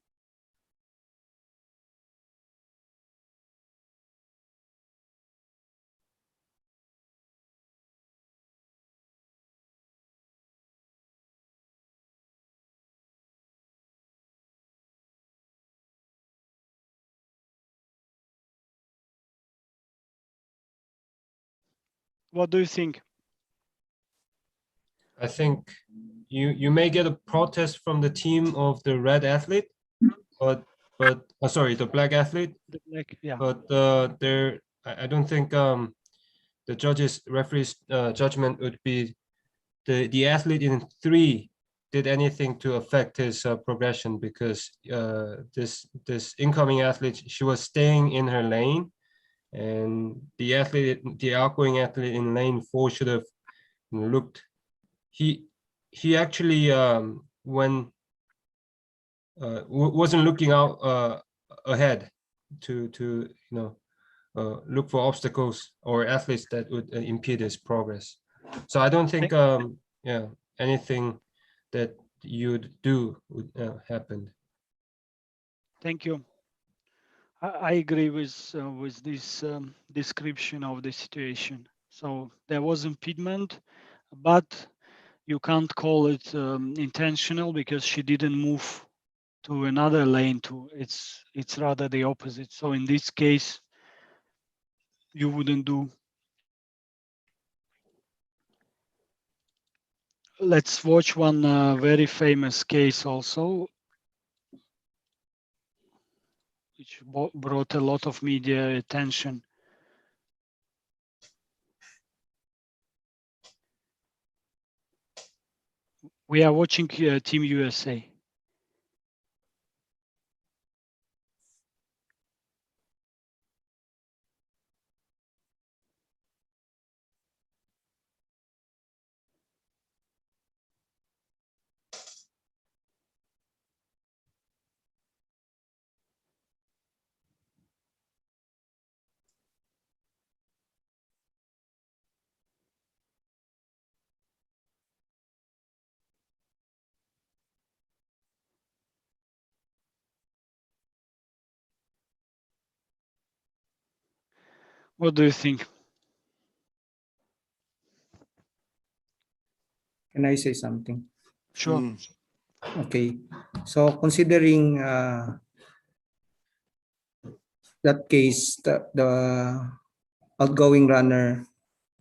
What do you think? I think you may get a protest from the team of the red athlete, but sorry, the black athlete. The black, yeah. But I don't think the judges referee's judgment would be the athlete in 3 did anything to affect his progression, because this incoming athlete, she was staying in her lane, and the outgoing athlete in lane 4 should have looked. He actually wasn't looking out ahead to look for obstacles or athletes that would impede his progress. So I don't think anything that you'd do would happen. Thank you. I agree with this description of the situation. So there was impediment, but you can't call it intentional because she didn't move to another lane. It's rather the opposite. So in this case, you wouldn't do. Let's watch one very famous case also, which brought a lot of media attention. We are watching Team USA. What do you think? Can I say something? Sure. Okay. So considering that case, the outgoing runner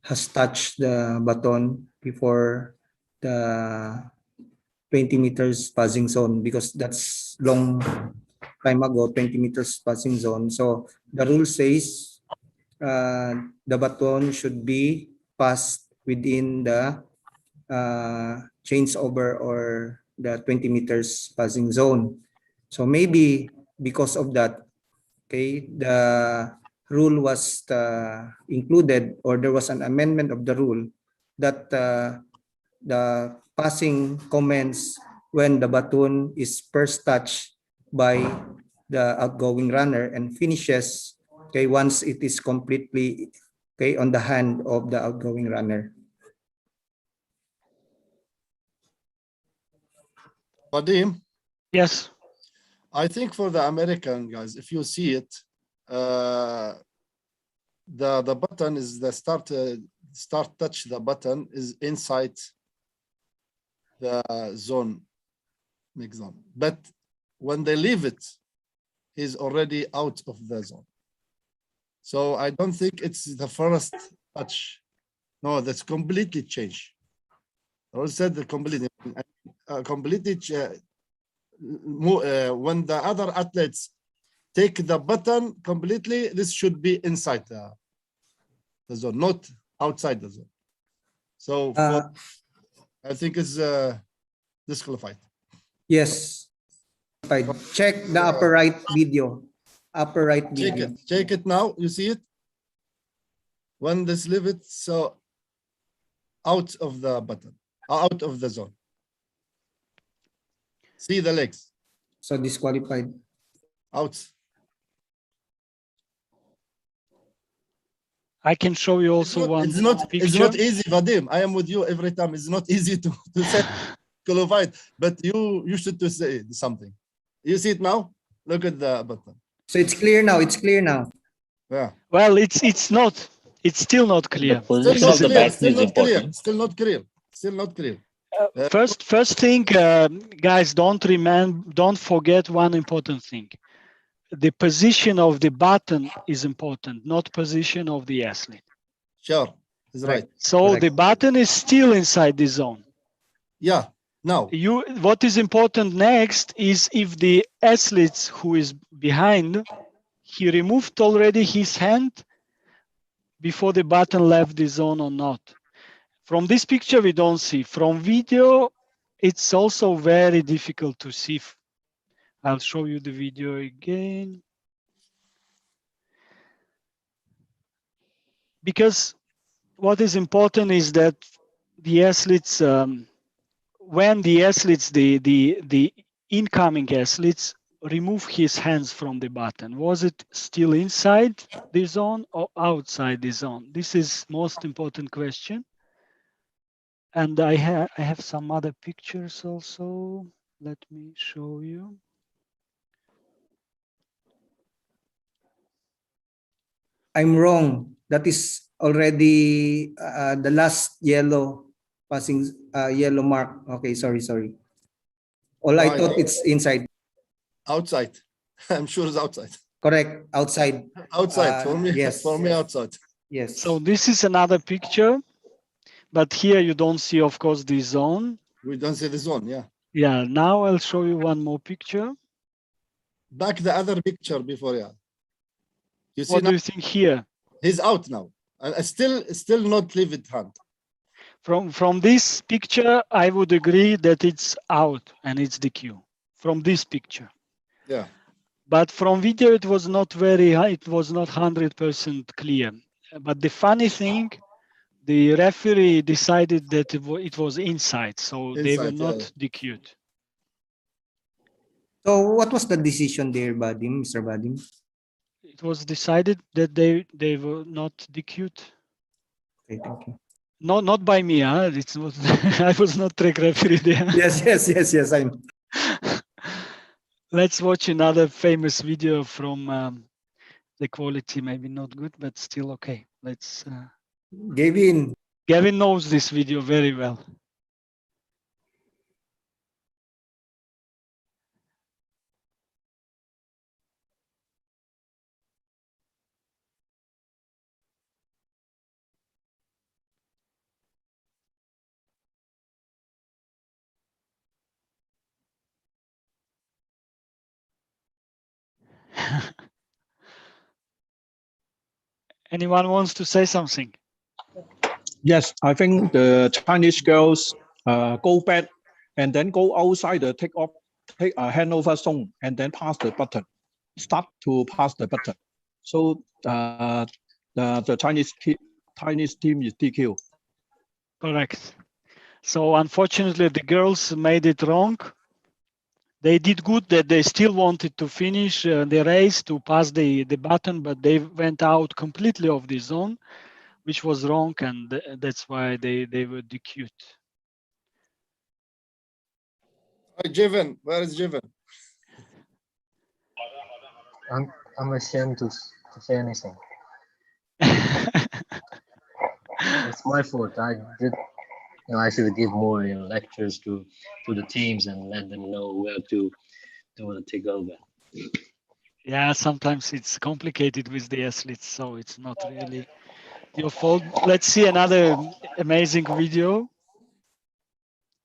has touched the baton before the 20 meters passing zone, because that's long time ago, 20 meters passing zone. So the rule says the baton should be passed within the changeover or the 20 meters passing zone. So maybe because of that, okay, the rule was included, or there was an amendment of the rule that the passing comments when the baton is first touched by the outgoing runner and finishes, okay, once it is completely, okay, on the hand of the outgoing runner. Vadim? Yes. I think for the American guys, if you see it, the button is the start touch, the button is inside the zone, mix zone. But when they leave it, he's already out of the zone. So I don't think it's the first touch. No, that's completely changed. I already said the completely when the other athletes take the button completely, this should be inside the zone, not outside the zone. So I think it's disqualified. Yes. Check the upper right video. Upper right video. Check it now. You see it? When this leave it, so out of the button, out of the zone. See the legs. So disqualified. Out. I can show you also one picture. It's not easy, Vadim. I am with you every time. It's not easy to say qualified, but you should to say something. You see it now? Look at the button. So it's clear now. It's clear now. Yeah. Well, it's not. It's still not clear. Still not clear. Still not clear. Still not clear. Still not clear. First thing, guys, don't forget one important thing. The position of the button is important, not position of the athlete. Sure, is right. So the button is still inside the zone. Yeah. Now, what is important next is if the athlete who is behind, he removed already his hand before the button left the zone or not. From this picture, we don't see. From video, it's also very difficult to see. I'll show you the video again. Because what is important is that the athletes, when the athletes, the incoming athletes remove his hands from the button, was it still inside the zone or outside the zone? This is most important question. And I have some other pictures also. Let me show you. I'm wrong. That is already the last yellow passing yellow mark. Okay, sorry. All I thought it's inside. outside. I'm sure it's outside. Correct. Outside. Outside for me. Yes. For me, outside. Yes. So this is another picture, but here you don't see, of course, the zone. We don't see the zone. Yeah. Yeah. Now I'll show you one more picture. Back the other picture before. Yeah. You see What now, do you think here? he's out now. I still not leave it hand. From this picture, I would agree that it's out and it's DQ. From this picture. Yeah. But from video, it was not very high. It was not 100% clear. But the funny thing, the referee decided that it was inside, so they were Inside, not yeah. DQ'd. So what was the decision there, Badim, Mr. Badim? It was decided that they were not DQ'd. Okay, thank you. Not by me, huh? It's not, I was not track referee there. Yes. I'm. Let's watch another famous video from the quality, maybe not good, but still okay. Let's. Gavin. Gavin knows this video very well. Anyone wants to say something? Yes, I think the Chinese girls go back and then go outside the take a handover zone and then pass the button, start to pass the button. So the Chinese team is DQ. Correct. So unfortunately, the girls made it wrong. They did good that they still wanted to finish the race to pass the button, but they went out completely of the zone, which was wrong, and that's why they were DQ'd. Hi, Jivan. Where is Jivan? I'm ashamed to say anything. It's my fault. I should give more lectures to the teams and let them know where to take over. Yeah, sometimes it's complicated with the athletes, so it's not really your fault. Let's see another amazing video.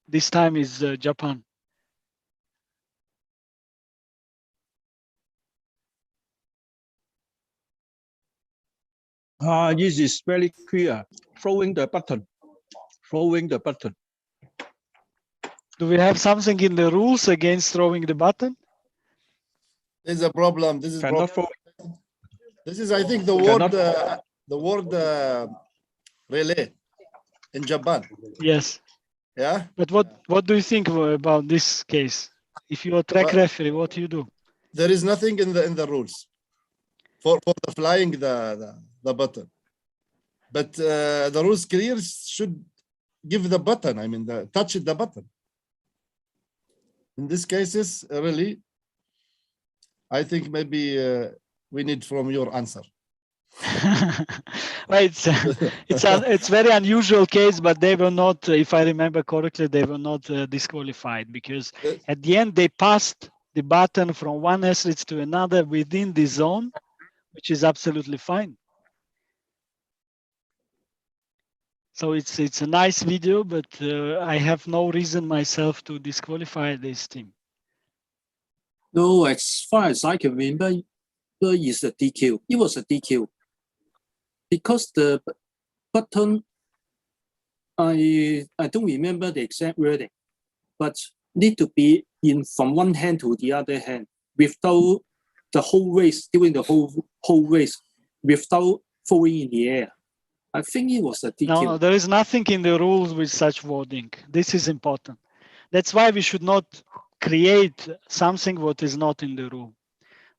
This time is Japan. This is very clear. Throwing the button. Do we have something in the rules against throwing the button? This is a problem. This is problem. This is, I think, the word relay in Japan. Yes. Yeah. But what do you think about this case? If you're a track referee, what do you do? There is nothing in the rules for the flying the button. But the rules clear should give the button. I mean, touch the button. In this cases, really, I think maybe we need from your answer. Well, it's very unusual case, but they were not, if I remember correctly, they were not disqualified because at the end they passed the button from one athlete to another within the zone, which is absolutely fine. So it's a nice video, but I have no reason myself to disqualify this team. No, as far as I can remember, it's a DQ. It was a DQ because the button, I don't remember the exact wording, but need to be in from one hand to the other hand without the whole race, during the whole race, without falling in the air. I think it was a DQ. No, there is nothing in the rules with such wording. This is important. That's why we should not create something what is not in the rule.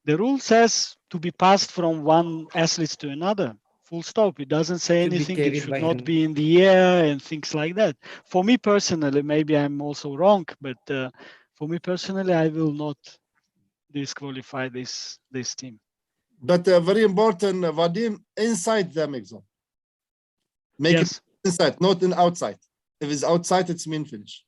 The rule says to be passed from one athlete to another. Full stop. It doesn't say anything. It should not be in the air and things like that. For me personally, maybe I'm also wrong, but for me personally, I will not disqualify this team. But very important, Vadim, inside the mix zone. Make it inside, not in outside. If it's outside, it's mean finish.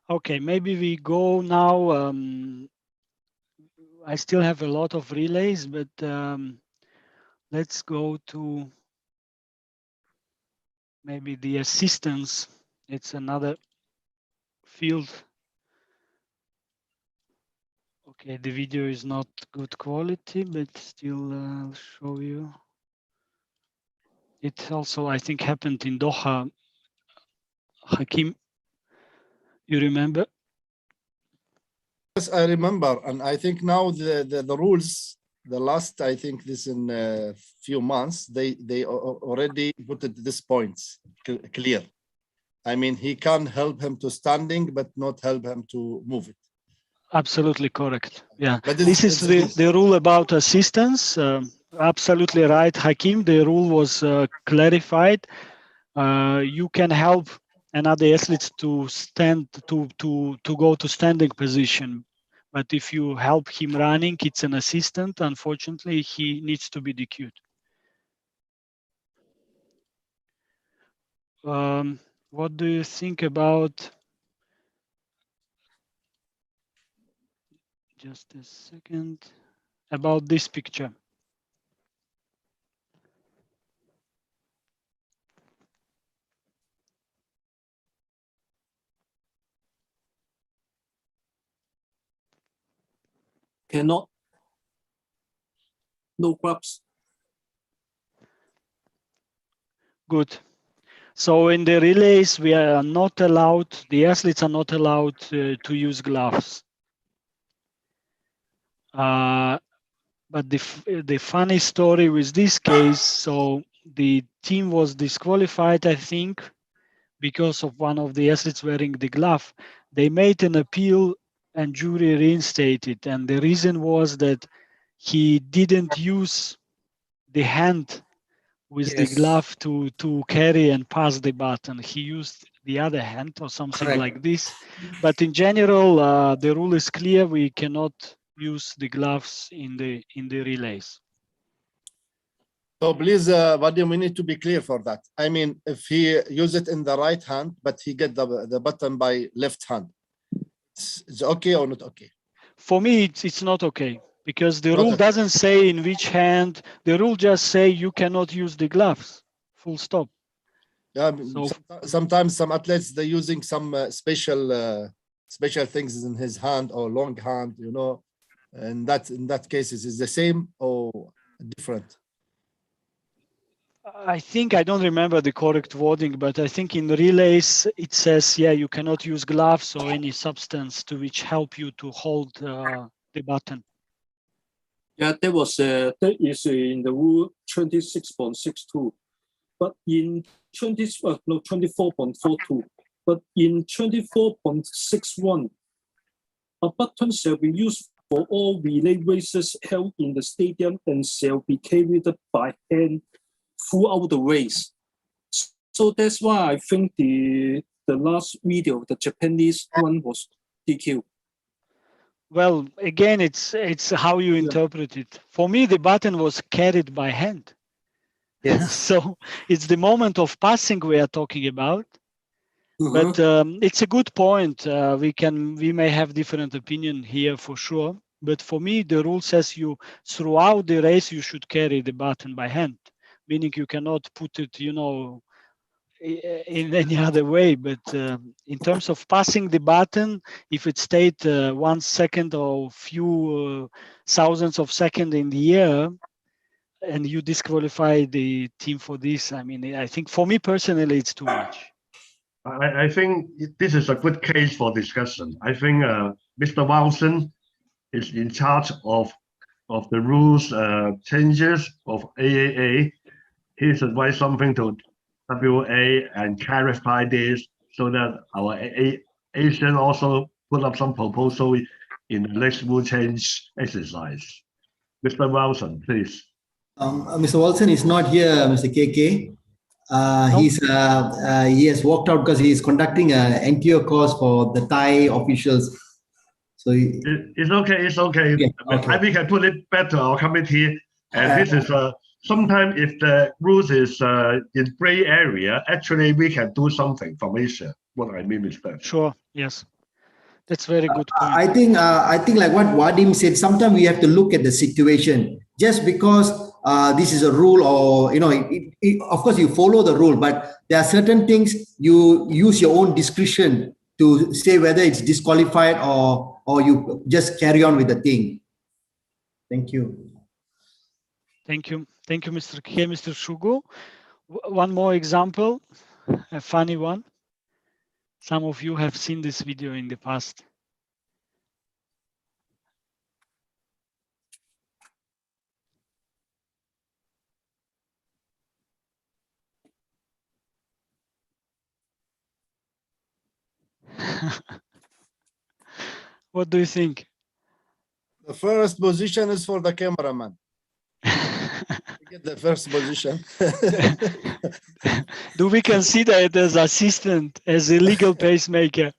Okay, maybe we go now. I still have a lot of relays, but let's go to maybe the assistance. It's another field. Okay, the video is not good quality, but still I'll show you. It also, I think, happened in Doha. Hakim, you remember? Yes, I remember, and I think now the rules, the last, I think this in a few months, they already put it this points clear. I mean, he can help him to standing, but not help him to move it. Absolutely correct. Yeah, but this is the rule about assistance. Absolutely right, Hakim. The rule was clarified. You can help another athlete to stand to go to standing position, but if you help him running, it's an assistant. Unfortunately, he needs to be DQ'd. What do you think about? Just a second. About this picture. Cannot. No gloves. Good. So in the relays, we are not allowed, the athletes are not allowed to use gloves. But the funny story with this case, so the team was disqualified, I think, because of one of the athletes wearing the glove. They made an appeal and jury reinstated. And the reason was that he didn't use the hand with the glove to carry and pass the button. He used the other hand or something like this. But in general, the rule is clear. We cannot use the gloves in the relays. So please, Vadim, we need to be clear for that. I mean, if he use it in the right hand, but he get the button by left hand, it's okay or not okay? For me, it's not okay. Because the rule doesn't say in which hand, the rule just say you cannot use the gloves, full stop. Yeah, so, sometimes some athletes, they're using some special things in his hand or long hand, you know, and that in that case, is the same or different? I think, I don't remember the correct wording, but I think in relays, it says, yeah, you cannot use gloves or any substance to which help you to hold the button. Yeah, that is in the rule 26.62. but in 24.42, but in 24.61, a button shall be used for all relay races held in the stadium and shall be carried by hand throughout the race. So that's why I think the last video, the Japanese one, was DQ. Well, again, it's how you interpret it. For me, the button was carried by hand. Yes. So it's the moment of passing we are talking about. But it's a good point. We may have different opinion here for sure. But for me, the rule says you throughout the race you should carry the button by hand, meaning you cannot put it, in any other way. But in terms of passing the button, if it stayed 1 second or few thousands of seconds in the air, and you disqualify the team for this, I mean, I think for me personally, it's too much. I think this is a good case for discussion. I think Mr. Wilson is in charge of the rules changes of AAA. He should write something to WA and clarify this so that our Asian also put up some proposal in the next rule change exercise. Mr. Wilson, please. Mr. Wilson is not here, Mr. KK. He has walked out because he is conducting an NTO course for the Thai officials. So it's okay. It's okay. Okay. We can put it better our committee. And this is sometimes if the rules is in gray area, actually we can do something from Asia. What I mean is that. Sure. Yes. That's very good point. I think like what Wadim said, sometimes we have to look at the situation. Just because this is a rule, or of course you follow the rule, but there are certain things you use your own discretion to say whether it's disqualified or you just carry on with the thing. Thank you. Thank you. Thank you, Mr. K. Mr. Shugo. One more example, a funny one. Some of you have seen this video in the past. What do you think? The first position is for the cameraman. Get the first position. Do we consider it as assistant, as a legal pacemaker?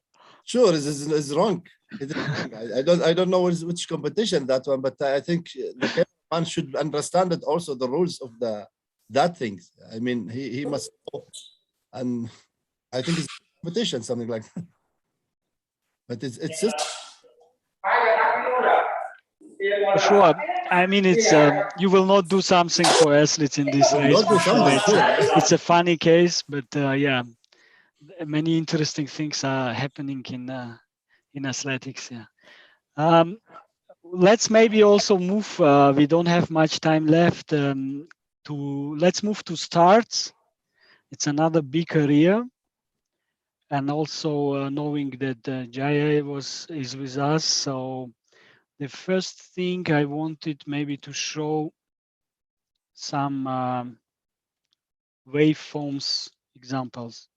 Sure, it's wrong. It is wrong. I don't know which competition that one, but I think the cameraman should understand it also, the rules of that things. I mean, he must know, and I think it's competition, something like that. But it's just. For sure. I mean, it's you will not do something for athletes in this race. For sure. It's a funny case, but yeah, many interesting things are happening in athletics. Yeah. Let's maybe also move. We don't have much time left. Let's move to starts. It's another big area, and also knowing that Jaya is with us, so. The first thing I wanted maybe to show some waveforms examples.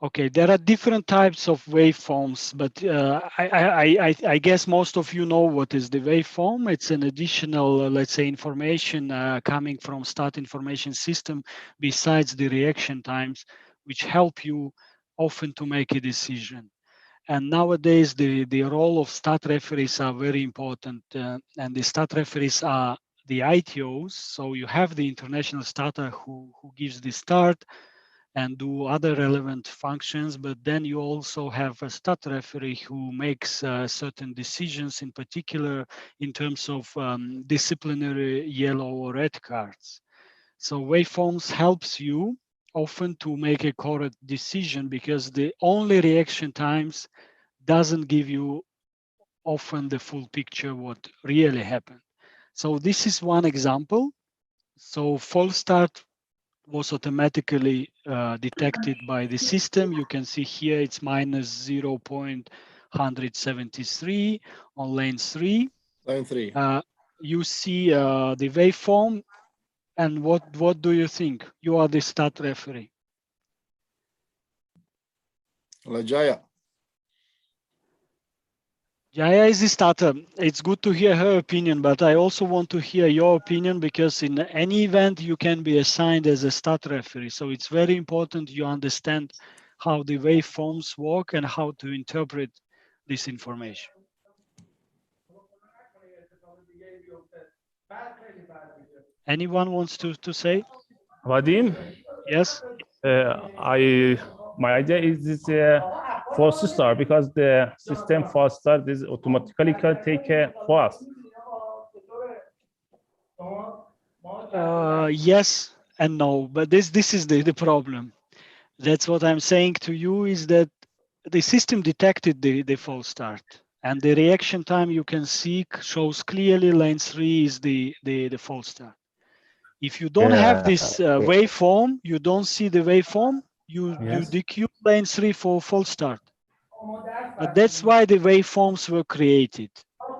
Okay, there are different types of waveforms, but I guess most of you know what is the waveform. It's an additional, let's say, information coming from start information system besides the reaction times, which help you often to make a decision. And nowadays, the role of start referees are very important. And the start referees are the ITOs. So you have the international starter who gives the start and do other relevant functions. But then you also have a start referee who makes certain decisions, in particular in terms of disciplinary yellow or red cards. So waveforms helps you often to make a correct decision, because the only reaction times doesn't give you often the full picture what really happened. So this is one example. So false start was automatically detected by the system. You can see here it's minus 0.173 on lane 3. Lane 3. you see the waveform, and what do you think? You are the start referee. Jaya. Jaya is the starter. It's good to hear her opinion, but I also want to hear your opinion, because in any event you can be assigned as a start referee. So it's very important you understand how the waveforms work and how to interpret this information. Anyone wants to say? Vadim, Yes. My idea is this false start, because the system false start is automatically can take a false. Yes and no, but this is the problem. That's what I'm saying to you, is that the system detected the false start, and the reaction time you can see shows clearly lane 3 is the false start. If you don't have this waveform, you don't see the waveform, you DQ lane 3 for false start. But that's why the waveforms were created.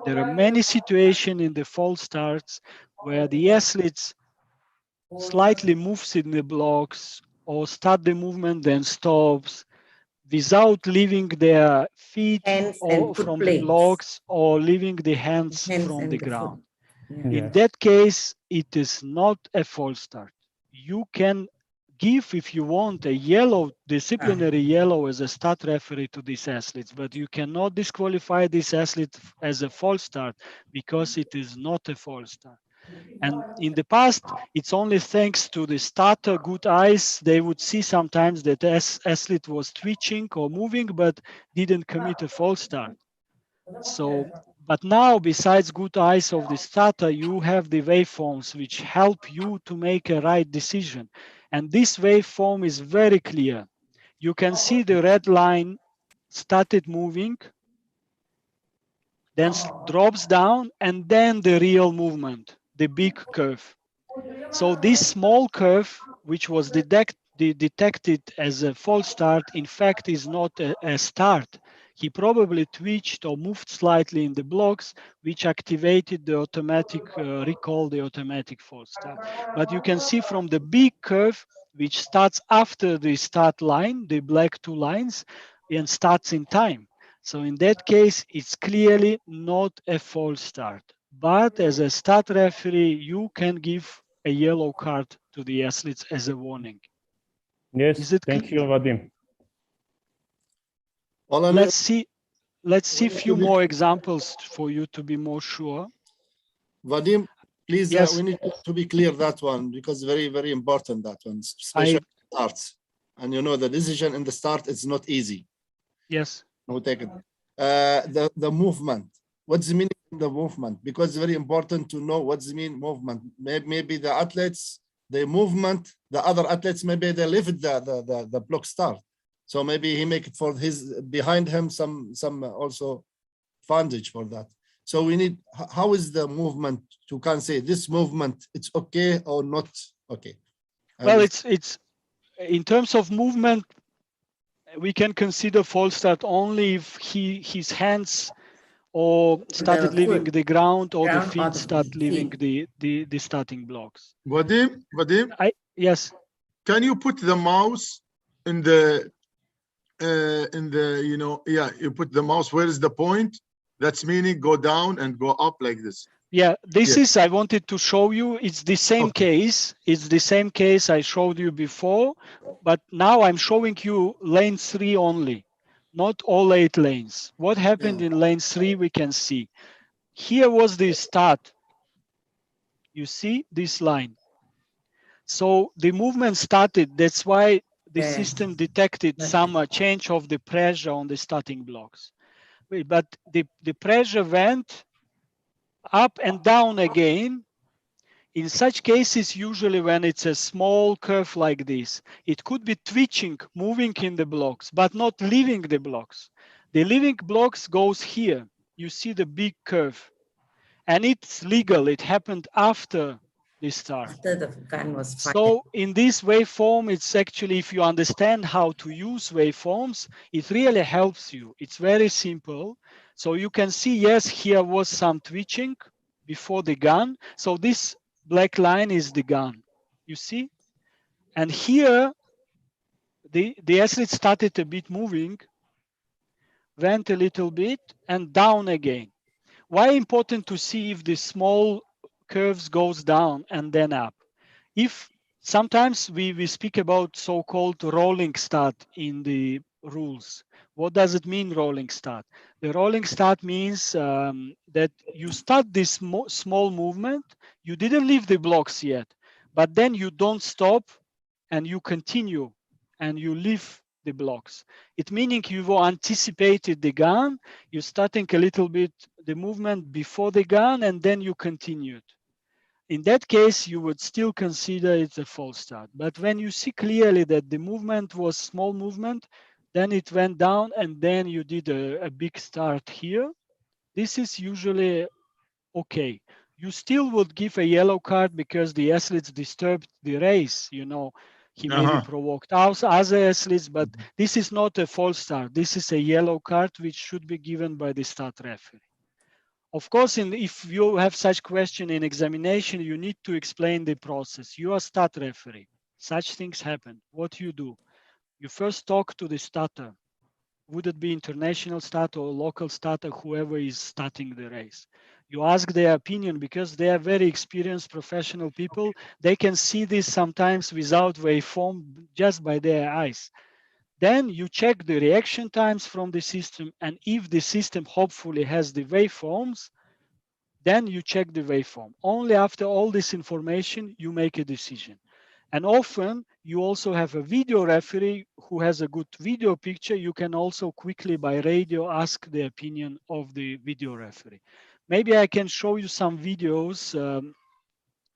There are many situations in the false starts where the athletes slightly moves in the blocks or start the movement then stops without leaving their feet or from the blocks or leaving the hands from the ground. In that case, it is not a false start. You can give, if you want, a yellow, disciplinary yellow as a start referee to these athletes, but you cannot disqualify this athlete as a false start because it is not a false start. And in the past, it's only thanks to the starter good eyes, they would see sometimes that athlete was twitching or moving, but didn't commit a false start. So, but now, besides good eyes of the starter, you have the waveforms which help you to make a right decision. And this waveform is very clear. You can see the red line started moving, then drops down, and then the real movement, the big curve. So this small curve, which was detected as a false start, in fact is not a start. He probably twitched or moved slightly in the blocks, which activated the automatic recall, the automatic false start. But you can see from the big curve, which starts after the start line, the black two lines, and starts in time. So in that case, it's clearly not a false start. But as a start referee, you can give a yellow card to the athletes as a warning. Yes, thank you, Vadim. Let's see a few more examples for you to be more sure. Vadim, please, yes. We need to be clear that one, because very, very important, that one, especially starts. And you know, the decision in the start is not easy. Yes. No, take it. The movement. What's the meaning of the movement? Because it's very important to know what's the mean movement. Maybe the athletes, the movement, the other athletes, maybe they lift the block start. So maybe he make it for his behind him some also advantage for that. So we need, how is the movement? You can say this movement, it's okay or not okay. Well, it's in terms of movement, we can consider false start only if his hands or started leaving the ground or the feet start leaving the starting blocks. Vadim, yes. Can you put the mouse in the you know, you put the mouse, where is the point? That's meaning go down and go up like this. Yeah, this is, I wanted to show you, it's the same case. It's the same case I showed you before, but now I'm showing you lane 3 only, not all 8 lanes. What happened in lane 3, we can see. Here was the start. You see this line. So the movement started, that's why the system detected some change of the pressure on the starting blocks. But the pressure went up and down again. In such cases, usually when it's a small curve like this, it could be twitching, moving in the blocks, but not leaving the blocks. The leaving blocks goes here. You see the big curve. And it's legal. It happened after the start. After the gun was fired. So in this waveform, it's actually, if you understand how to use waveforms, it really helps you. It's very simple. So you can see, yes, here was some twitching. before the gun. So this black line is the gun, you see? And here, the athlete started a bit moving, went a little bit, and down again. Why important to see if the small curves goes down and then up? If sometimes we speak about so-called rolling start in the rules. What does it mean, rolling start? The rolling start means that you start this small movement, you didn't leave the blocks yet, but then you don't stop and you continue and you leave the blocks. It meaning you've anticipated the gun, you're starting a little bit the movement before the gun and then you continued. In that case, you would still consider it a false start. But when you see clearly that the movement was small movement, then it went down and then you did a big start here. This is usually okay. You still would give a yellow card because the athletes disturbed the race, you know. He maybe provoked other athletes, but this is not a false start. This is a yellow card which should be given by the start referee. Of course, if you have such question in examination, you need to explain the process. You are start referee. Such things happen. What you do? You first talk to the starter. Would it be international starter or local starter, whoever is starting the race? You ask their opinion because they are very experienced professional people. They can see this sometimes without waveform, just by their eyes. Then you check the reaction times from the system, and if the system hopefully has the waveforms, then you check the waveform. Only after all this information, you make a decision. And often you also have a video referee who has a good video picture. You can also quickly by radio ask the opinion of the video referee. Maybe I can show you some videos,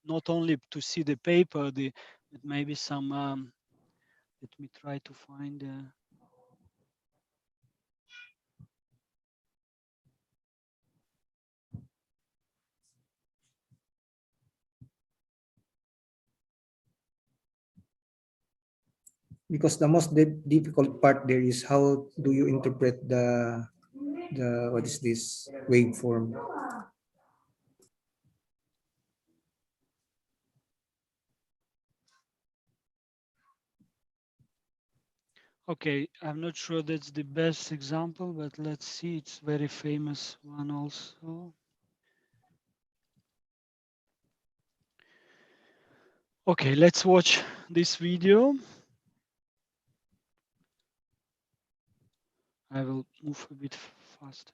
not only to see the paper, but maybe some, let me try to find. Because the most difficult part there is how do you interpret the what is this waveform? Okay, I'm not sure that's the best example, but let's see. It's very famous one also. Okay, let's watch this video. I will move a bit faster.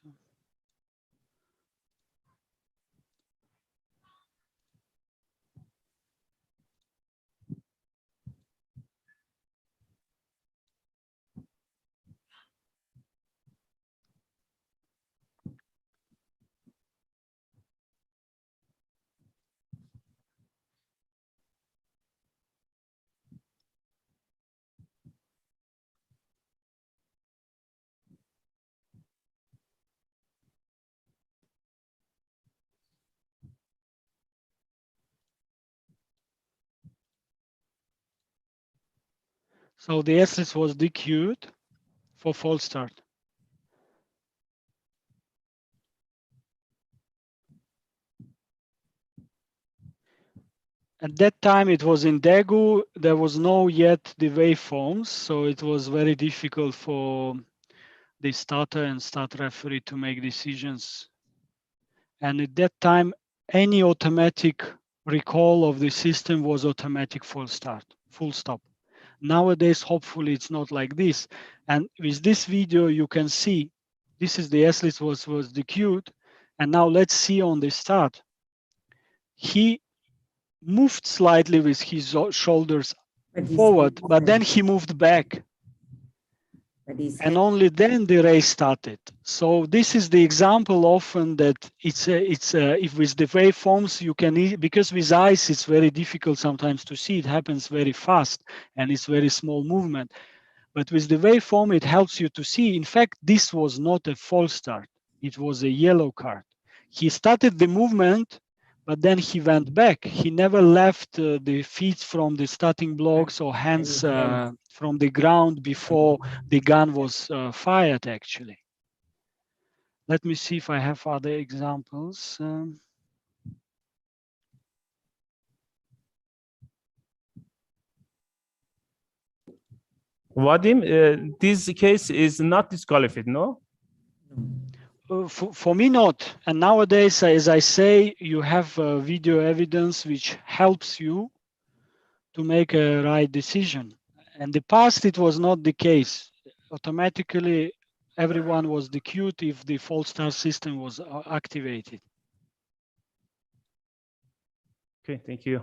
So the athlete was DQ'd for false start. At that time, it was in Daegu. There was no yet the waveforms, so it was very difficult for the starter and start referee to make decisions. And at that time, any automatic recall of the system was automatic full start, full stop. Nowadays, hopefully, it's not like this. And with this video, you can see this is the athlete was DQ'd. And now let's see on the start. He moved slightly with his shoulders forward, but then he moved back. And only then the race started. So this is the example often that if with the waveforms you can, because with eyes it's very difficult sometimes to see, it happens very fast and it's very small movement. But with the waveform, it helps you to see. In fact, this was not a false start. It was a yellow card. He started the movement, but then he went back. He never left the feet from the starting blocks or hands from the ground before the gun was fired, actually. Let me see if I have other examples. Vadim, this case is not disqualified, no? For me, not. And nowadays, as I say, you have video evidence which helps you to make a right decision. In the past, it was not the case. Automatically, everyone was DQ'd if the false start system was activated. Okay, thank you.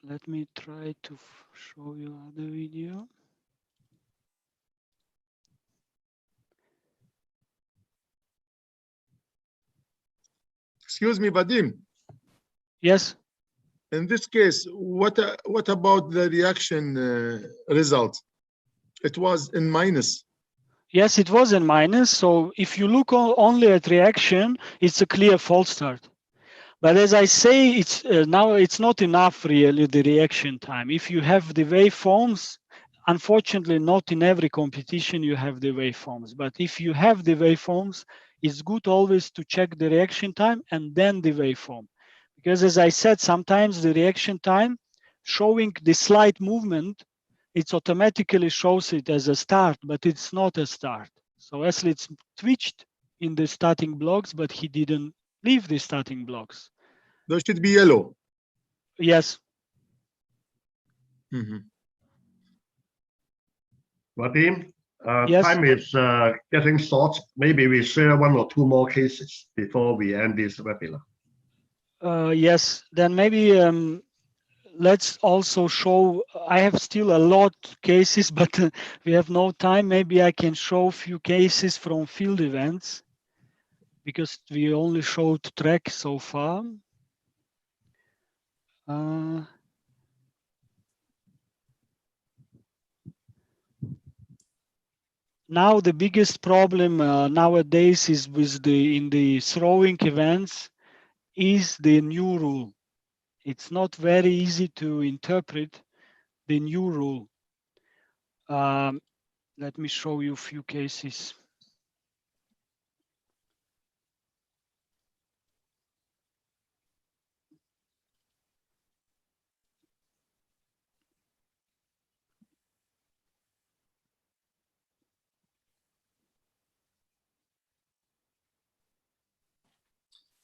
Let me try to show you other video. Excuse me, Vadim. Yes. In this case, what about the reaction result? It was in minus. Yes, it was in minus. So if you look only at reaction, it's a clear false start. But as I say, it's now it's not enough really, the reaction time. If you have the waveforms, unfortunately not in every competition you have the waveforms. But if you have the waveforms, it's good always to check the reaction time and then the waveform. Because as I said, sometimes the reaction time showing the slight movement, it automatically shows it as a start, but it's not a start. So actually it's twitched in the starting blocks, but he didn't leave the starting blocks. Those should be yellow. Yes. Vadim, Yes. time is getting short. Maybe we share one or two more cases before we end this webinar. Yes, then maybe let's also show, I have still a lot cases, but we have no time. Maybe I can show a few cases from field events because we only showed track so far. Now the biggest problem nowadays is with in the throwing events is the new rule. It's not very easy to interpret the new rule. Let me show you a few cases.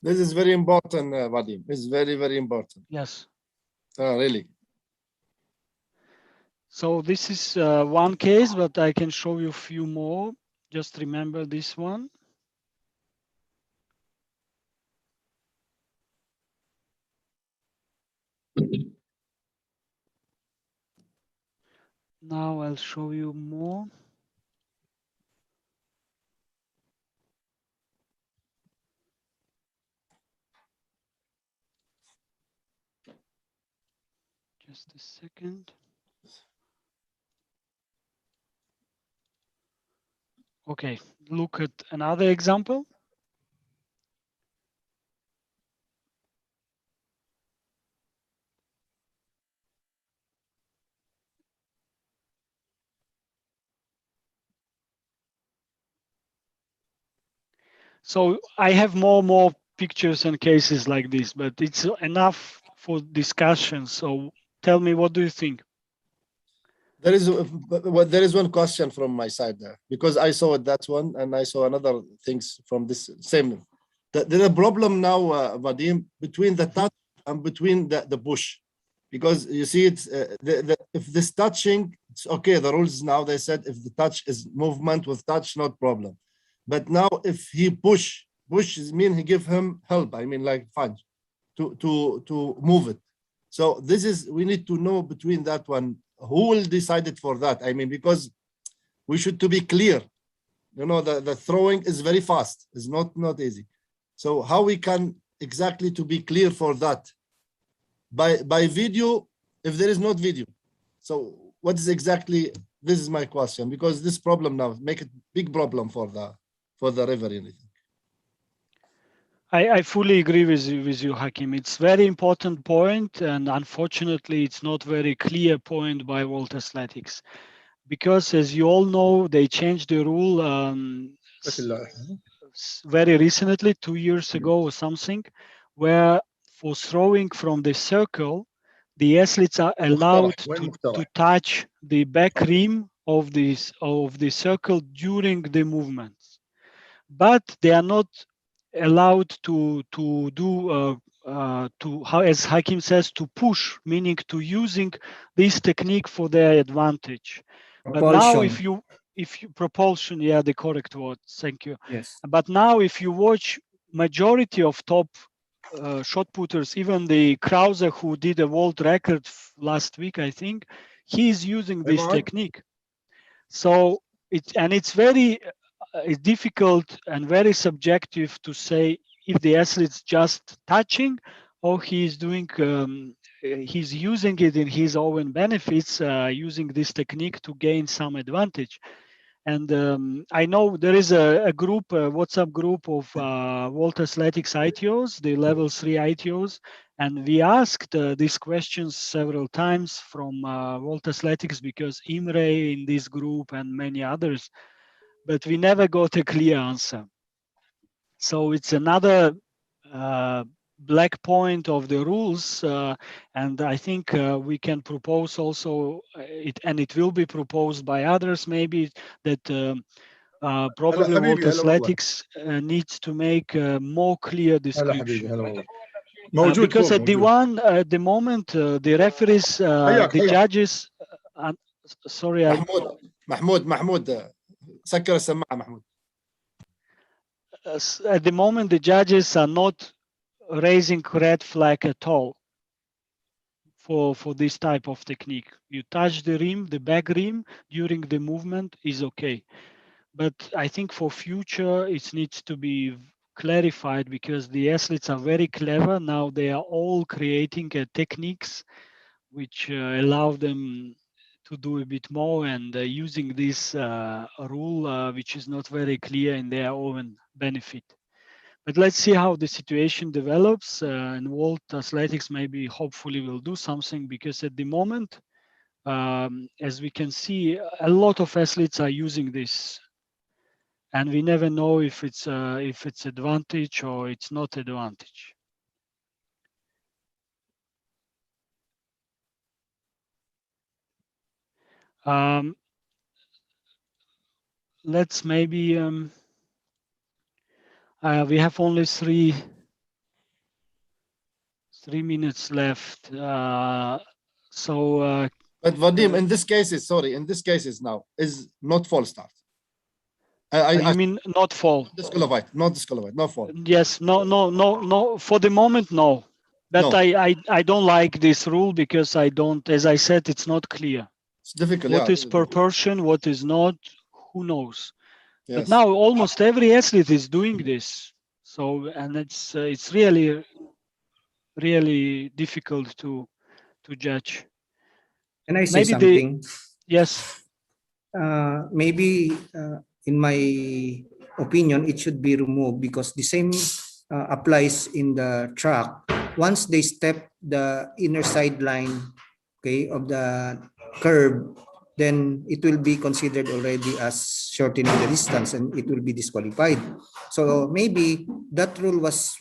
This is very important, Vadim. It's very, very important. Yes. Really. So this is one case, but I can show you a few more. Just remember this one. Now I'll show you more. Just a second. Okay, look at another example. So I have more pictures and cases like this, but it's enough for discussion. So tell me, what do you think? There is one question from my side there, because I saw that one and I saw another things from this same. There's a problem now, Vadim, between the touch and between the push, because you see it's if this touching, it's okay. The rules now, they said if the touch is movement with touch, not problem. But now if he push mean he give him help. I mean like fudge to move it. So this is, we need to know between that one, who will decide it for that? I mean, because we should to be clear, you know, the throwing is very fast. It's not easy. So how we can exactly to be clear for that? By video, if there is not video. So what is exactly, this is my question, because this problem now make it big problem for the river. I fully agree with you, Hakim. It's very important point, and unfortunately, it's not very clear point by World Athletics, because as you all know, they changed the rule very recently, 2 years ago or something, where for throwing from the circle, the athletes are allowed وين to مقترح؟ touch the back rim of the circle during the movements, but they are not allowed to do how, as Hakim says, to push, meaning to using this technique for their advantage. But now, if you propulsion, yeah, the correct word, thank you. Yes. But now, if you watch majority of top shot putters, even the Krauser who did a world record last week, I think, he is using this technique. So it's very difficult and very subjective to say if the athlete's just touching or he's doing he's using it in his own benefits, using this technique to gain some advantage. And I know there is a group, a WhatsApp group of World Athletics ITOs, the level 3 ITOs, and we asked these questions several times from World Athletics because Imre in this group and many others, but we never got a clear answer. So it's another black point of the rules, and I think we can propose also and it will be proposed by others maybe that probably World Athletics needs to make a more clear description. Because at the moment the referees, the judges, sorry, محمود سكر السماعة محمود. At the moment the judges are not raising red flag at all for this type of technique. You touch the rim, the back rim during the movement is okay. But I think for future it needs to be clarified because the athletes are very clever. Now they are all creating techniques which allow them to do a bit more and using this rule which is not very clear in their own benefit. But let's see how the situation develops, and World Athletics maybe hopefully will do something because at the moment, as we can see, a lot of athletes are using this, and we never know if it's advantage or it's not advantage. Let's maybe we have only three minutes left. So. But Vadim, in this cases, sorry, in this cases now is not false start. You mean not fall? Disqualified, not disqualified, not fall. Yes, no. For the moment, no. But No. I don't like this rule because I don't, as I said, it's not clear. It's difficult. What yeah, is proportion? What is not? Who knows? Yes. But now almost every athlete is doing this. So and it's really difficult to judge. Can I say something? Yes. Maybe in my opinion, it should be removed because the same applies in the track. Once they step the inner sideline, okay, of the curve, then it will be considered already as shortening the distance and it will be disqualified. So maybe that rule was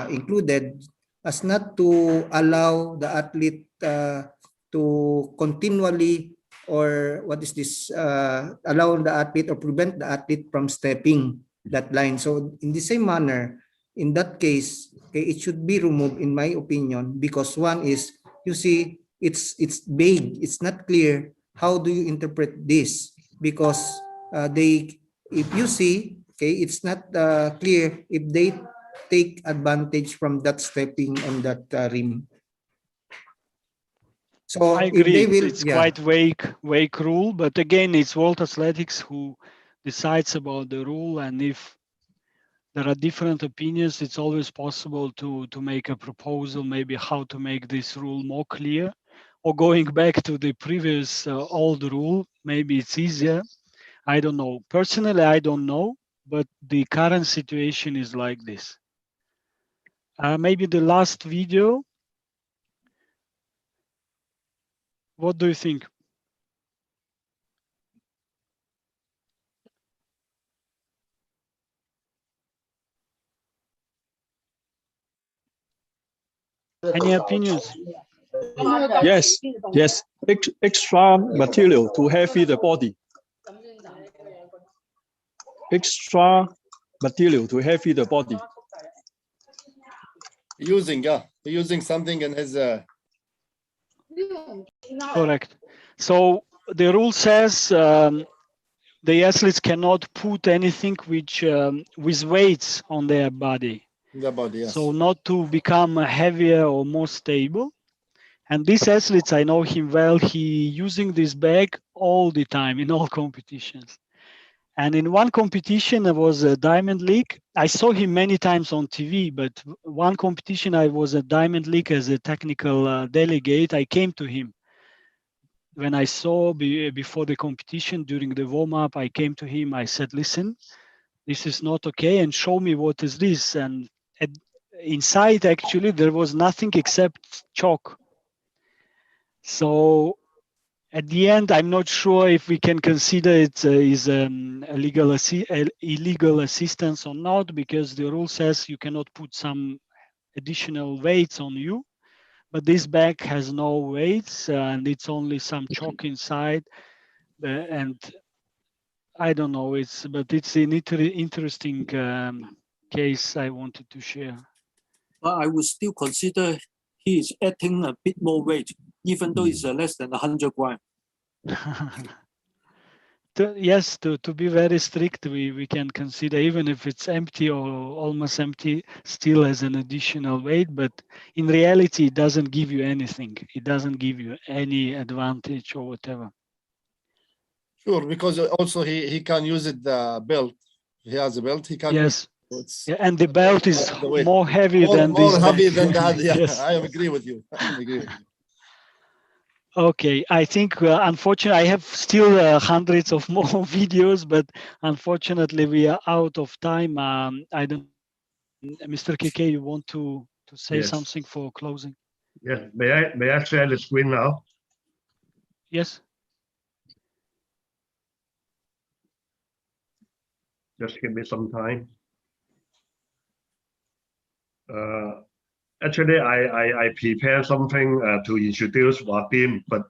included as not to allow the athlete to continually or what is this allow the athlete or prevent the athlete from stepping that line. So in the same manner, in that case, okay, it should be removed in my opinion because one is, you see, it's vague, it's not clear. How do you interpret this? Because if you see, okay, it's not clear if they take advantage from that stepping on that rim. So I agree. if they will, It's quite vague rule, but again, it's World Athletics who decides about the rule, and if there are different opinions, it's always possible to make a proposal, maybe how to make this rule more clear, or going back to the previous old rule. Maybe it's easier. I don't know. Personally, I don't know, but the current situation is like this. Maybe the last video. What do you think? Any opinions? Yes, yes, extra material to heavy the body. Extra material to heavy the body. Using something in his. Correct. So the rule says the athletes cannot put anything which with weights on their body. The body, yes. So not to become heavier or more stable. And these athletes, I know him well, he using this bag all the time in all competitions. And in one competition, there was a Diamond League. I saw him many times on TV, but one competition, I was at Diamond League as a technical delegate. I came to him. When I saw before the competition, during the warm-up, I came to him, I said, listen, this is not okay, and show me what is this. And inside, actually, there was nothing except chalk. So at the end, I'm not sure if we can consider it is illegal assistance or not, because the rule says you cannot put some additional weights on you. But this bag has no weights and it's only some chalk inside. And I don't know, but it's an interesting case I wanted to share. But I would still consider he is adding a bit more weight, even though it's less than 100 grams. Yes, to be very strict, we can consider, even if it's empty or almost empty, still as an additional weight. But in reality, it doesn't give you anything. It doesn't give you any advantage or whatever. Sure, because also he can use it the belt. He has a belt. He can Yes. use it. Yeah, and the belt is more heavy than more this heavy bag. than that. Yeah, Yes. I agree with you. I agree with you. Okay, I think unfortunately I have still hundreds of more videos, but unfortunately we are out of time. I don't, Mr. KK, you want to say Yes. something for closing? Yes, may I share the screen now? Yes. Just give me some time. Actually, I prepared something to introduce Vadim, but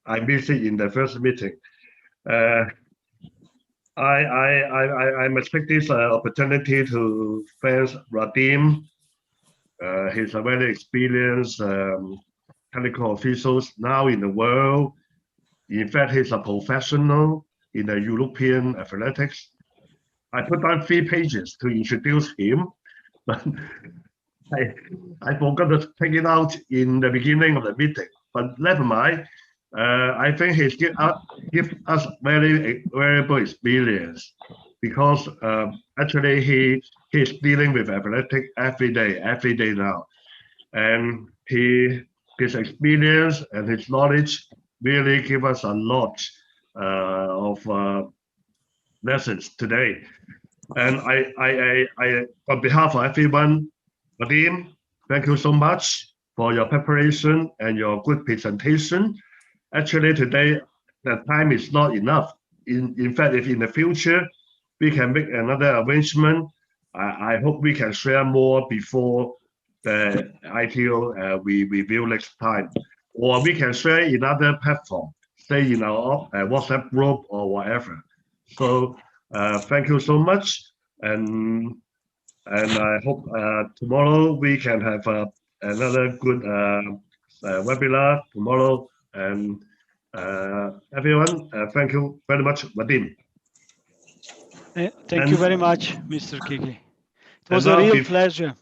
I missed it in the first meeting. I must take this opportunity to thank Radim. He's a very experienced technical official now in the world. In fact, he's a professional in the European athletics. I put down 3 pages to introduce him, but I forgot to take it out in the beginning of the meeting. But never mind. I think he's give us very valuable experience because actually he's dealing with athletics every day now, and his experience and his knowledge really give us a lot of lessons today. And I on behalf of everyone, Vadim, thank you so much for your preparation and your good presentation. Actually, today, the time is not enough. In fact, if in the future we can make another arrangement, I hope we can share more before the ITO we review next time. Or we can share in other platform, say in our WhatsApp group or whatever. So thank you so much. And I hope tomorrow we can have another good webinar tomorrow. And everyone, thank you very much, Vadim. Thank you very much, Mr. Kiki. It was a now real pleasure.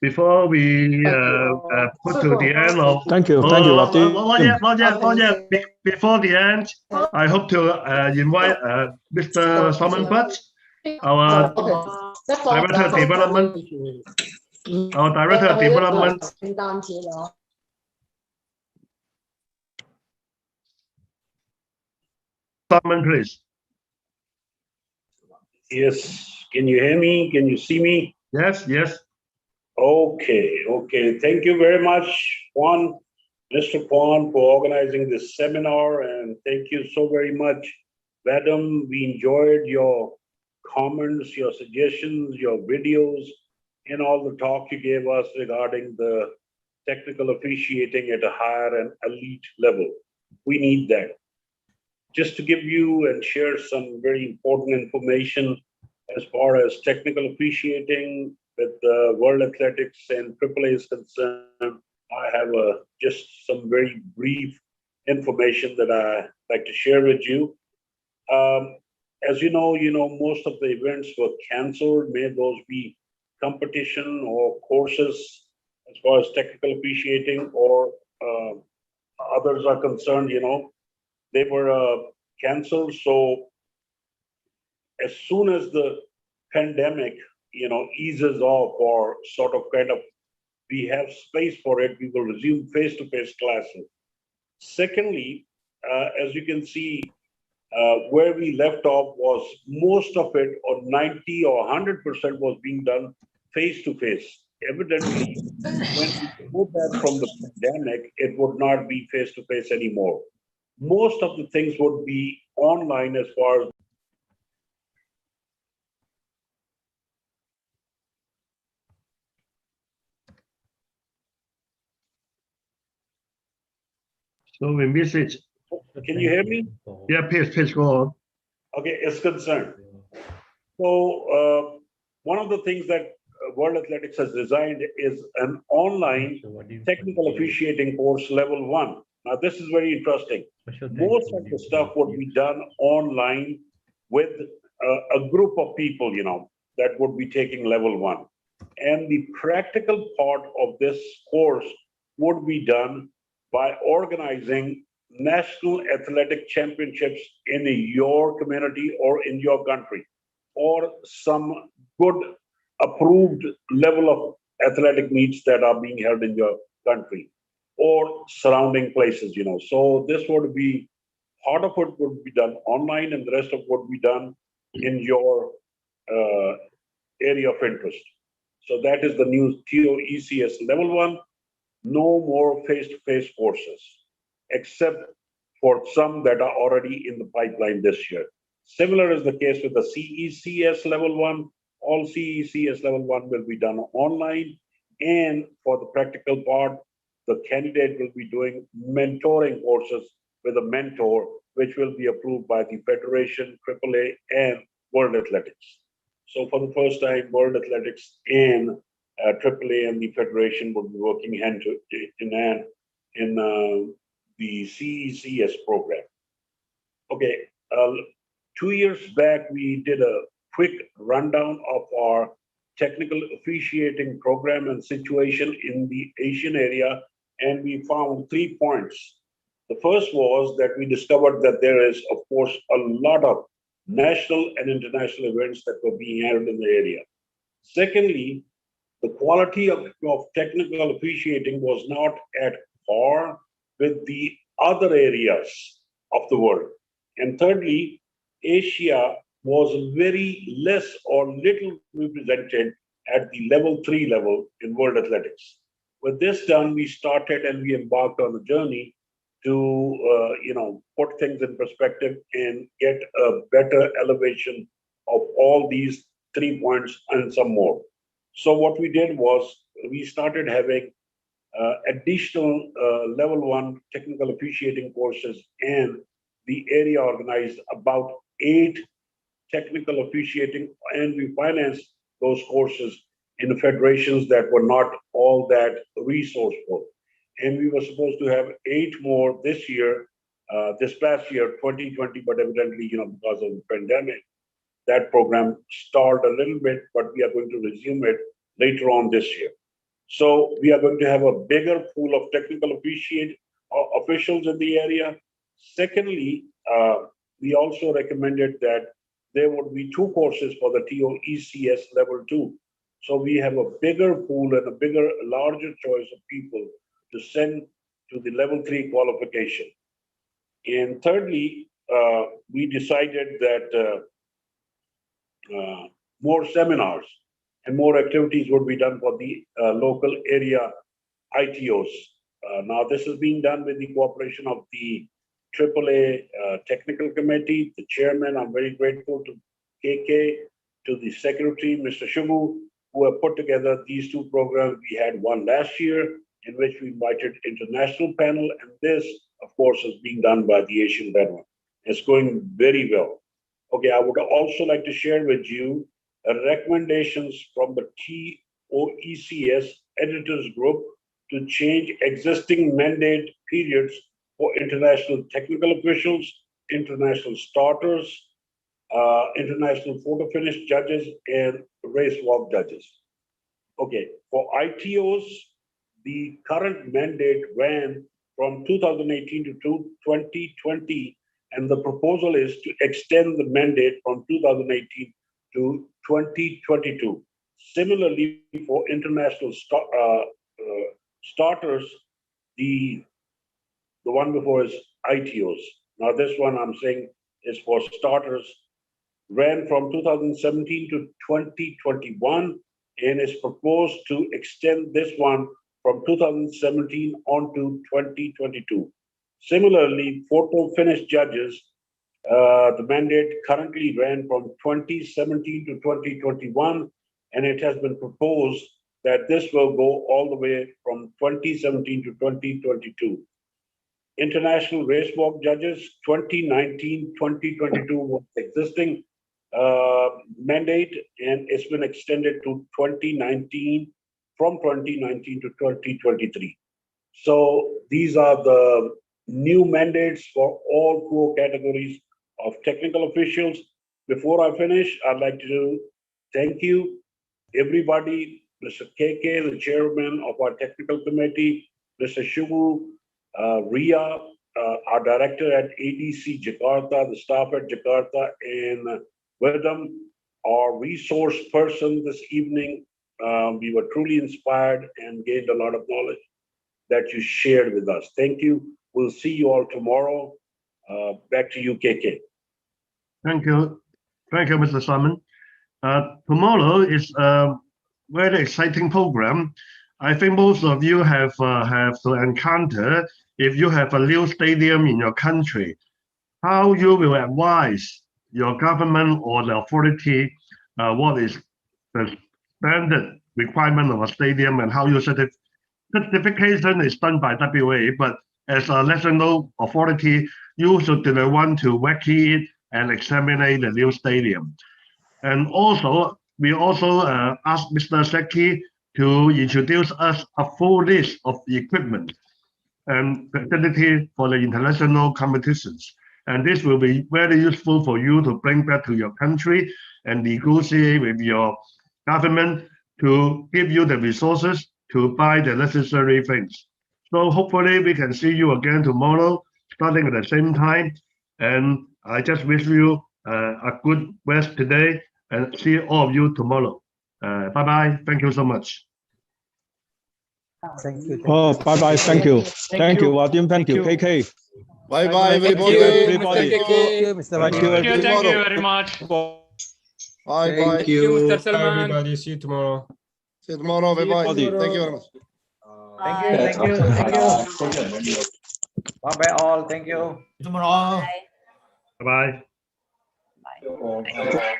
Before we put to the end of thank you, Vadim. Not yet. Before the end, I hope to invite Mr. Simon Butt, our Director of Development. Our Director of Development. Simon, please. Yes, can you hear me? Can you see me? Yes, yes. Okay. Thank you very much, Juan, Mr. Kwan, for organizing this seminar, and thank you so very much, Vadim. We enjoyed your comments, your suggestions, your videos, and all the talk you gave us regarding the technical officiating at a higher and elite level. We need that. Just to give you and share some very important information as far as technical officiating with World Athletics and AAA is concerned, I have just some very brief information that I like to share with you. As you know, most of the events were canceled. May those be competition or courses as far as technical officiating or others are concerned, they were canceled. So as soon as the pandemic, eases off or sort of kind of we have space for it, we will resume face-to-face classes. Secondly, as you can see, where we left off was most of it, or 90 or 100% was being done face-to-face. Evidently, when we go back from the pandemic, it would not be face-to-face anymore. Most of the things would be online as far as So we miss it. Can you hear me? Yeah, please go on. Okay, is concerned. So one of the things that World Athletics has designed is an online technical officiating course level 1. Now this is very interesting. Most of the stuff would be done online with a group of people, that would be taking level 1. And the practical part of this course would be done by organizing national athletic championships in your community or in your country, or some good approved level of athletic meets that are being held in your country or surrounding places, So this would be, part of it would be done online and the rest of it would be done in your area of interest. So that is the new TOECS level 1. No more face-to-face courses, except for some that are already in the pipeline this year. Similar is the case with the CECS level 1. All CECS level 1 will be done online. And for the practical part, the candidate will be doing mentoring courses with a mentor, which will be approved by the Federation, AAA, and World Athletics. So for the first time, World Athletics and AAA and the Federation will be working hand in hand in the CECS program. Okay, 2 years back, we did a quick rundown of our technical officiating program and situation in the Asian area, and we found 3 points. The first was that we discovered that there is, of course, a lot of national and international events that were being held in the area. Secondly, the quality of technical officiating was not at par with the other areas of the world. And thirdly, Asia was very less or little represented at the level 3 level in World Athletics. With this done, we started and we embarked on a journey to put things in perspective and get a better elevation of all these 3 points and some more. So what we did was we started having additional level 1 technical officiating courses, and the area organized about 8 technical officiating, and we financed those courses in the federations that were not all that resourceful. And we were supposed to have 8 more this year, this past year, 2020, but evidently, because of the pandemic, that program stalled a little bit, but we are going to resume it later on this year. So we are going to have a bigger pool of technical officials in the area. Secondly, we also recommended that there would be 2 courses for the TOECS level 2. So we have a bigger pool and a larger choice of people to send to the level 3 qualification. And thirdly, we decided that more seminars and more activities would be done for the local area ITOs. Now, this is being done with the cooperation of the AAA Technical Committee, the chairman. I'm very grateful to KK, to the secretary, Mr. Shubu, who have put together these 2 programs. We had one last year, in which we invited international panel, and this, of course, is being done by the Asian veteran. It's going very well. Okay, I would also like to share with you recommendations from the TOECS editors group to change existing mandate periods for international technical officials, international starters, international photo finish judges, and race walk judges. Okay, for ITOs, the current mandate ran from 2018 to 2020, and the proposal is to extend the mandate from 2018 to 2022. Similarly, for international starters, the one before is ITOs. Now, this one I'm saying is for starters, ran from 2017 to 2021, and is proposed to extend this one from 2017 on to 2022. Similarly, photo finish judges, the mandate currently ran from 2017 to 2021, and it has been proposed that this will go all the way from 2017 to 2022. International race walk judges, 2019-2022 was existing mandate, and it's been extended to 2019, from 2019 to 2023. So these are the new mandates for all 4 categories of technical officials. Before I finish, I'd like to thank you, everybody, Mr. KK, the chairman of our technical committee, Mr. Shubu, Ria, our director at ADC Jakarta, the staff at Jakarta, and Vedam, our resource person this evening. We were truly inspired and gained a lot of knowledge that you shared with us. Thank you. We'll see you all tomorrow. Back to you, KK. Thank you. Thank you, Mr. Simon. Tomorrow is a very exciting program. I think most of you have to encounter, if you have a new stadium in your country, how you will advise your government or the authority what is the standard requirement of a stadium and how you certification is done by WA, but as a national authority, you should be the one to recce it and examine the new stadium. And also, we also asked Mr. Seki to introduce us a full list of equipment and facility for the international competitions. And this will be very useful for you to bring back to your country and negotiate with your government to give you the resources to buy the necessary things. So hopefully we can see you again tomorrow, starting at the same time. And I just wish you a good rest today and see all of you tomorrow. Bye-bye. Thank you so much. Thank you. Oh, bye-bye. Thank you. Thank you, Vadim. Thank you, KK. Bye-bye, everybody. Everybody. Thank you, Mr. Thank you, Vadim. everybody. Thank you very much. Bye-bye. Thank you, Mr. Bye, Salman. everybody. See you tomorrow. See you tomorrow. Bye-bye. Thank you very much. Thank you. Bye-bye all. Thank you. Tomorrow. Bye-bye.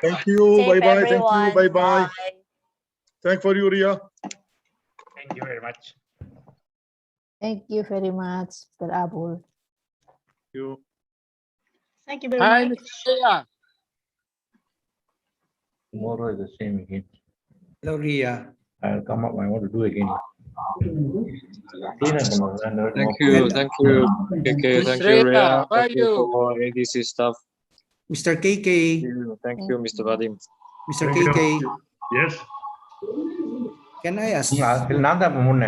Thank you. Safe, Bye-bye. Thank you. everyone. Bye-bye. Bye. Thank for you, Ria. Thank you very much. Thank you very much, Mr. Abul. You. Thank you very Hi, much. Mr. Shreya. Tomorrow is the same again. Hello, Ria. I'll come up. I want to do again. Thank you, KK. Thank you, Shreya, Ria. how are Thank you you? for ADC stuff. Mr. KK. Thank you, Mr. Vadim. Mr. KK. Yes. Can I ask? Nada,